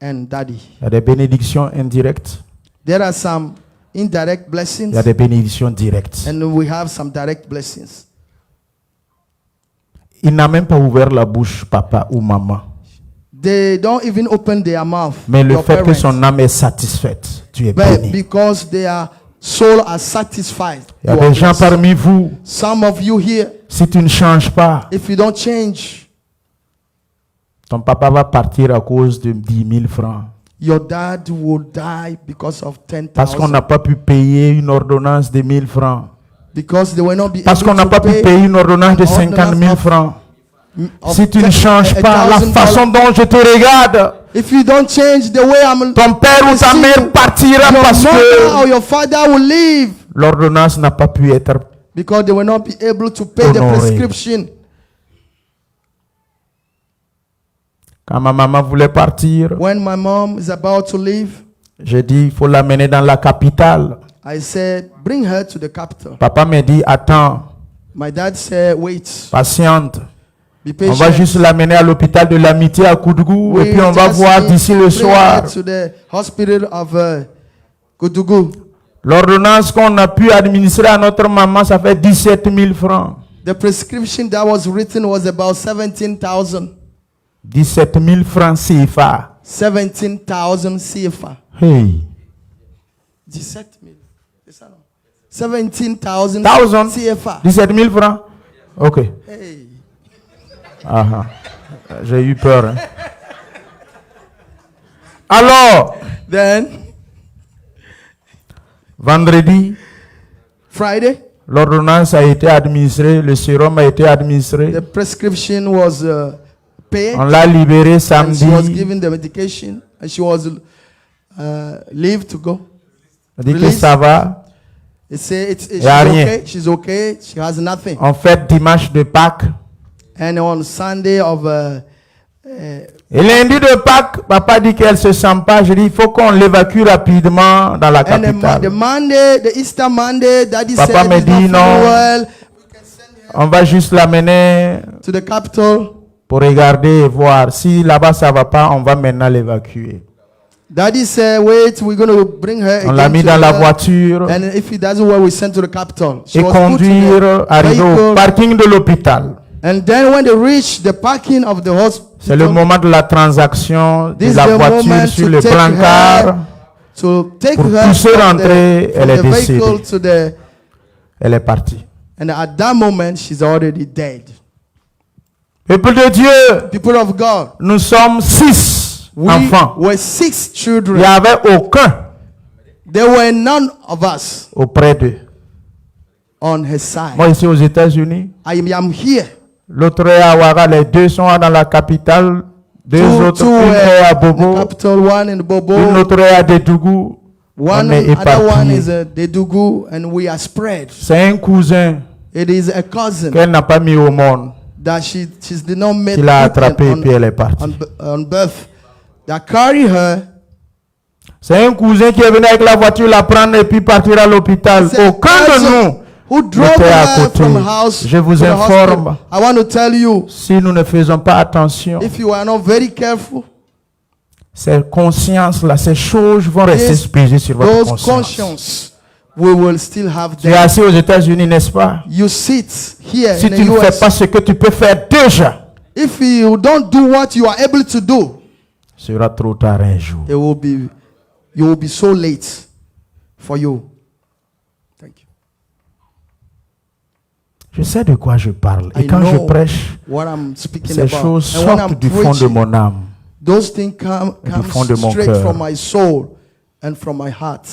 [SPEAKER 2] and daddy.
[SPEAKER 1] Il y a des bénédictions indirectes,
[SPEAKER 2] There are some indirect
[SPEAKER 1] il
[SPEAKER 2] blessings,
[SPEAKER 1] y a des bénédictions directes.
[SPEAKER 2] and we have some direct blessings.
[SPEAKER 1] Il n'a même pas ouvert la bouche, papa ou maman.
[SPEAKER 2] They don't even open their mouth.
[SPEAKER 1] Mais le
[SPEAKER 2] your
[SPEAKER 1] fait que
[SPEAKER 2] parents.
[SPEAKER 1] son âme est satisfaite, tu es
[SPEAKER 2] But
[SPEAKER 1] béni.
[SPEAKER 2] because their soul are satisfied.
[SPEAKER 1] Il y a
[SPEAKER 2] you are
[SPEAKER 1] des gens
[SPEAKER 2] blessed.
[SPEAKER 1] parmi vous,
[SPEAKER 2] Some of you here,
[SPEAKER 1] si tu ne changes pas,
[SPEAKER 2] if you don't change,
[SPEAKER 1] ton papa va partir à cause de 10 000 francs.
[SPEAKER 2] your dad will die because of
[SPEAKER 1] Parce qu'on
[SPEAKER 2] 10,000.
[SPEAKER 1] n'a pas pu payer une ordonnance de 1000 francs.
[SPEAKER 2] Because they will not be
[SPEAKER 1] Parce
[SPEAKER 2] able
[SPEAKER 1] qu'on n'a
[SPEAKER 2] to
[SPEAKER 1] pas pu
[SPEAKER 2] pay
[SPEAKER 1] payer une ordonnance de
[SPEAKER 2] an
[SPEAKER 1] 50 000
[SPEAKER 2] ordinance
[SPEAKER 1] francs.
[SPEAKER 2] of
[SPEAKER 1] Si tu ne changes pas la
[SPEAKER 2] $1,000.
[SPEAKER 1] façon dont je te regarde,
[SPEAKER 2] If you don't change the way I'm
[SPEAKER 1] ton père ou ta
[SPEAKER 2] see
[SPEAKER 1] mère
[SPEAKER 2] you,
[SPEAKER 1] partira
[SPEAKER 2] your
[SPEAKER 1] parce
[SPEAKER 2] mother or
[SPEAKER 1] que
[SPEAKER 2] your father will leave
[SPEAKER 1] l'ordonnance n'a pas pu être.
[SPEAKER 2] because they will not be able to pay the
[SPEAKER 1] Honoré.
[SPEAKER 2] prescription.
[SPEAKER 1] Quand ma maman voulait partir,
[SPEAKER 2] When my mom is about to leave,
[SPEAKER 1] j'ai dit il faut l'amener dans la capitale.
[SPEAKER 2] I said, bring her to the capital.
[SPEAKER 1] Papa me dit attends,
[SPEAKER 2] My dad said, wait,
[SPEAKER 1] patiente.
[SPEAKER 2] be
[SPEAKER 1] On va
[SPEAKER 2] patient.
[SPEAKER 1] juste l'amener à l'hôpital de l'amitié à Koudgou et puis on va
[SPEAKER 2] just
[SPEAKER 1] voir
[SPEAKER 2] need
[SPEAKER 1] d'ici
[SPEAKER 2] to
[SPEAKER 1] le
[SPEAKER 2] bring
[SPEAKER 1] soir.
[SPEAKER 2] her to the hospital of Kudugu.
[SPEAKER 1] L'ordonnance qu'on a pu administrer à notre maman, ça fait 17 000 francs.
[SPEAKER 2] The prescription that was written was about 17,000.
[SPEAKER 1] 17 000 francs CFA.
[SPEAKER 2] 17,000 CFA.
[SPEAKER 1] Hey.
[SPEAKER 2] 17,000. C'est ça, non? 17,000
[SPEAKER 1] Thousand.
[SPEAKER 2] CFA.
[SPEAKER 1] 17 000 francs. Ok.
[SPEAKER 2] Hey.
[SPEAKER 1] Ah, ah. J'ai eu peur. Hein. Alors,
[SPEAKER 2] Then,
[SPEAKER 1] vendredi,
[SPEAKER 2] Friday,
[SPEAKER 1] l'ordonnance a été administrée, le sérum a été administré.
[SPEAKER 2] the prescription was paid.
[SPEAKER 1] On l'a libéré
[SPEAKER 2] And she was
[SPEAKER 1] samedi.
[SPEAKER 2] given the medication. And she was leave to go.
[SPEAKER 1] On dit que
[SPEAKER 2] Release.
[SPEAKER 1] ça va.
[SPEAKER 2] They say she's
[SPEAKER 1] Y a rien.
[SPEAKER 2] okay. She's okay. She has nothing.
[SPEAKER 1] On fête dimanche de Pâques.
[SPEAKER 2] And on Sunday of
[SPEAKER 1] Et lundi de Pâques, papa dit qu'elle se sent pas. Je dis, il faut qu'on l'évacue rapidement dans la
[SPEAKER 2] and
[SPEAKER 1] capitale.
[SPEAKER 2] the Monday, the Easter Monday, Daddy
[SPEAKER 1] Papa
[SPEAKER 2] said
[SPEAKER 1] me
[SPEAKER 2] he's not
[SPEAKER 1] dit
[SPEAKER 2] feeling
[SPEAKER 1] non.
[SPEAKER 2] well.
[SPEAKER 1] On va juste l'amener
[SPEAKER 2] To the capital.
[SPEAKER 1] pour regarder et voir. Si là-bas ça va pas, on va maintenant l'évacuer.
[SPEAKER 2] Daddy said, wait, we're going to bring her
[SPEAKER 1] On l'a
[SPEAKER 2] again
[SPEAKER 1] mis
[SPEAKER 2] to
[SPEAKER 1] dans la
[SPEAKER 2] the-
[SPEAKER 1] voiture
[SPEAKER 2] And if it doesn't work, we send to the capital. She
[SPEAKER 1] et
[SPEAKER 2] was put in
[SPEAKER 1] conduire,
[SPEAKER 2] the
[SPEAKER 1] arriver au
[SPEAKER 2] vehicle.
[SPEAKER 1] parking de l'hôpital.
[SPEAKER 2] And then when they reach the parking of the
[SPEAKER 1] C'est le
[SPEAKER 2] hospital,
[SPEAKER 1] moment de la transaction
[SPEAKER 2] this
[SPEAKER 1] de
[SPEAKER 2] is
[SPEAKER 1] la
[SPEAKER 2] the
[SPEAKER 1] voiture
[SPEAKER 2] moment
[SPEAKER 1] sur
[SPEAKER 2] to
[SPEAKER 1] le
[SPEAKER 2] take
[SPEAKER 1] brancard.
[SPEAKER 2] her, to take
[SPEAKER 1] Pour
[SPEAKER 2] her
[SPEAKER 1] pousser
[SPEAKER 2] from
[SPEAKER 1] rentrer, elle est
[SPEAKER 2] the vehicle
[SPEAKER 1] décédée.
[SPEAKER 2] to the,
[SPEAKER 1] Elle est partie.
[SPEAKER 2] and at that moment, she's already dead.
[SPEAKER 1] Peuple de Dieu,
[SPEAKER 2] People of God,
[SPEAKER 1] nous sommes 6
[SPEAKER 2] we
[SPEAKER 1] enfants.
[SPEAKER 2] were 6
[SPEAKER 1] Il
[SPEAKER 2] children.
[SPEAKER 1] n'y avait aucun
[SPEAKER 2] There were none of us
[SPEAKER 1] auprès d'eux.
[SPEAKER 2] on his side.
[SPEAKER 1] Moi ici aux États-Unis,
[SPEAKER 2] I am here.
[SPEAKER 1] l'autre est à Ouaga, les deux sont dans la capitale. Deux autres,
[SPEAKER 2] Two
[SPEAKER 1] une est à
[SPEAKER 2] in the
[SPEAKER 1] Bobo,
[SPEAKER 2] capital, one in Bobo,
[SPEAKER 1] une autre est à Dédougou.
[SPEAKER 2] one
[SPEAKER 1] On est
[SPEAKER 2] other one is
[SPEAKER 1] éparpillés.
[SPEAKER 2] Dedugu, and we are spread.
[SPEAKER 1] C'est un cousin
[SPEAKER 2] It is a cousin
[SPEAKER 1] qu'elle n'a pas mis au monde.
[SPEAKER 2] that she did not make
[SPEAKER 1] Qui l'a
[SPEAKER 2] it
[SPEAKER 1] attrapé et
[SPEAKER 2] on,
[SPEAKER 1] puis elle est partie.
[SPEAKER 2] on birth that carry her.
[SPEAKER 1] C'est un cousin qui est venu avec la voiture la prendre et puis partir à l'hôpital.
[SPEAKER 2] It's a
[SPEAKER 1] Aucun de
[SPEAKER 2] cousin
[SPEAKER 1] nous
[SPEAKER 2] who drove
[SPEAKER 1] n'était à
[SPEAKER 2] her
[SPEAKER 1] côté.
[SPEAKER 2] from house
[SPEAKER 1] Je vous
[SPEAKER 2] to the
[SPEAKER 1] informe,
[SPEAKER 2] hospital. I want to tell you,
[SPEAKER 1] si nous ne faisons pas attention,
[SPEAKER 2] if you are not very careful,
[SPEAKER 1] ces consciences-là, ces choses vont rester
[SPEAKER 2] Yes,
[SPEAKER 1] piégées sur votre
[SPEAKER 2] those
[SPEAKER 1] conscience.
[SPEAKER 2] conscience we will still have
[SPEAKER 1] Tu es
[SPEAKER 2] them.
[SPEAKER 1] assis aux États-Unis, n'est-ce pas?
[SPEAKER 2] You sit here
[SPEAKER 1] Si
[SPEAKER 2] in the
[SPEAKER 1] tu ne fais
[SPEAKER 2] US.
[SPEAKER 1] pas ce que tu peux faire déjà,
[SPEAKER 2] If you don't do what you are able to do,
[SPEAKER 1] ce sera trop tard un jour.
[SPEAKER 2] you will be so late for you. Thank you.
[SPEAKER 1] Je sais de quoi je parle. Et
[SPEAKER 2] I
[SPEAKER 1] quand je
[SPEAKER 2] know
[SPEAKER 1] prêche,
[SPEAKER 2] what I'm speaking
[SPEAKER 1] ces
[SPEAKER 2] about.
[SPEAKER 1] choses
[SPEAKER 2] And when I'm
[SPEAKER 1] sortent du fond de
[SPEAKER 2] preaching,
[SPEAKER 1] mon âme.
[SPEAKER 2] those things come
[SPEAKER 1] fond de mon
[SPEAKER 2] straight
[SPEAKER 1] cœur.
[SPEAKER 2] from my soul and from my heart.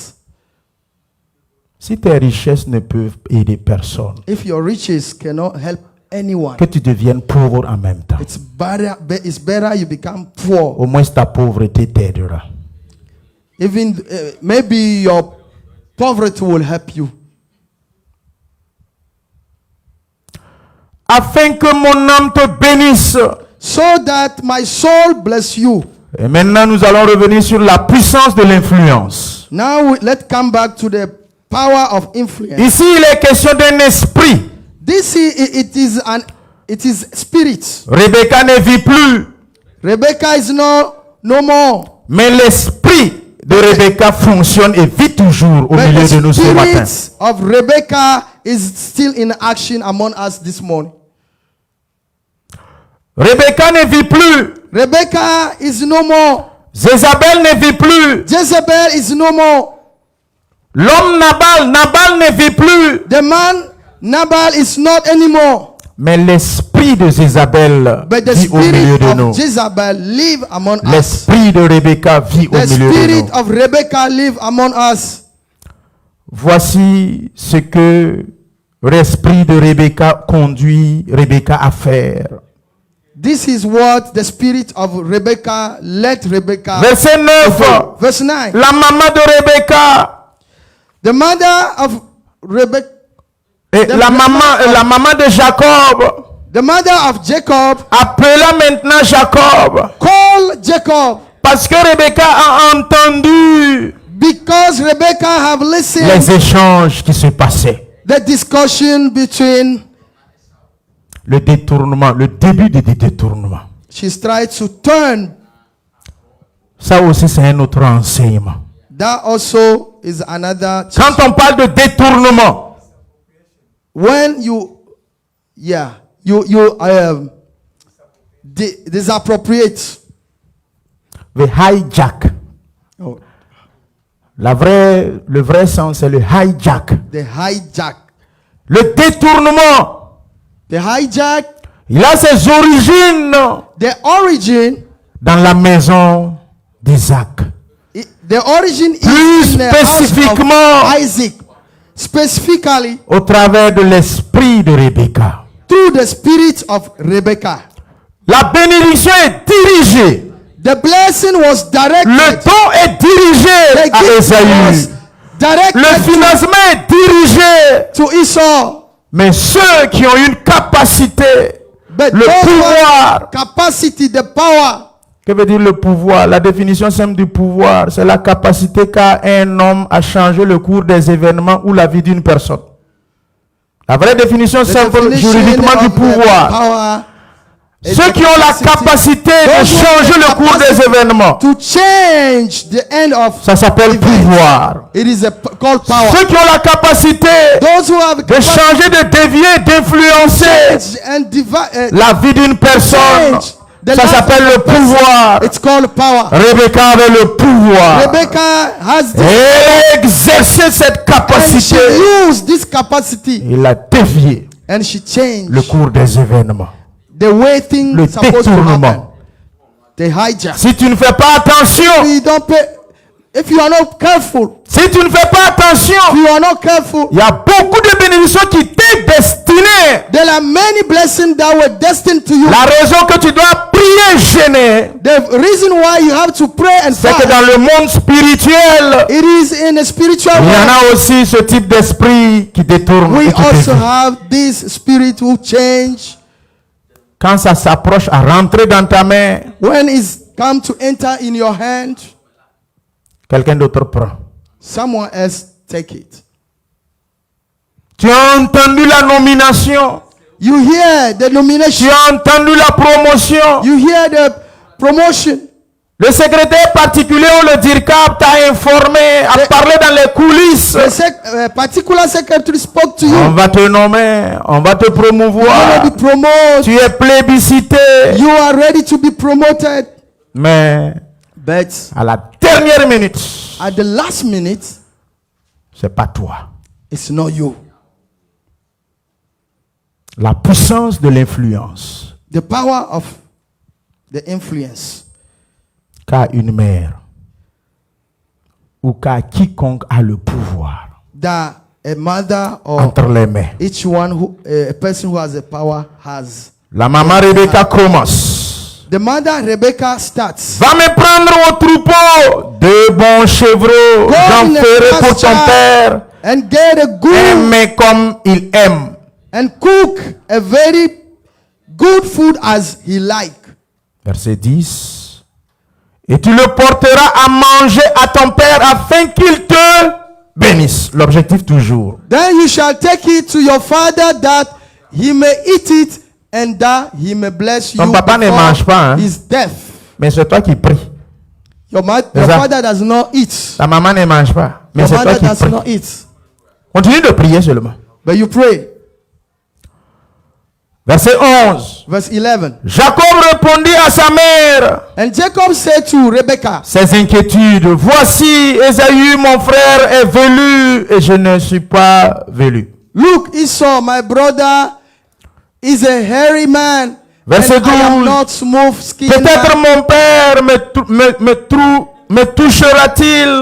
[SPEAKER 1] Si tes richesses ne peuvent aider personne,
[SPEAKER 2] If your riches cannot help anyone,
[SPEAKER 1] que tu deviennes pauvre en même temps.
[SPEAKER 2] it's better you become poor.
[SPEAKER 1] Au moins ta pauvreté t'aidera.
[SPEAKER 2] Even maybe your poverty will help you.
[SPEAKER 1] Afin que mon âme te bénisse.
[SPEAKER 2] So that my soul bless you.
[SPEAKER 1] Et maintenant, nous allons revenir sur la puissance de l'influence.
[SPEAKER 2] Now let's come back to the power of influence.
[SPEAKER 1] Ici, il est question d'un esprit.
[SPEAKER 2] It is spirit.
[SPEAKER 1] Rebecca ne vit plus,
[SPEAKER 2] Rebecca is no more.
[SPEAKER 1] mais l'esprit de Rebecca fonctionne et vit toujours au
[SPEAKER 2] But
[SPEAKER 1] milieu de nous
[SPEAKER 2] the
[SPEAKER 1] ce matin.
[SPEAKER 2] spirit of Rebecca is still in action among us this morning.
[SPEAKER 1] Rebecca ne vit plus.
[SPEAKER 2] Rebecca is no more.
[SPEAKER 1] Jézabel ne vit plus.
[SPEAKER 2] Jezebel is no more.
[SPEAKER 1] L'homme Nabal ne vit plus.
[SPEAKER 2] The man Nabal is not anymore.
[SPEAKER 1] Mais l'esprit de Jézabel
[SPEAKER 2] But the
[SPEAKER 1] vit au milieu
[SPEAKER 2] spirit
[SPEAKER 1] de nous.
[SPEAKER 2] of Jezebel live among us.
[SPEAKER 1] L'esprit de Rebecca vit au
[SPEAKER 2] The
[SPEAKER 1] milieu de
[SPEAKER 2] spirit
[SPEAKER 1] nous.
[SPEAKER 2] of Rebecca live among us.
[SPEAKER 1] Voici ce que l'esprit de Rebecca conduit Rebecca à faire.
[SPEAKER 2] This is what the spirit of Rebecca let Rebecca.
[SPEAKER 1] Verset 9.
[SPEAKER 2] Verse 9.
[SPEAKER 1] La maman de Rebecca
[SPEAKER 2] The mother of Rebecca,
[SPEAKER 1] et la maman de Jacob
[SPEAKER 2] the mother of Jacob,
[SPEAKER 1] appela maintenant Jacob
[SPEAKER 2] called Jacob
[SPEAKER 1] parce que Rebecca a entendu
[SPEAKER 2] because Rebecca have listened
[SPEAKER 1] les échanges qui se passaient.
[SPEAKER 2] the discussion between.
[SPEAKER 1] Le détournement, le début du détournement.
[SPEAKER 2] She's tried to turn.
[SPEAKER 1] Ça aussi, c'est un autre enseignement.
[SPEAKER 2] That also is another.
[SPEAKER 1] Quand on parle de détournement,
[SPEAKER 2] When you disappropriate.
[SPEAKER 1] le hijack.
[SPEAKER 2] Oh,
[SPEAKER 1] Le vrai sens, c'est le hijack.
[SPEAKER 2] the hijack.
[SPEAKER 1] Le détournement,
[SPEAKER 2] The hijack.
[SPEAKER 1] il a ses origines
[SPEAKER 2] The origin.
[SPEAKER 1] dans la maison d'Isaac.
[SPEAKER 2] The origin
[SPEAKER 1] Plus
[SPEAKER 2] is in the house
[SPEAKER 1] spécifiquement,
[SPEAKER 2] of Isaac. Specifically
[SPEAKER 1] au travers de l'esprit de Rebecca.
[SPEAKER 2] through the spirit of Rebecca.
[SPEAKER 1] La bénédiction est dirigée.
[SPEAKER 2] The blessing was directed.
[SPEAKER 1] Le don est dirigé
[SPEAKER 2] The
[SPEAKER 1] à
[SPEAKER 2] gift was
[SPEAKER 1] Esaü.
[SPEAKER 2] directed
[SPEAKER 1] Le financement est dirigé.
[SPEAKER 2] to Esau.
[SPEAKER 1] Mais ceux qui ont une capacité,
[SPEAKER 2] But
[SPEAKER 1] le
[SPEAKER 2] those who
[SPEAKER 1] pouvoir.
[SPEAKER 2] have capacity, the power.
[SPEAKER 1] Que veut dire le pouvoir? La définition simple du pouvoir, c'est la capacité qu'a un homme à changer le cours des événements ou la vie d'une personne. La vraie définition
[SPEAKER 2] The
[SPEAKER 1] simple
[SPEAKER 2] definition
[SPEAKER 1] juridiquement
[SPEAKER 2] of
[SPEAKER 1] du
[SPEAKER 2] the
[SPEAKER 1] pouvoir.
[SPEAKER 2] power is
[SPEAKER 1] Ceux
[SPEAKER 2] the
[SPEAKER 1] qui ont la capacité de
[SPEAKER 2] Those who have
[SPEAKER 1] changer
[SPEAKER 2] the
[SPEAKER 1] le cours des
[SPEAKER 2] capacity
[SPEAKER 1] événements.
[SPEAKER 2] to change the end of
[SPEAKER 1] Ça s'appelle
[SPEAKER 2] events.
[SPEAKER 1] pouvoir.
[SPEAKER 2] It is called power.
[SPEAKER 1] Ceux qui ont la capacité
[SPEAKER 2] Those who have the
[SPEAKER 1] de changer, de dévier, d'influencer
[SPEAKER 2] and
[SPEAKER 1] la vie d'une personne,
[SPEAKER 2] change the
[SPEAKER 1] ça
[SPEAKER 2] life
[SPEAKER 1] s'appelle
[SPEAKER 2] of
[SPEAKER 1] le
[SPEAKER 2] a person.
[SPEAKER 1] pouvoir.
[SPEAKER 2] It's called power.
[SPEAKER 1] Rebecca avait le pouvoir.
[SPEAKER 2] Rebecca has this,
[SPEAKER 1] Et exercer cette
[SPEAKER 2] and
[SPEAKER 1] capacité,
[SPEAKER 2] she used this capacity
[SPEAKER 1] il a dévié
[SPEAKER 2] and she changed
[SPEAKER 1] le cours des événements.
[SPEAKER 2] the way things
[SPEAKER 1] Le
[SPEAKER 2] supposed to
[SPEAKER 1] détournement.
[SPEAKER 2] happen. The hijack.
[SPEAKER 1] Si tu ne fais pas attention,
[SPEAKER 2] If you are not careful,
[SPEAKER 1] si tu ne fais pas attention,
[SPEAKER 2] if you are not careful,
[SPEAKER 1] il y a beaucoup de bénédictions qui t'est destinées.
[SPEAKER 2] there are many blessings that were destined to you.
[SPEAKER 1] La raison que tu dois prier gêner,
[SPEAKER 2] The reason why you have to pray and
[SPEAKER 1] c'est que
[SPEAKER 2] fast,
[SPEAKER 1] dans le monde spirituel,
[SPEAKER 2] it is in a spiritual
[SPEAKER 1] il y en
[SPEAKER 2] way.
[SPEAKER 1] a aussi ce type d'esprit qui détourne.
[SPEAKER 2] We
[SPEAKER 1] et qui
[SPEAKER 2] also
[SPEAKER 1] dévie.
[SPEAKER 2] have this spirit who change
[SPEAKER 1] Quand ça s'approche à rentrer dans ta main,
[SPEAKER 2] when it's come to enter in your hand.
[SPEAKER 1] quelqu'un d'autre prend.
[SPEAKER 2] Someone else take it.
[SPEAKER 1] Tu as entendu la nomination.
[SPEAKER 2] You hear the
[SPEAKER 1] Tu
[SPEAKER 2] nomination.
[SPEAKER 1] as entendu la promotion.
[SPEAKER 2] You hear the promotion.
[SPEAKER 1] Le secrétaire particulier ou le DIRCAP t'a informé, a parlé dans les coulisses.
[SPEAKER 2] The particular secretary spoke to you.
[SPEAKER 1] On va te nommer, on va te
[SPEAKER 2] You want
[SPEAKER 1] promouvoir.
[SPEAKER 2] to be promoted.
[SPEAKER 1] Tu es plébiscité.
[SPEAKER 2] You are ready to be promoted.
[SPEAKER 1] Mais
[SPEAKER 2] But
[SPEAKER 1] à la dernière minute,
[SPEAKER 2] at the last minute,
[SPEAKER 1] c'est pas toi.
[SPEAKER 2] it's not you.
[SPEAKER 1] La puissance de l'influence
[SPEAKER 2] The power of the influence
[SPEAKER 1] qu'a une mère ou qu'a quiconque a le pouvoir
[SPEAKER 2] that a mother or
[SPEAKER 1] entre les mains.
[SPEAKER 2] each one who a person who has a power has.
[SPEAKER 1] La maman Rebecca commence.
[SPEAKER 2] The mother Rebecca starts.
[SPEAKER 1] Va me prendre au troupeau de bons chevreaux,
[SPEAKER 2] Go
[SPEAKER 1] j'en
[SPEAKER 2] in the
[SPEAKER 1] ferai pour ton
[SPEAKER 2] pasture
[SPEAKER 1] père,
[SPEAKER 2] and get a good
[SPEAKER 1] aimer comme il aime.
[SPEAKER 2] and cook a very good food as he like.
[SPEAKER 1] Verset 10. Et tu le porteras à manger à ton père afin qu'il te bénisse. L'objectif toujours.
[SPEAKER 2] Then you shall take it to your father that he may eat it and that he may bless you
[SPEAKER 1] Ton papa ne
[SPEAKER 2] before
[SPEAKER 1] mange pas, hein?
[SPEAKER 2] his death.
[SPEAKER 1] Mais c'est toi qui pries.
[SPEAKER 2] Your
[SPEAKER 1] ça.
[SPEAKER 2] father does not eat.
[SPEAKER 1] Ta maman ne mange pas. Mais
[SPEAKER 2] Your
[SPEAKER 1] c'est toi
[SPEAKER 2] mother
[SPEAKER 1] qui
[SPEAKER 2] does
[SPEAKER 1] pries.
[SPEAKER 2] not eat.
[SPEAKER 1] Continue de prier seulement.
[SPEAKER 2] But you pray.
[SPEAKER 1] Verset 11.
[SPEAKER 2] Verse 11.
[SPEAKER 1] Jacob répondit à sa mère
[SPEAKER 2] And Jacob said to Rebekah,
[SPEAKER 1] ses inquiétudes. Voici, Esaü, mon frère, est velu et je ne suis pas velu.
[SPEAKER 2] Look, Esau, my brother, is a hairy man,
[SPEAKER 1] Verset
[SPEAKER 2] and I am
[SPEAKER 1] 12.
[SPEAKER 2] not smooth-skinned
[SPEAKER 1] Peut-être
[SPEAKER 2] man.
[SPEAKER 1] mon père me touchera-t-il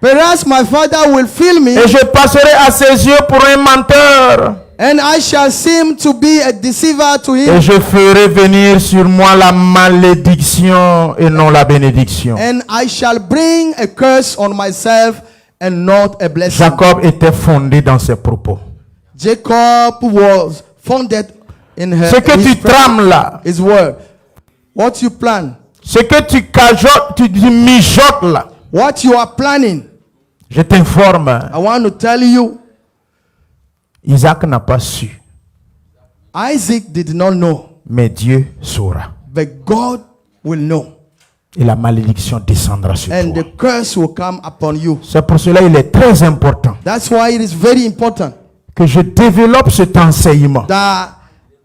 [SPEAKER 2] Perhaps my father will feel me,
[SPEAKER 1] et je passerai à ses yeux pour un menteur.
[SPEAKER 2] and I shall seem to be a deceiver to
[SPEAKER 1] Et
[SPEAKER 2] him,
[SPEAKER 1] je ferai venir sur moi la malédiction et non la bénédiction.
[SPEAKER 2] and I shall bring a curse on myself and not a blessing.
[SPEAKER 1] Jacob était fondé dans ses propos.
[SPEAKER 2] Jacob was founded in
[SPEAKER 1] Ce que tu trames là,
[SPEAKER 2] his word. What you plan,
[SPEAKER 1] ce que tu cajotes, tu mijotes là,
[SPEAKER 2] what you are planning,
[SPEAKER 1] je t'informe,
[SPEAKER 2] I want to tell you,
[SPEAKER 1] Isaac n'a pas su,
[SPEAKER 2] Isaac did not know,
[SPEAKER 1] mais Dieu saura.
[SPEAKER 2] but God will know.
[SPEAKER 1] Et la malédiction descendra sur
[SPEAKER 2] and
[SPEAKER 1] toi.
[SPEAKER 2] the curse will come upon you.
[SPEAKER 1] C'est pour cela il est très important
[SPEAKER 2] That's why it is very important
[SPEAKER 1] que je développe cet enseignement
[SPEAKER 2] that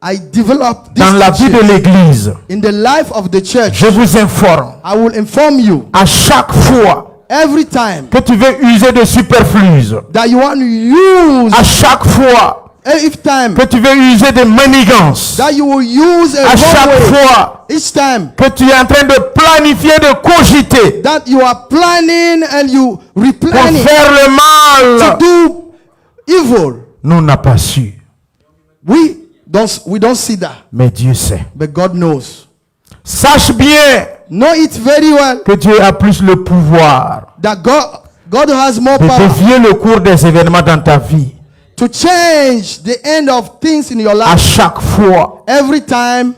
[SPEAKER 2] I develop this
[SPEAKER 1] dans la vie de
[SPEAKER 2] teaching
[SPEAKER 1] l'église.
[SPEAKER 2] in the life of the church.
[SPEAKER 1] Je vous informe,
[SPEAKER 2] I will inform you
[SPEAKER 1] à chaque fois
[SPEAKER 2] every time
[SPEAKER 1] que tu veux user de superflus,
[SPEAKER 2] that you want to use,
[SPEAKER 1] à chaque fois
[SPEAKER 2] every time
[SPEAKER 1] que tu veux user de manigances,
[SPEAKER 2] that you will use a
[SPEAKER 1] à chaque
[SPEAKER 2] wrong way,
[SPEAKER 1] fois
[SPEAKER 2] each time
[SPEAKER 1] que tu es en train de planifier, de cogiter
[SPEAKER 2] that you are planning and you
[SPEAKER 1] pour
[SPEAKER 2] replanning
[SPEAKER 1] faire le mal,
[SPEAKER 2] to do evil.
[SPEAKER 1] nous n'avons pas su,
[SPEAKER 2] We don't see that,
[SPEAKER 1] mais Dieu sait.
[SPEAKER 2] but God knows.
[SPEAKER 1] Sache bien
[SPEAKER 2] Know it very well
[SPEAKER 1] que Dieu a plus le pouvoir
[SPEAKER 2] that God has more
[SPEAKER 1] de
[SPEAKER 2] power
[SPEAKER 1] dévier le cours des événements dans ta vie
[SPEAKER 2] to change the end of things in your
[SPEAKER 1] à
[SPEAKER 2] life
[SPEAKER 1] chaque fois
[SPEAKER 2] every time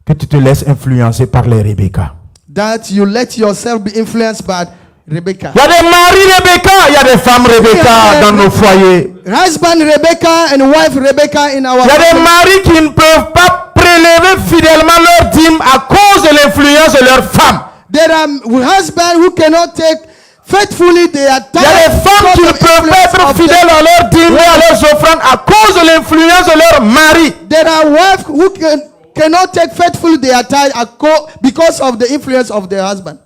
[SPEAKER 1] que tu te laisses influencer par les Rebecca.
[SPEAKER 2] that you let yourself be influenced by Rebecca.
[SPEAKER 1] Il y a des maris Rebecca, il y a des femmes Rebecca dans nos foyers.
[SPEAKER 2] Husband Rebecca and wife Rebecca in our
[SPEAKER 1] Il y a des
[SPEAKER 2] family.
[SPEAKER 1] maris qui ne peuvent pas prélever fidèlement leur dîme à cause de l'influence de leur femme.
[SPEAKER 2] There are husbands who cannot take faithfully their
[SPEAKER 1] Il y a des femmes qui ne peuvent pas être fidèles à leur dîme et à leurs offrandes à cause de l'influence de leur mari.
[SPEAKER 2] There are wives who cannot take faithfully their tithe because of the influence of their husband.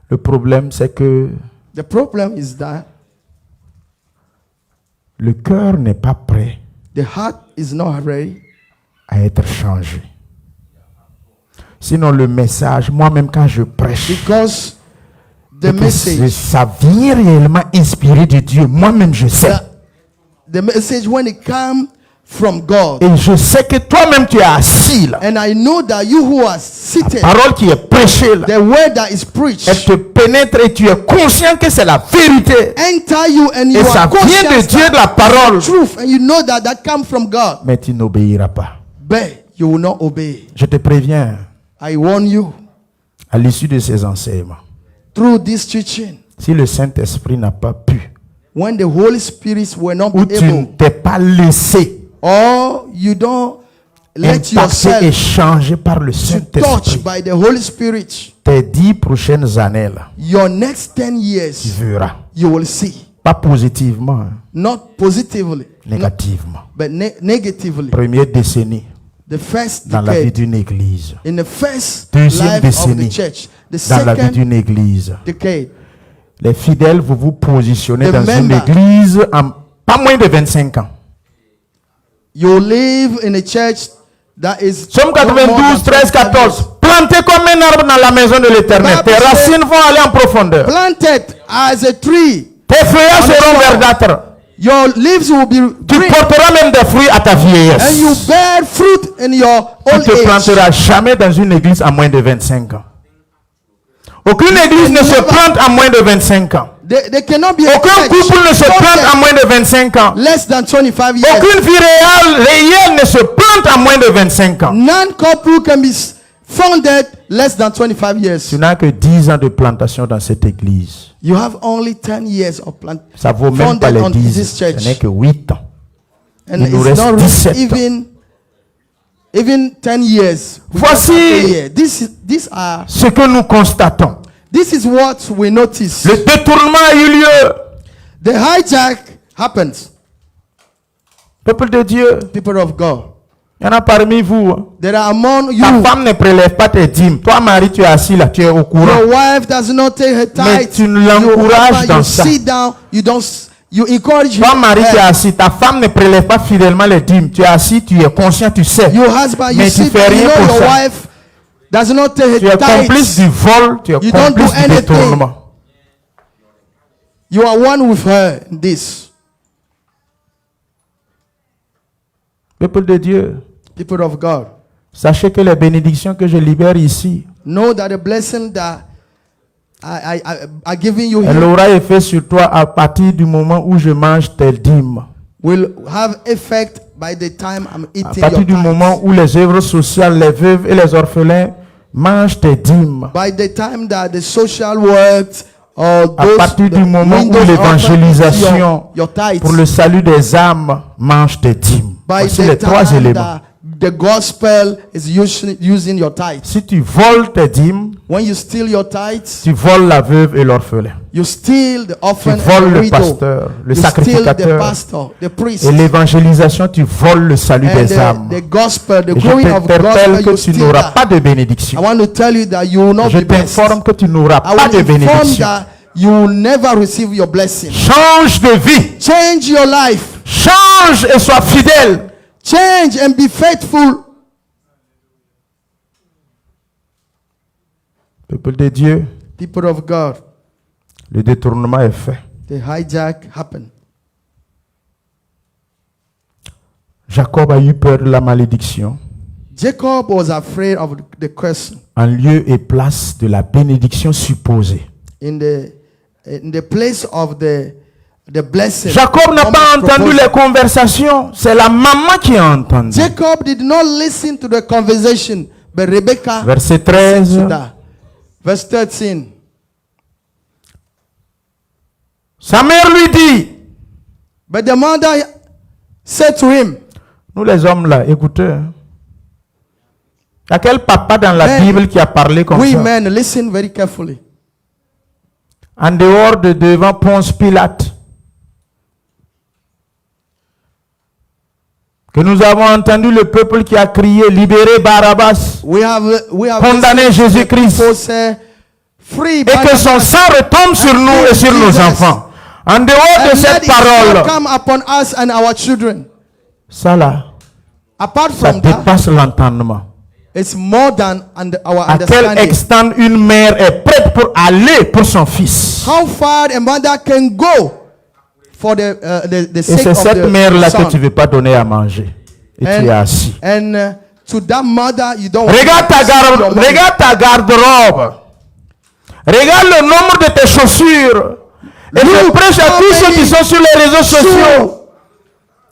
[SPEAKER 1] Le problème, c'est que
[SPEAKER 2] The problem is that
[SPEAKER 1] le cœur n'est pas prêt
[SPEAKER 2] the heart is not ready
[SPEAKER 1] à être changé. Sinon, le message, moi-même quand je prêche,
[SPEAKER 2] because the
[SPEAKER 1] que
[SPEAKER 2] message,
[SPEAKER 1] ça vient réellement inspiré de Dieu. Moi-même, je sais.
[SPEAKER 2] the message when it comes from God,
[SPEAKER 1] Et je sais que toi-même, tu es assis là.
[SPEAKER 2] and I know that you who are seated,
[SPEAKER 1] Parole qui est prêchée là,
[SPEAKER 2] the word that is preached,
[SPEAKER 1] elle te pénètre et tu es conscient que c'est la vérité.
[SPEAKER 2] enter you and you
[SPEAKER 1] Et ça
[SPEAKER 2] are
[SPEAKER 1] vient de
[SPEAKER 2] conscious
[SPEAKER 1] Dieu, de la parole.
[SPEAKER 2] truth, and you know that comes from God,
[SPEAKER 1] Mais tu n'obéiras pas.
[SPEAKER 2] but you will not obey.
[SPEAKER 1] Je te préviens,
[SPEAKER 2] I warn you
[SPEAKER 1] à l'issue de ces enseignements,
[SPEAKER 2] through this teaching,
[SPEAKER 1] si le Saint-Esprit n'a pas pu,
[SPEAKER 2] when the Holy Spirit will not
[SPEAKER 1] ou
[SPEAKER 2] be
[SPEAKER 1] tu ne
[SPEAKER 2] able,
[SPEAKER 1] t'es pas laissé
[SPEAKER 2] or you don't let
[SPEAKER 1] impacter et
[SPEAKER 2] yourself
[SPEAKER 1] changer par le
[SPEAKER 2] touch
[SPEAKER 1] Saint-Esprit,
[SPEAKER 2] by the Holy Spirit,
[SPEAKER 1] tes 10 prochaines années là,
[SPEAKER 2] your next 10
[SPEAKER 1] tu
[SPEAKER 2] years,
[SPEAKER 1] verras.
[SPEAKER 2] you will see.
[SPEAKER 1] Pas positivement, hein,
[SPEAKER 2] Not positively,
[SPEAKER 1] négativement.
[SPEAKER 2] but negatively.
[SPEAKER 1] Première décennie
[SPEAKER 2] The first
[SPEAKER 1] dans la vie
[SPEAKER 2] decade,
[SPEAKER 1] d'une église.
[SPEAKER 2] in the first
[SPEAKER 1] Deuxième
[SPEAKER 2] life of
[SPEAKER 1] décennie
[SPEAKER 2] the church, the
[SPEAKER 1] dans la vie
[SPEAKER 2] second
[SPEAKER 1] d'une église.
[SPEAKER 2] decade,
[SPEAKER 1] Les fidèles, vous vous positionnez
[SPEAKER 2] The
[SPEAKER 1] dans une
[SPEAKER 2] member.
[SPEAKER 1] église en pas moins de 25 ans.
[SPEAKER 2] you live in a church that is
[SPEAKER 1] Somme
[SPEAKER 2] no more than
[SPEAKER 1] 92, 13,
[SPEAKER 2] 25 years.
[SPEAKER 1] 14. Plantez comme un arbre dans la maison de l'Éternel. Tes
[SPEAKER 2] Bible says-
[SPEAKER 1] racines vont aller en profondeur.
[SPEAKER 2] Planted as a tree,
[SPEAKER 1] Tes feuillages
[SPEAKER 2] On the
[SPEAKER 1] seront
[SPEAKER 2] floor.
[SPEAKER 1] verdâtres.
[SPEAKER 2] your leaves will be
[SPEAKER 1] Tu
[SPEAKER 2] green,
[SPEAKER 1] porteras même des fruits à ta
[SPEAKER 2] and you
[SPEAKER 1] vieillesse.
[SPEAKER 2] bear fruit in your
[SPEAKER 1] Tu
[SPEAKER 2] old
[SPEAKER 1] ne te
[SPEAKER 2] age.
[SPEAKER 1] planteras jamais dans une église à moins de 25 ans. Aucune église ne se
[SPEAKER 2] never-
[SPEAKER 1] plante à moins de 25 ans.
[SPEAKER 2] They cannot be
[SPEAKER 1] Aucun
[SPEAKER 2] encouraged.
[SPEAKER 1] couple ne se plante à moins de 25 ans.
[SPEAKER 2] Less than 25 years.
[SPEAKER 1] Aucune vie réelle ne se plante à moins de 25 ans.
[SPEAKER 2] None couple can be founded less than 25 years.
[SPEAKER 1] Tu n'as que 10 ans de plantation dans cette église.
[SPEAKER 2] You have only 10 years of plant
[SPEAKER 1] Ça vaut même pas
[SPEAKER 2] founded
[SPEAKER 1] les
[SPEAKER 2] on
[SPEAKER 1] 10.
[SPEAKER 2] this
[SPEAKER 1] Ce n'est
[SPEAKER 2] church,
[SPEAKER 1] que 8 ans.
[SPEAKER 2] and
[SPEAKER 1] Il nous
[SPEAKER 2] it's
[SPEAKER 1] reste
[SPEAKER 2] not
[SPEAKER 1] 17 ans.
[SPEAKER 2] even 10 years.
[SPEAKER 1] Voici
[SPEAKER 2] These are
[SPEAKER 1] ce que nous constatons.
[SPEAKER 2] this is what we notice.
[SPEAKER 1] Le détournement a eu lieu.
[SPEAKER 2] The hijack happens.
[SPEAKER 1] Peuple de Dieu,
[SPEAKER 2] People of God,
[SPEAKER 1] il y en a parmi vous. Hein.
[SPEAKER 2] there are among
[SPEAKER 1] Ta
[SPEAKER 2] you.
[SPEAKER 1] femme ne prélève pas tes dîmes. Toi, Marie, tu es assis là, tu es au courant.
[SPEAKER 2] Your wife does not take her
[SPEAKER 1] Mais
[SPEAKER 2] tithe.
[SPEAKER 1] tu l'encourages
[SPEAKER 2] You
[SPEAKER 1] dans ça.
[SPEAKER 2] sit down. You encourage
[SPEAKER 1] Toi, Marie, tu es
[SPEAKER 2] her.
[SPEAKER 1] assis. Ta femme ne prélève pas fidèlement les dîmes. Tu es assis, tu es conscient, tu sais.
[SPEAKER 2] Your husband, you
[SPEAKER 1] Mais tu
[SPEAKER 2] sit
[SPEAKER 1] fais
[SPEAKER 2] down. You
[SPEAKER 1] rien
[SPEAKER 2] know
[SPEAKER 1] pour
[SPEAKER 2] your
[SPEAKER 1] ça.
[SPEAKER 2] wife does not take
[SPEAKER 1] Tu es
[SPEAKER 2] her
[SPEAKER 1] complice
[SPEAKER 2] tithe.
[SPEAKER 1] du vol, tu es
[SPEAKER 2] You don't do
[SPEAKER 1] complice du
[SPEAKER 2] anything.
[SPEAKER 1] détournement.
[SPEAKER 2] You are one with her in this.
[SPEAKER 1] Peuple de Dieu,
[SPEAKER 2] People of God,
[SPEAKER 1] sachez que les bénédictions que je libère ici,
[SPEAKER 2] know that the blessing that I giving you
[SPEAKER 1] elle
[SPEAKER 2] here
[SPEAKER 1] aura effet sur toi à partir du moment où je mange tes dîmes.
[SPEAKER 2] will have effect by the time I'm
[SPEAKER 1] À
[SPEAKER 2] eating
[SPEAKER 1] partir
[SPEAKER 2] your
[SPEAKER 1] du
[SPEAKER 2] tithe.
[SPEAKER 1] moment où les œuvres sociales, les veuves et les orphelins mangent tes dîmes.
[SPEAKER 2] By the time that the social works or
[SPEAKER 1] À
[SPEAKER 2] those
[SPEAKER 1] partir du
[SPEAKER 2] the
[SPEAKER 1] moment où
[SPEAKER 2] windows
[SPEAKER 1] l'évangélisation
[SPEAKER 2] your tithes,
[SPEAKER 1] pour le salut des âmes mange tes dîmes.
[SPEAKER 2] by
[SPEAKER 1] Voici
[SPEAKER 2] the
[SPEAKER 1] les trois
[SPEAKER 2] time
[SPEAKER 1] éléments.
[SPEAKER 2] that the gospel is using your tithes.
[SPEAKER 1] Si tu voles tes dîmes,
[SPEAKER 2] When you steal your tithes,
[SPEAKER 1] tu voles la veuve et l'orphelin.
[SPEAKER 2] you steal the
[SPEAKER 1] Tu
[SPEAKER 2] orphan
[SPEAKER 1] voles
[SPEAKER 2] and the
[SPEAKER 1] le
[SPEAKER 2] widow.
[SPEAKER 1] pasteur, le
[SPEAKER 2] You steal the
[SPEAKER 1] sacrificateur.
[SPEAKER 2] pastor, the priest,
[SPEAKER 1] Et l'évangélisation, tu voles le salut
[SPEAKER 2] and
[SPEAKER 1] des âmes.
[SPEAKER 2] the gospel, the
[SPEAKER 1] Et je
[SPEAKER 2] growing of the
[SPEAKER 1] t'interpelle
[SPEAKER 2] gospel. You
[SPEAKER 1] que tu
[SPEAKER 2] steal
[SPEAKER 1] n'auras
[SPEAKER 2] that.
[SPEAKER 1] pas de
[SPEAKER 2] I
[SPEAKER 1] bénédiction.
[SPEAKER 2] want to tell you that you will not
[SPEAKER 1] Je
[SPEAKER 2] be blessed.
[SPEAKER 1] t'informe que tu n'auras
[SPEAKER 2] I
[SPEAKER 1] pas
[SPEAKER 2] will
[SPEAKER 1] de
[SPEAKER 2] inform
[SPEAKER 1] bénédiction.
[SPEAKER 2] that you will never receive your blessing.
[SPEAKER 1] Change de vie.
[SPEAKER 2] Change your life.
[SPEAKER 1] Change et sois fidèle.
[SPEAKER 2] Change and be faithful.
[SPEAKER 1] Peuple de Dieu,
[SPEAKER 2] People of God,
[SPEAKER 1] le détournement est fait.
[SPEAKER 2] the hijack happened.
[SPEAKER 1] Jacob a eu peur de la malédiction
[SPEAKER 2] Jacob was afraid of the curse
[SPEAKER 1] en lieu et place de la bénédiction supposée.
[SPEAKER 2] in the place of the blessing.
[SPEAKER 1] Jacob n'a pas
[SPEAKER 2] Proposed.
[SPEAKER 1] entendu les conversations, c'est la maman qui a entendu.
[SPEAKER 2] Jacob did not listen to the conversation, but Rebecca
[SPEAKER 1] Verset
[SPEAKER 2] listened to
[SPEAKER 1] 13.
[SPEAKER 2] that. Verse 13.
[SPEAKER 1] Sa mère lui dit,
[SPEAKER 2] But the mother said to him,
[SPEAKER 1] nous les hommes là, écoutez, hein. Il y a quel papa dans la
[SPEAKER 2] Men,
[SPEAKER 1] Bible qui a parlé comme
[SPEAKER 2] we
[SPEAKER 1] ça?
[SPEAKER 2] men, listen very carefully.
[SPEAKER 1] En dehors de devant Ponce Pilate. Que nous avons entendu le peuple qui a crié, libérez Barabbas.
[SPEAKER 2] We have
[SPEAKER 1] Condamner
[SPEAKER 2] listened to the
[SPEAKER 1] Jésus-Christ.
[SPEAKER 2] people say, free
[SPEAKER 1] Et que son sang retombe sur nous et sur nos enfants. En dehors de
[SPEAKER 2] and let
[SPEAKER 1] cette
[SPEAKER 2] it not
[SPEAKER 1] parole,
[SPEAKER 2] come upon us and our children.
[SPEAKER 1] ça là,
[SPEAKER 2] Apart
[SPEAKER 1] ça
[SPEAKER 2] from that,
[SPEAKER 1] dépasse l'entendement.
[SPEAKER 2] it's more than our
[SPEAKER 1] À quel
[SPEAKER 2] understanding.
[SPEAKER 1] extent une mère est prête pour aller pour son fils.
[SPEAKER 2] How far a mother can go for the
[SPEAKER 1] Et
[SPEAKER 2] sake
[SPEAKER 1] c'est
[SPEAKER 2] of
[SPEAKER 1] cette
[SPEAKER 2] the
[SPEAKER 1] mère-là
[SPEAKER 2] son.
[SPEAKER 1] que tu ne veux pas donner à manger. Et tu es assis.
[SPEAKER 2] And to that mother, you don't
[SPEAKER 1] Regarde ta,
[SPEAKER 2] your money.
[SPEAKER 1] regarde ta garde-robe. Regarde le nombre de tes chaussures. Et je prêche à tous ceux qui sont sur les réseaux sociaux.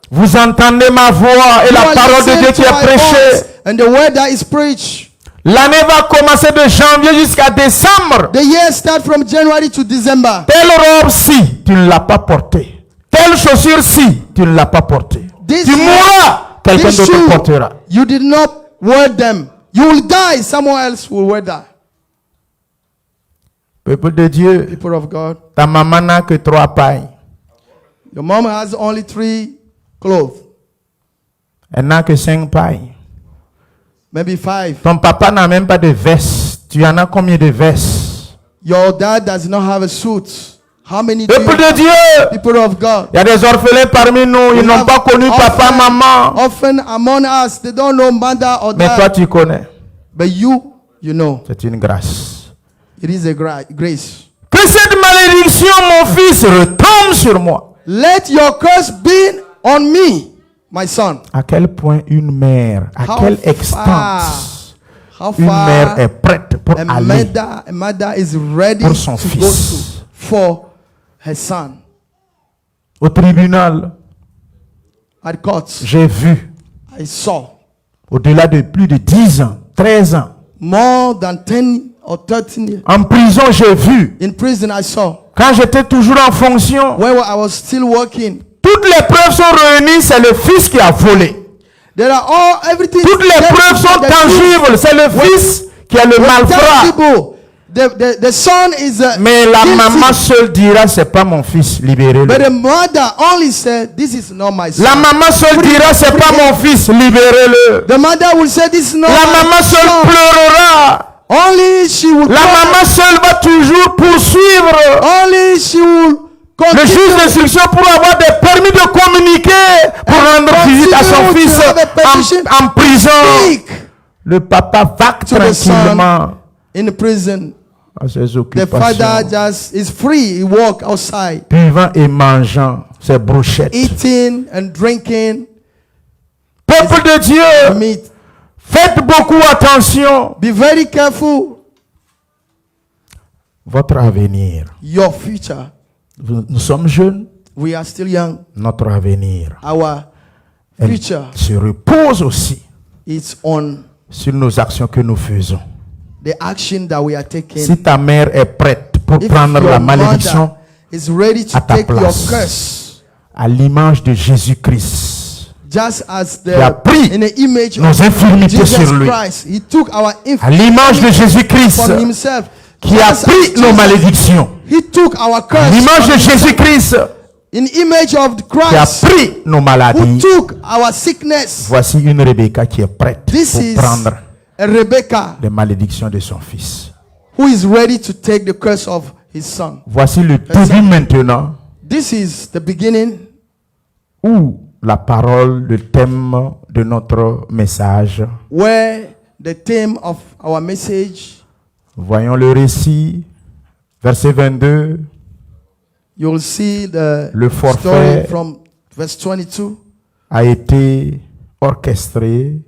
[SPEAKER 1] Vous entendez ma voix et la parole de Dieu qui est prêchée.
[SPEAKER 2] And the word that is preached.
[SPEAKER 1] L'année va commencer de janvier jusqu'à décembre.
[SPEAKER 2] The year starts from January to December.
[SPEAKER 1] Telle robe-ci, tu ne l'as pas portée. Telle chaussure-ci, tu ne l'as pas portée.
[SPEAKER 2] This
[SPEAKER 1] Tu mourras, quelqu'un
[SPEAKER 2] this
[SPEAKER 1] d'autre
[SPEAKER 2] shoe,
[SPEAKER 1] portera.
[SPEAKER 2] you did not wear them. You will die. Someone else will wear that.
[SPEAKER 1] Peuple de Dieu,
[SPEAKER 2] People of God,
[SPEAKER 1] ta maman n'a que 3 pailles.
[SPEAKER 2] your mom has only 3 clothes,
[SPEAKER 1] Elle n'a que 5 pailles.
[SPEAKER 2] maybe 5.
[SPEAKER 1] Ton papa n'a même pas de veste. Tu en as combien de vestes?
[SPEAKER 2] Your dad does not have a suit. How many do you
[SPEAKER 1] Peuple de
[SPEAKER 2] have?
[SPEAKER 1] Dieu,
[SPEAKER 2] People of God.
[SPEAKER 1] il y a des orphelins parmi nous. Ils
[SPEAKER 2] We
[SPEAKER 1] n'ont
[SPEAKER 2] have
[SPEAKER 1] pas connu papa,
[SPEAKER 2] orphan-
[SPEAKER 1] maman.
[SPEAKER 2] Often among us, they don't know mother or
[SPEAKER 1] Mais
[SPEAKER 2] dad.
[SPEAKER 1] toi, tu connais.
[SPEAKER 2] But you know.
[SPEAKER 1] C'est une grâce.
[SPEAKER 2] It is a grace.
[SPEAKER 1] Que cette malédiction, mon fils, retombe sur moi.
[SPEAKER 2] Let your curse be on me, my son.
[SPEAKER 1] À quel point une mère, à
[SPEAKER 2] How
[SPEAKER 1] quel
[SPEAKER 2] far-
[SPEAKER 1] extent
[SPEAKER 2] How
[SPEAKER 1] une mère
[SPEAKER 2] far
[SPEAKER 1] est prête pour aller
[SPEAKER 2] a mother is ready
[SPEAKER 1] pour son
[SPEAKER 2] to
[SPEAKER 1] fils.
[SPEAKER 2] go to for her son
[SPEAKER 1] au tribunal.
[SPEAKER 2] at court.
[SPEAKER 1] J'ai vu,
[SPEAKER 2] I saw
[SPEAKER 1] au-delà de plus de 10 ans, 13 ans.
[SPEAKER 2] more than 10 or 13 years.
[SPEAKER 1] En prison, j'ai vu.
[SPEAKER 2] In prison, I saw.
[SPEAKER 1] Quand j'étais toujours en fonction,
[SPEAKER 2] When I was still working,
[SPEAKER 1] toutes les preuves sont réunies, c'est le fils qui a volé.
[SPEAKER 2] there are everything.
[SPEAKER 1] Toutes les preuves sont tangibles, c'est le fils qui a le malfrat.
[SPEAKER 2] The son is
[SPEAKER 1] Mais la
[SPEAKER 2] guilty.
[SPEAKER 1] maman seule dira, c'est pas mon fils, libérez-le.
[SPEAKER 2] But the mother only said, "This is not my son."
[SPEAKER 1] La maman seule dira, c'est pas mon fils, libérez-le.
[SPEAKER 2] The mother will say, "This is not
[SPEAKER 1] La
[SPEAKER 2] my
[SPEAKER 1] maman seule
[SPEAKER 2] son."
[SPEAKER 1] pleurera.
[SPEAKER 2] Only she will.
[SPEAKER 1] La
[SPEAKER 2] cry.
[SPEAKER 1] maman seule va toujours poursuivre
[SPEAKER 2] Only she will
[SPEAKER 1] le juge
[SPEAKER 2] continue.
[SPEAKER 1] d'instruction pour avoir des permis de communiquer, pour rendre visite à son
[SPEAKER 2] continue
[SPEAKER 1] fils
[SPEAKER 2] to have a petition
[SPEAKER 1] en prison.
[SPEAKER 2] Speak
[SPEAKER 1] Le papa vague
[SPEAKER 2] to the son
[SPEAKER 1] tranquillement
[SPEAKER 2] in the prison.
[SPEAKER 1] à ses
[SPEAKER 2] The father
[SPEAKER 1] occupations,
[SPEAKER 2] just is free. He walk outside,
[SPEAKER 1] buvant et mangeant ses brochettes.
[SPEAKER 2] eating and drinking
[SPEAKER 1] Peuple de Dieu,
[SPEAKER 2] meat.
[SPEAKER 1] faites beaucoup attention.
[SPEAKER 2] Be very careful.
[SPEAKER 1] Votre avenir.
[SPEAKER 2] Your future.
[SPEAKER 1] Nous sommes jeunes.
[SPEAKER 2] We are still young.
[SPEAKER 1] Notre avenir
[SPEAKER 2] Our
[SPEAKER 1] elle
[SPEAKER 2] future
[SPEAKER 1] se repose aussi
[SPEAKER 2] is on
[SPEAKER 1] sur nos actions que nous faisons.
[SPEAKER 2] the action that we are taking.
[SPEAKER 1] Si ta mère est prête pour
[SPEAKER 2] If
[SPEAKER 1] prendre la
[SPEAKER 2] your
[SPEAKER 1] malédiction
[SPEAKER 2] mother is ready to
[SPEAKER 1] à ta
[SPEAKER 2] take your
[SPEAKER 1] place,
[SPEAKER 2] curse,
[SPEAKER 1] à l'image de Jésus-Christ,
[SPEAKER 2] Just as
[SPEAKER 1] Qui a pris
[SPEAKER 2] in the image
[SPEAKER 1] nos
[SPEAKER 2] of
[SPEAKER 1] infirmités
[SPEAKER 2] Jesus
[SPEAKER 1] sur lui.
[SPEAKER 2] Christ, he took our
[SPEAKER 1] À l'image de Jésus-Christ,
[SPEAKER 2] from himself.
[SPEAKER 1] qui a
[SPEAKER 2] Just as
[SPEAKER 1] pris nos
[SPEAKER 2] Jesus,
[SPEAKER 1] malédictions.
[SPEAKER 2] he took our
[SPEAKER 1] À
[SPEAKER 2] curse.
[SPEAKER 1] l'image de
[SPEAKER 2] on himself.
[SPEAKER 1] Jésus-Christ,
[SPEAKER 2] In image of
[SPEAKER 1] qui a
[SPEAKER 2] Christ,
[SPEAKER 1] pris nos
[SPEAKER 2] who
[SPEAKER 1] maladies.
[SPEAKER 2] took our sickness.
[SPEAKER 1] Voici une Rebecca qui est prête
[SPEAKER 2] This
[SPEAKER 1] pour
[SPEAKER 2] is
[SPEAKER 1] prendre
[SPEAKER 2] a Rebecca
[SPEAKER 1] les malédictions de son fils.
[SPEAKER 2] who is ready to take the curse of his son.
[SPEAKER 1] Voici le début maintenant
[SPEAKER 2] This is the beginning
[SPEAKER 1] où la parole, le thème de notre message.
[SPEAKER 2] where the theme of our message,
[SPEAKER 1] Voyons le récit, verset 22.
[SPEAKER 2] you'll see the
[SPEAKER 1] Le
[SPEAKER 2] story
[SPEAKER 1] forfait
[SPEAKER 2] from verse 22.
[SPEAKER 1] a été orchestré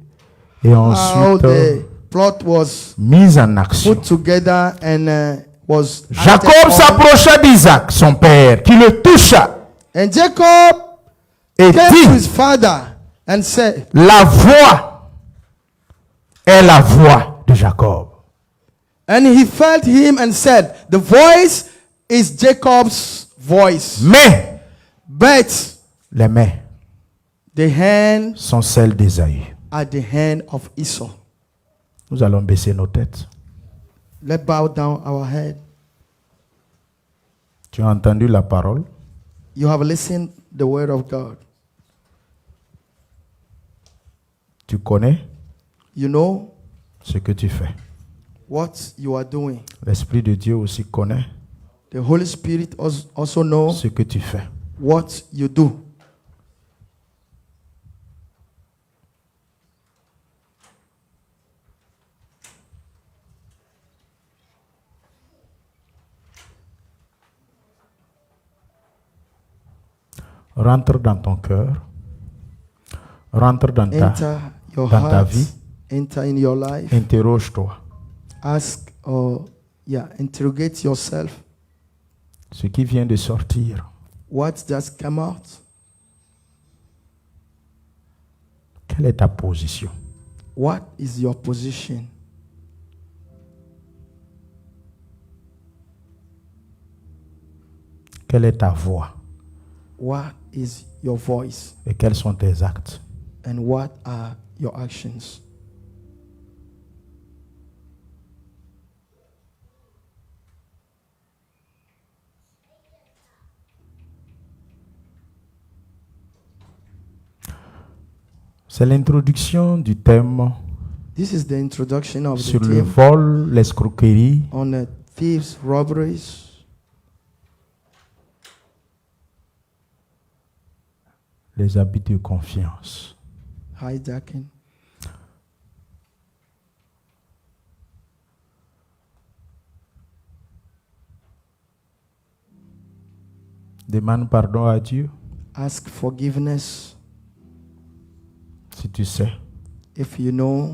[SPEAKER 1] et
[SPEAKER 2] How
[SPEAKER 1] ensuite
[SPEAKER 2] the plot was
[SPEAKER 1] mis en action.
[SPEAKER 2] put together and was acted
[SPEAKER 1] Jacob
[SPEAKER 2] on.
[SPEAKER 1] s'approcha d'Isaac, son père, qui le toucha
[SPEAKER 2] And Jacob
[SPEAKER 1] et
[SPEAKER 2] came to his
[SPEAKER 1] dit,
[SPEAKER 2] father and said,
[SPEAKER 1] la voix est la voix de Jacob.
[SPEAKER 2] and he felt him and said, the voice is Jacob's voice,
[SPEAKER 1] Mais
[SPEAKER 2] but
[SPEAKER 1] les mains
[SPEAKER 2] the hand
[SPEAKER 1] sont celles d'Ésaü.
[SPEAKER 2] are the hand of Esau.
[SPEAKER 1] Nous allons baisser nos têtes.
[SPEAKER 2] Let's bow down our head.
[SPEAKER 1] Tu as entendu la parole?
[SPEAKER 2] You have listened the word of God.
[SPEAKER 1] Tu connais
[SPEAKER 2] You know
[SPEAKER 1] ce que tu fais.
[SPEAKER 2] what you are doing.
[SPEAKER 1] L'Esprit de Dieu aussi connaît
[SPEAKER 2] The Holy Spirit also knows
[SPEAKER 1] ce que tu fais.
[SPEAKER 2] what you do.
[SPEAKER 1] Rentre dans ton cœur. Rentre dans
[SPEAKER 2] Enter your
[SPEAKER 1] dans ta
[SPEAKER 2] heart.
[SPEAKER 1] vie.
[SPEAKER 2] Enter in your life.
[SPEAKER 1] Interroge-toi.
[SPEAKER 2] Ask or interrogate yourself.
[SPEAKER 1] Ce qui vient de sortir,
[SPEAKER 2] What just come out?
[SPEAKER 1] quelle est ta position?
[SPEAKER 2] What is your position?
[SPEAKER 1] Quelle est ta voix?
[SPEAKER 2] What is your voice?
[SPEAKER 1] Et quels sont tes actes?
[SPEAKER 2] And what are your actions?
[SPEAKER 1] C'est l'introduction du thème
[SPEAKER 2] This is the introduction of the
[SPEAKER 1] sur le
[SPEAKER 2] theme
[SPEAKER 1] vol, l'escroquerie,
[SPEAKER 2] on the thieves, robberies,
[SPEAKER 1] les habits de confiance.
[SPEAKER 2] hijacking.
[SPEAKER 1] Demande pardon à Dieu
[SPEAKER 2] Ask forgiveness
[SPEAKER 1] si tu sais
[SPEAKER 2] if you know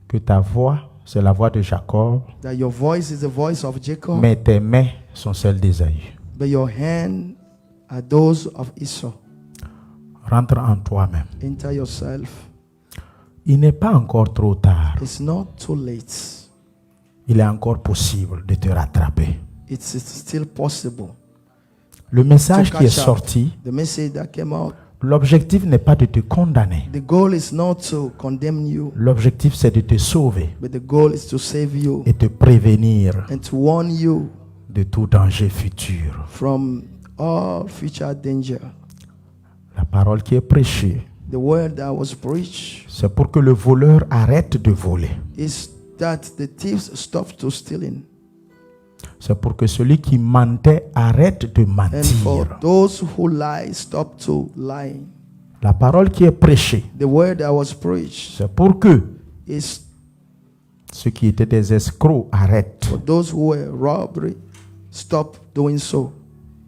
[SPEAKER 1] que ta voix, c'est la voix de Jacob,
[SPEAKER 2] that your voice is the voice of Jacob,
[SPEAKER 1] mais tes mains sont celles d'Ésaü.
[SPEAKER 2] but your hand are those of Esau.
[SPEAKER 1] Rentre en toi-même.
[SPEAKER 2] Enter yourself.
[SPEAKER 1] Il n'est pas encore trop tard.
[SPEAKER 2] It's not too late.
[SPEAKER 1] Il est encore possible de te rattraper.
[SPEAKER 2] It's still possible.
[SPEAKER 1] Le message
[SPEAKER 2] to
[SPEAKER 1] qui est
[SPEAKER 2] catch up.
[SPEAKER 1] sorti,
[SPEAKER 2] The message that came out,
[SPEAKER 1] l'objectif n'est pas de te condamner.
[SPEAKER 2] the goal is not to condemn you,
[SPEAKER 1] L'objectif, c'est de te sauver
[SPEAKER 2] but the goal is to save you
[SPEAKER 1] et te prévenir
[SPEAKER 2] and to warn you
[SPEAKER 1] de tout danger futur.
[SPEAKER 2] from all future danger.
[SPEAKER 1] La parole qui est prêchée,
[SPEAKER 2] The word that was preached
[SPEAKER 1] c'est pour que le voleur arrête de voler.
[SPEAKER 2] is that the thieves stop to stealing,
[SPEAKER 1] C'est pour que celui qui mentait arrête de
[SPEAKER 2] and for
[SPEAKER 1] mentir.
[SPEAKER 2] those who lie stop to lying.
[SPEAKER 1] La parole qui est prêchée,
[SPEAKER 2] The word that was preached
[SPEAKER 1] c'est pour que
[SPEAKER 2] is
[SPEAKER 1] ceux qui étaient des escrocs arrêtent.
[SPEAKER 2] for those who were robbery stop doing so.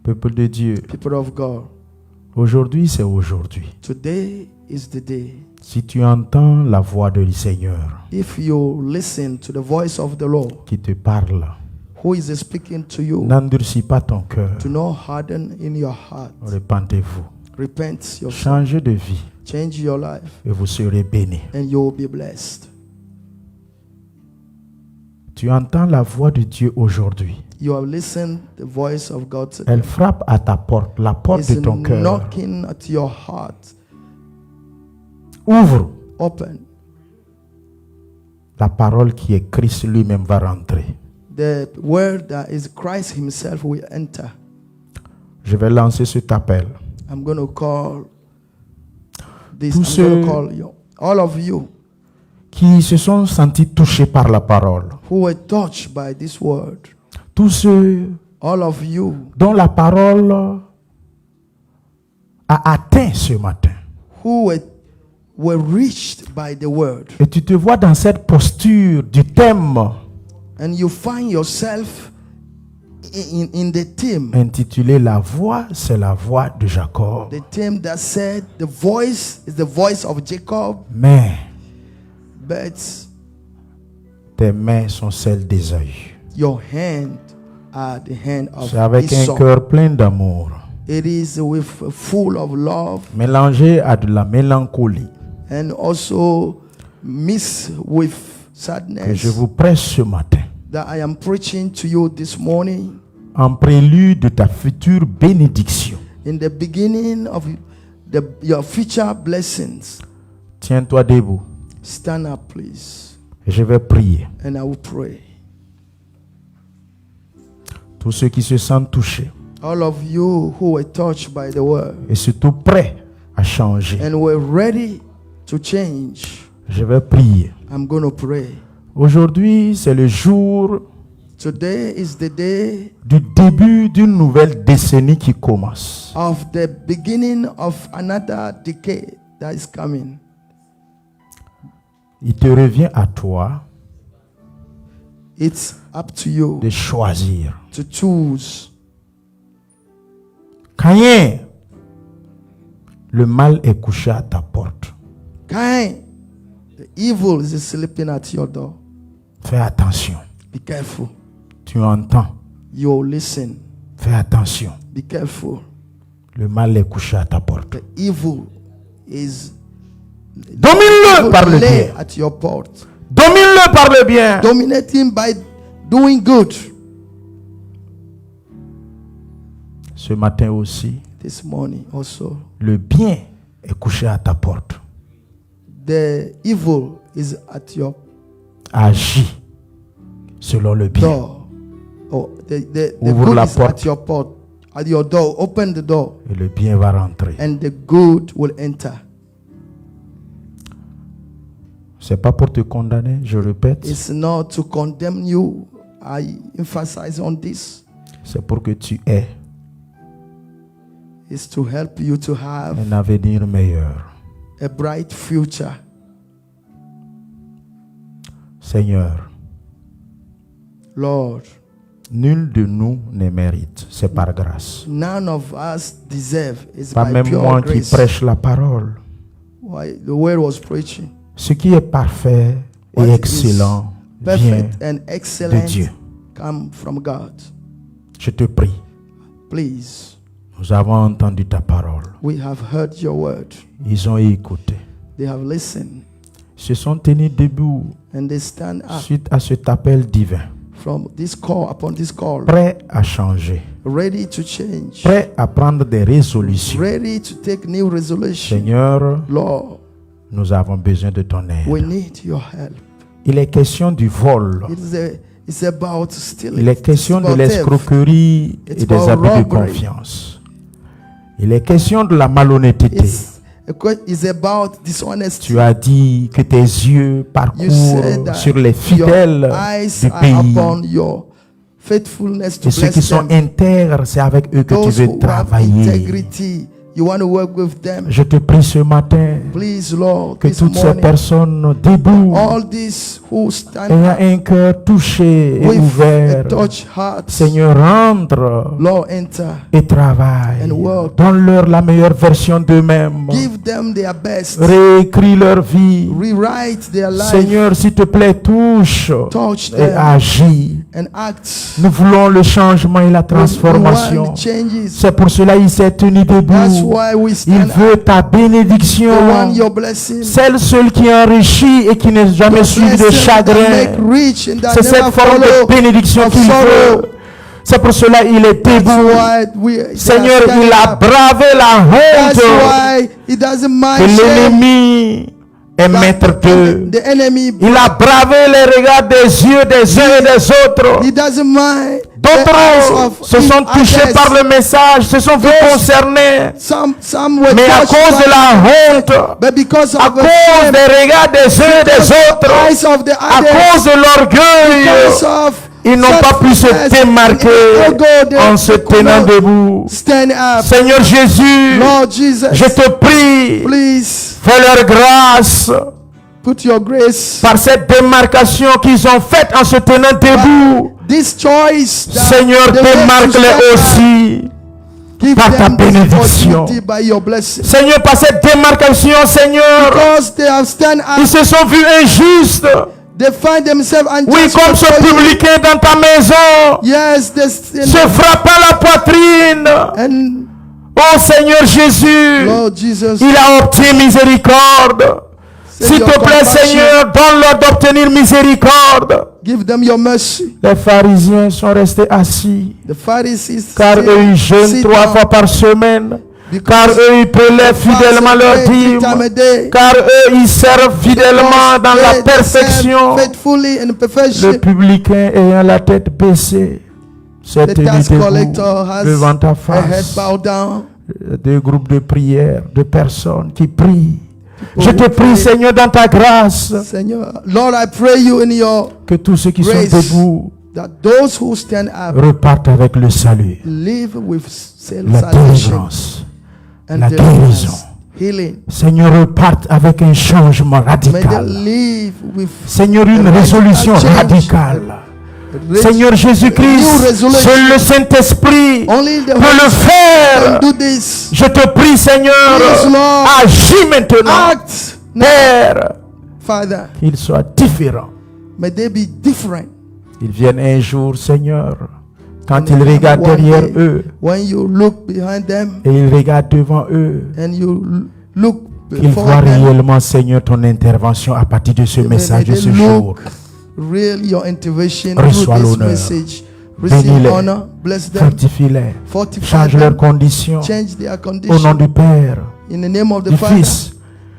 [SPEAKER 1] Peuple de Dieu,
[SPEAKER 2] People of God,
[SPEAKER 1] aujourd'hui c'est aujourd'hui.
[SPEAKER 2] today is the day.
[SPEAKER 1] Si tu entends la voix du Seigneur
[SPEAKER 2] If you listen to the voice of the Lord,
[SPEAKER 1] qui te parle,
[SPEAKER 2] who is speaking to you,
[SPEAKER 1] n'endurcis pas ton cœur.
[SPEAKER 2] do not harden in your heart.
[SPEAKER 1] Repentez-vous.
[SPEAKER 2] Repent yourself,
[SPEAKER 1] Changez de vie
[SPEAKER 2] change your life,
[SPEAKER 1] et vous serez bénis.
[SPEAKER 2] and you will be blessed.
[SPEAKER 1] Tu entends la voix de Dieu aujourd'hui.
[SPEAKER 2] You have listened the voice of God today.
[SPEAKER 1] Elle frappe à ta porte, la porte de
[SPEAKER 2] It's
[SPEAKER 1] ton cœur.
[SPEAKER 2] knocking at your heart.
[SPEAKER 1] ouvre.
[SPEAKER 2] Open.
[SPEAKER 1] La parole qui est Christ lui-même va rentrer.
[SPEAKER 2] The word that is Christ himself will enter.
[SPEAKER 1] Je vais lancer cet appel.
[SPEAKER 2] I'm going to call this.
[SPEAKER 1] Tous
[SPEAKER 2] I'm going to
[SPEAKER 1] ceux-
[SPEAKER 2] call you. All of you
[SPEAKER 1] Qui se sont sentis touchés par la parole.
[SPEAKER 2] who were touched by this word.
[SPEAKER 1] Tous ceux
[SPEAKER 2] All of you
[SPEAKER 1] dont la parole a atteint ce matin.
[SPEAKER 2] who were reached by the word.
[SPEAKER 1] Et tu te vois dans cette posture du thème
[SPEAKER 2] And you find yourself in the theme.
[SPEAKER 1] intitulé La voix, c'est la voix de Jacob.
[SPEAKER 2] The theme that said the voice is the voice of Jacob,
[SPEAKER 1] Mais
[SPEAKER 2] but
[SPEAKER 1] tes mains sont celles d'Ésaü.
[SPEAKER 2] your hand are the hand of
[SPEAKER 1] C'est avec un
[SPEAKER 2] Esau.
[SPEAKER 1] cœur plein d'amour,
[SPEAKER 2] It is with full of love
[SPEAKER 1] mélangé à de la mélancolie,
[SPEAKER 2] and also mixed with
[SPEAKER 1] que
[SPEAKER 2] sadness
[SPEAKER 1] je vous prêche ce matin,
[SPEAKER 2] that I am preaching to you this morning
[SPEAKER 1] en prélude de ta future bénédiction.
[SPEAKER 2] in the beginning of your future blessings.
[SPEAKER 1] Tiens-toi debout
[SPEAKER 2] Stand up, please,
[SPEAKER 1] et je vais prier.
[SPEAKER 2] and I will pray.
[SPEAKER 1] Tous ceux qui se sentent touchés
[SPEAKER 2] All of you who were touched by the word
[SPEAKER 1] et surtout prêts à changer,
[SPEAKER 2] and were ready to change,
[SPEAKER 1] je vais prier.
[SPEAKER 2] I'm going to pray.
[SPEAKER 1] Aujourd'hui, c'est le jour
[SPEAKER 2] Today is the day
[SPEAKER 1] du début d'une nouvelle décennie qui commence.
[SPEAKER 2] of the beginning of another decade that is coming.
[SPEAKER 1] Il te revient à toi
[SPEAKER 2] It's up to you
[SPEAKER 1] de choisir.
[SPEAKER 2] to choose.
[SPEAKER 1] Caïn, le mal est couché à ta porte.
[SPEAKER 2] Cain, the evil is sleeping at your door.
[SPEAKER 1] Fais attention.
[SPEAKER 2] Be careful.
[SPEAKER 1] Tu entends.
[SPEAKER 2] You listen.
[SPEAKER 1] Fais attention.
[SPEAKER 2] Be careful.
[SPEAKER 1] Le mal est couché à ta porte.
[SPEAKER 2] The evil is
[SPEAKER 1] Domine-le par le
[SPEAKER 2] lay
[SPEAKER 1] bien.
[SPEAKER 2] at your port.
[SPEAKER 1] Domine-le par le bien.
[SPEAKER 2] Dominating by doing good.
[SPEAKER 1] Ce matin aussi,
[SPEAKER 2] This morning also,
[SPEAKER 1] le bien est couché à ta porte.
[SPEAKER 2] the evil is at your
[SPEAKER 1] Agis selon le bien.
[SPEAKER 2] door. Oh, the
[SPEAKER 1] Ouvre
[SPEAKER 2] good
[SPEAKER 1] la
[SPEAKER 2] is
[SPEAKER 1] porte.
[SPEAKER 2] at your port, at your door. Open the door,
[SPEAKER 1] Et le bien va rentrer.
[SPEAKER 2] and the good will enter.
[SPEAKER 1] C'est pas pour te condamner, je répète.
[SPEAKER 2] It's not to condemn you. I emphasize on this.
[SPEAKER 1] C'est pour que tu aies
[SPEAKER 2] It's to help you to have
[SPEAKER 1] un avenir meilleur.
[SPEAKER 2] a bright future.
[SPEAKER 1] Seigneur,
[SPEAKER 2] Lord,
[SPEAKER 1] nul de nous ne mérite. C'est par grâce.
[SPEAKER 2] none of us deserve. It's
[SPEAKER 1] Pas
[SPEAKER 2] by
[SPEAKER 1] même
[SPEAKER 2] pure
[SPEAKER 1] moi qui
[SPEAKER 2] grace.
[SPEAKER 1] prêche la parole.
[SPEAKER 2] Why the word was preaching.
[SPEAKER 1] Ce qui est parfait
[SPEAKER 2] What
[SPEAKER 1] et
[SPEAKER 2] is
[SPEAKER 1] excellent vient
[SPEAKER 2] Perfect and
[SPEAKER 1] de
[SPEAKER 2] excellent
[SPEAKER 1] Dieu.
[SPEAKER 2] come from God.
[SPEAKER 1] Je te prie.
[SPEAKER 2] Please,
[SPEAKER 1] Nous avons entendu ta parole.
[SPEAKER 2] we have heard your word.
[SPEAKER 1] Ils ont écouté.
[SPEAKER 2] They have listened
[SPEAKER 1] Ils se sont tenus debout
[SPEAKER 2] and they stand up
[SPEAKER 1] suite à cet appel divin.
[SPEAKER 2] from this call, upon this call,
[SPEAKER 1] Prêts à changer.
[SPEAKER 2] ready to change,
[SPEAKER 1] Prêts à prendre des résolutions.
[SPEAKER 2] ready to take new resolution.
[SPEAKER 1] Seigneur,
[SPEAKER 2] Lord,
[SPEAKER 1] nous avons besoin de ton
[SPEAKER 2] we
[SPEAKER 1] aide.
[SPEAKER 2] need your help.
[SPEAKER 1] Il est question du vol.
[SPEAKER 2] It's about stealing.
[SPEAKER 1] Il est question
[SPEAKER 2] It's
[SPEAKER 1] de
[SPEAKER 2] about theft.
[SPEAKER 1] l'escroquerie et
[SPEAKER 2] It's
[SPEAKER 1] des
[SPEAKER 2] about
[SPEAKER 1] abus de
[SPEAKER 2] robbery.
[SPEAKER 1] confiance. Il est question de la malhonnêteté.
[SPEAKER 2] It's about dishonesty.
[SPEAKER 1] Tu as dit que tes yeux
[SPEAKER 2] You said
[SPEAKER 1] parcourent
[SPEAKER 2] that
[SPEAKER 1] sur les fidèles
[SPEAKER 2] your eyes
[SPEAKER 1] du
[SPEAKER 2] are
[SPEAKER 1] pays.
[SPEAKER 2] upon your faithfulness to
[SPEAKER 1] Et ceux qui
[SPEAKER 2] bless
[SPEAKER 1] sont
[SPEAKER 2] them.
[SPEAKER 1] intègres, c'est avec eux que tu
[SPEAKER 2] Those
[SPEAKER 1] veux
[SPEAKER 2] who have
[SPEAKER 1] travailler.
[SPEAKER 2] integrity, you want to work with them.
[SPEAKER 1] Je te prie ce matin
[SPEAKER 2] Please, Lord,
[SPEAKER 1] que
[SPEAKER 2] this
[SPEAKER 1] toutes ces
[SPEAKER 2] morning,
[SPEAKER 1] personnes debout
[SPEAKER 2] all these who stand
[SPEAKER 1] ayant
[SPEAKER 2] up
[SPEAKER 1] un cœur touché et
[SPEAKER 2] with a
[SPEAKER 1] ouvert,
[SPEAKER 2] touch heart,
[SPEAKER 1] Seigneur, rentre
[SPEAKER 2] Lord, enter.
[SPEAKER 1] et travaille.
[SPEAKER 2] And work.
[SPEAKER 1] Donne-leur la meilleure version d'eux-mêmes.
[SPEAKER 2] Give them their best.
[SPEAKER 1] Réécris leur vie.
[SPEAKER 2] Rewrite their life.
[SPEAKER 1] Seigneur, s'il te plaît, touche
[SPEAKER 2] Touch
[SPEAKER 1] et
[SPEAKER 2] them
[SPEAKER 1] agis.
[SPEAKER 2] and act.
[SPEAKER 1] Nous voulons le changement et la
[SPEAKER 2] We
[SPEAKER 1] transformation.
[SPEAKER 2] want changes.
[SPEAKER 1] C'est pour cela qu'il s'est tenu
[SPEAKER 2] That's
[SPEAKER 1] debout.
[SPEAKER 2] why we
[SPEAKER 1] Il
[SPEAKER 2] stand up.
[SPEAKER 1] veut ta
[SPEAKER 2] We want
[SPEAKER 1] bénédiction.
[SPEAKER 2] your blessing.
[SPEAKER 1] Celle seule qui enrichit et qui n'est jamais
[SPEAKER 2] Your
[SPEAKER 1] suivie de
[SPEAKER 2] blessing that
[SPEAKER 1] chagrin.
[SPEAKER 2] make rich and that
[SPEAKER 1] C'est cette
[SPEAKER 2] never
[SPEAKER 1] forme de
[SPEAKER 2] follow
[SPEAKER 1] bénédiction
[SPEAKER 2] of
[SPEAKER 1] qu'il
[SPEAKER 2] sorrow.
[SPEAKER 1] veut. C'est pour cela qu'il est
[SPEAKER 2] That's
[SPEAKER 1] debout.
[SPEAKER 2] why we
[SPEAKER 1] Seigneur,
[SPEAKER 2] they are
[SPEAKER 1] il
[SPEAKER 2] standing
[SPEAKER 1] a
[SPEAKER 2] up.
[SPEAKER 1] bravé la
[SPEAKER 2] That's
[SPEAKER 1] honte
[SPEAKER 2] why he doesn't
[SPEAKER 1] de
[SPEAKER 2] mind shame
[SPEAKER 1] l'ennemi et maître d'eux.
[SPEAKER 2] The enemy,
[SPEAKER 1] Il a bravé les regards des yeux des uns et des autres.
[SPEAKER 2] he doesn't mind. the eyes
[SPEAKER 1] D'autres
[SPEAKER 2] of
[SPEAKER 1] se sont touchés
[SPEAKER 2] others.
[SPEAKER 1] par le message, se sont vus concernés.
[SPEAKER 2] Some were
[SPEAKER 1] Mais à
[SPEAKER 2] touched
[SPEAKER 1] cause
[SPEAKER 2] by
[SPEAKER 1] de la honte,
[SPEAKER 2] but because
[SPEAKER 1] à
[SPEAKER 2] of the
[SPEAKER 1] cause
[SPEAKER 2] shame,
[SPEAKER 1] des regards des uns et des
[SPEAKER 2] the
[SPEAKER 1] autres,
[SPEAKER 2] eyes of the
[SPEAKER 1] à
[SPEAKER 2] others,
[SPEAKER 1] cause de
[SPEAKER 2] because
[SPEAKER 1] l'orgueil,
[SPEAKER 2] of
[SPEAKER 1] ils n'ont pas pu se
[SPEAKER 2] selfishness
[SPEAKER 1] démarquer
[SPEAKER 2] and ego, they
[SPEAKER 1] en se
[SPEAKER 2] could
[SPEAKER 1] tenant
[SPEAKER 2] not
[SPEAKER 1] debout.
[SPEAKER 2] stand up.
[SPEAKER 1] Seigneur Jésus,
[SPEAKER 2] Lord Jesus,
[SPEAKER 1] je te prie,
[SPEAKER 2] please
[SPEAKER 1] fais leur grâce
[SPEAKER 2] put your grace.
[SPEAKER 1] par cette démarcation qu'ils ont faite en se tenant debout.
[SPEAKER 2] This choice, that
[SPEAKER 1] Seigneur,
[SPEAKER 2] they made to
[SPEAKER 1] démarque-les
[SPEAKER 2] stand up,
[SPEAKER 1] aussi
[SPEAKER 2] give
[SPEAKER 1] par ta
[SPEAKER 2] them this
[SPEAKER 1] bénédiction.
[SPEAKER 2] opportunity by your blessing.
[SPEAKER 1] Seigneur, par cette démarcation, Seigneur,
[SPEAKER 2] Because they have stand
[SPEAKER 1] ils
[SPEAKER 2] up,
[SPEAKER 1] se sont vus injustes.
[SPEAKER 2] they find themselves unjust.
[SPEAKER 1] Oui, comme ce
[SPEAKER 2] before you.
[SPEAKER 1] publicain dans ta maison
[SPEAKER 2] Yes,
[SPEAKER 1] se frappant la poitrine.
[SPEAKER 2] and
[SPEAKER 1] Oh Seigneur Jésus,
[SPEAKER 2] Lord Jesus,
[SPEAKER 1] il a obtenu miséricorde.
[SPEAKER 2] send
[SPEAKER 1] S'il
[SPEAKER 2] your
[SPEAKER 1] te plaît,
[SPEAKER 2] compassion.
[SPEAKER 1] Seigneur, donne-leur d'obtenir miséricorde.
[SPEAKER 2] Give them your mercy.
[SPEAKER 1] Les pharisiens sont restés assis,
[SPEAKER 2] The Pharisees
[SPEAKER 1] car
[SPEAKER 2] still
[SPEAKER 1] eux ils jeûnent
[SPEAKER 2] sit
[SPEAKER 1] 3
[SPEAKER 2] down
[SPEAKER 1] fois par semaine.
[SPEAKER 2] because
[SPEAKER 1] Car eux ils prélèvent
[SPEAKER 2] they fast
[SPEAKER 1] fidèlement
[SPEAKER 2] and
[SPEAKER 1] leur
[SPEAKER 2] pray 3
[SPEAKER 1] dîme.
[SPEAKER 2] times a day.
[SPEAKER 1] Car eux ils servent fidèlement dans la
[SPEAKER 2] They
[SPEAKER 1] perfection.
[SPEAKER 2] serve faithfully in
[SPEAKER 1] Le
[SPEAKER 2] perfection.
[SPEAKER 1] publicain ayant la tête baissée s'est
[SPEAKER 2] The
[SPEAKER 1] tenu
[SPEAKER 2] tax
[SPEAKER 1] debout
[SPEAKER 2] collector has
[SPEAKER 1] devant ta
[SPEAKER 2] a head
[SPEAKER 1] face.
[SPEAKER 2] bowed down.
[SPEAKER 1] Deux groupes de prière, de personnes qui prient. Je
[SPEAKER 2] who
[SPEAKER 1] te prie,
[SPEAKER 2] pray.
[SPEAKER 1] Seigneur, dans ta grâce,
[SPEAKER 2] Seigneur, Lord, I pray you in your
[SPEAKER 1] que tous ceux qui
[SPEAKER 2] grace
[SPEAKER 1] sont debout
[SPEAKER 2] that those who stand up
[SPEAKER 1] repartent avec le salut,
[SPEAKER 2] live with
[SPEAKER 1] la
[SPEAKER 2] salvation
[SPEAKER 1] délivrance,
[SPEAKER 2] and
[SPEAKER 1] la
[SPEAKER 2] deliverance,
[SPEAKER 1] guérison.
[SPEAKER 2] healing.
[SPEAKER 1] Seigneur, repartent avec un changement
[SPEAKER 2] May they
[SPEAKER 1] radical.
[SPEAKER 2] live with
[SPEAKER 1] Seigneur, une
[SPEAKER 2] a
[SPEAKER 1] résolution
[SPEAKER 2] change.
[SPEAKER 1] radicale.
[SPEAKER 2] Rich-
[SPEAKER 1] Seigneur
[SPEAKER 2] new
[SPEAKER 1] Jésus-Christ,
[SPEAKER 2] resolution.
[SPEAKER 1] seul le Saint-Esprit
[SPEAKER 2] Only the
[SPEAKER 1] peut le
[SPEAKER 2] Holy
[SPEAKER 1] faire.
[SPEAKER 2] can do this.
[SPEAKER 1] Je te prie, Seigneur,
[SPEAKER 2] Please, Lord.
[SPEAKER 1] agis maintenant.
[SPEAKER 2] Act now,
[SPEAKER 1] Père,
[SPEAKER 2] Father.
[SPEAKER 1] qu'ils soient différents.
[SPEAKER 2] May they be different.
[SPEAKER 1] Ils viennent un jour, Seigneur, quand
[SPEAKER 2] And
[SPEAKER 1] ils
[SPEAKER 2] come
[SPEAKER 1] regardent
[SPEAKER 2] one
[SPEAKER 1] derrière
[SPEAKER 2] day,
[SPEAKER 1] eux
[SPEAKER 2] when you look behind them
[SPEAKER 1] et ils regardent devant eux,
[SPEAKER 2] and you look
[SPEAKER 1] qu'ils
[SPEAKER 2] before
[SPEAKER 1] voient
[SPEAKER 2] them,
[SPEAKER 1] réellement, Seigneur, ton intervention à partir de ce
[SPEAKER 2] may
[SPEAKER 1] message de
[SPEAKER 2] they
[SPEAKER 1] ce jour.
[SPEAKER 2] look really your intervention
[SPEAKER 1] Reçois
[SPEAKER 2] through this
[SPEAKER 1] l'honneur.
[SPEAKER 2] message. Receive
[SPEAKER 1] Bénis-les.
[SPEAKER 2] honor, bless them,
[SPEAKER 1] Fortifie-les,
[SPEAKER 2] fortify
[SPEAKER 1] change leurs
[SPEAKER 2] them,
[SPEAKER 1] conditions.
[SPEAKER 2] change their
[SPEAKER 1] Au nom
[SPEAKER 2] condition.
[SPEAKER 1] du Père,
[SPEAKER 2] In the name of the
[SPEAKER 1] du
[SPEAKER 2] Father,
[SPEAKER 1] Fils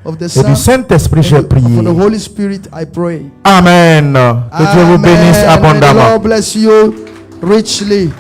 [SPEAKER 2] of the
[SPEAKER 1] et
[SPEAKER 2] Son,
[SPEAKER 1] du Saint-Esprit, j'ai
[SPEAKER 2] and
[SPEAKER 1] prié.
[SPEAKER 2] of the Holy Spirit, I pray.
[SPEAKER 1] Amen. Que Dieu vous bénisse
[SPEAKER 2] Amen. May the
[SPEAKER 1] abondamment.
[SPEAKER 2] Lord bless you richly.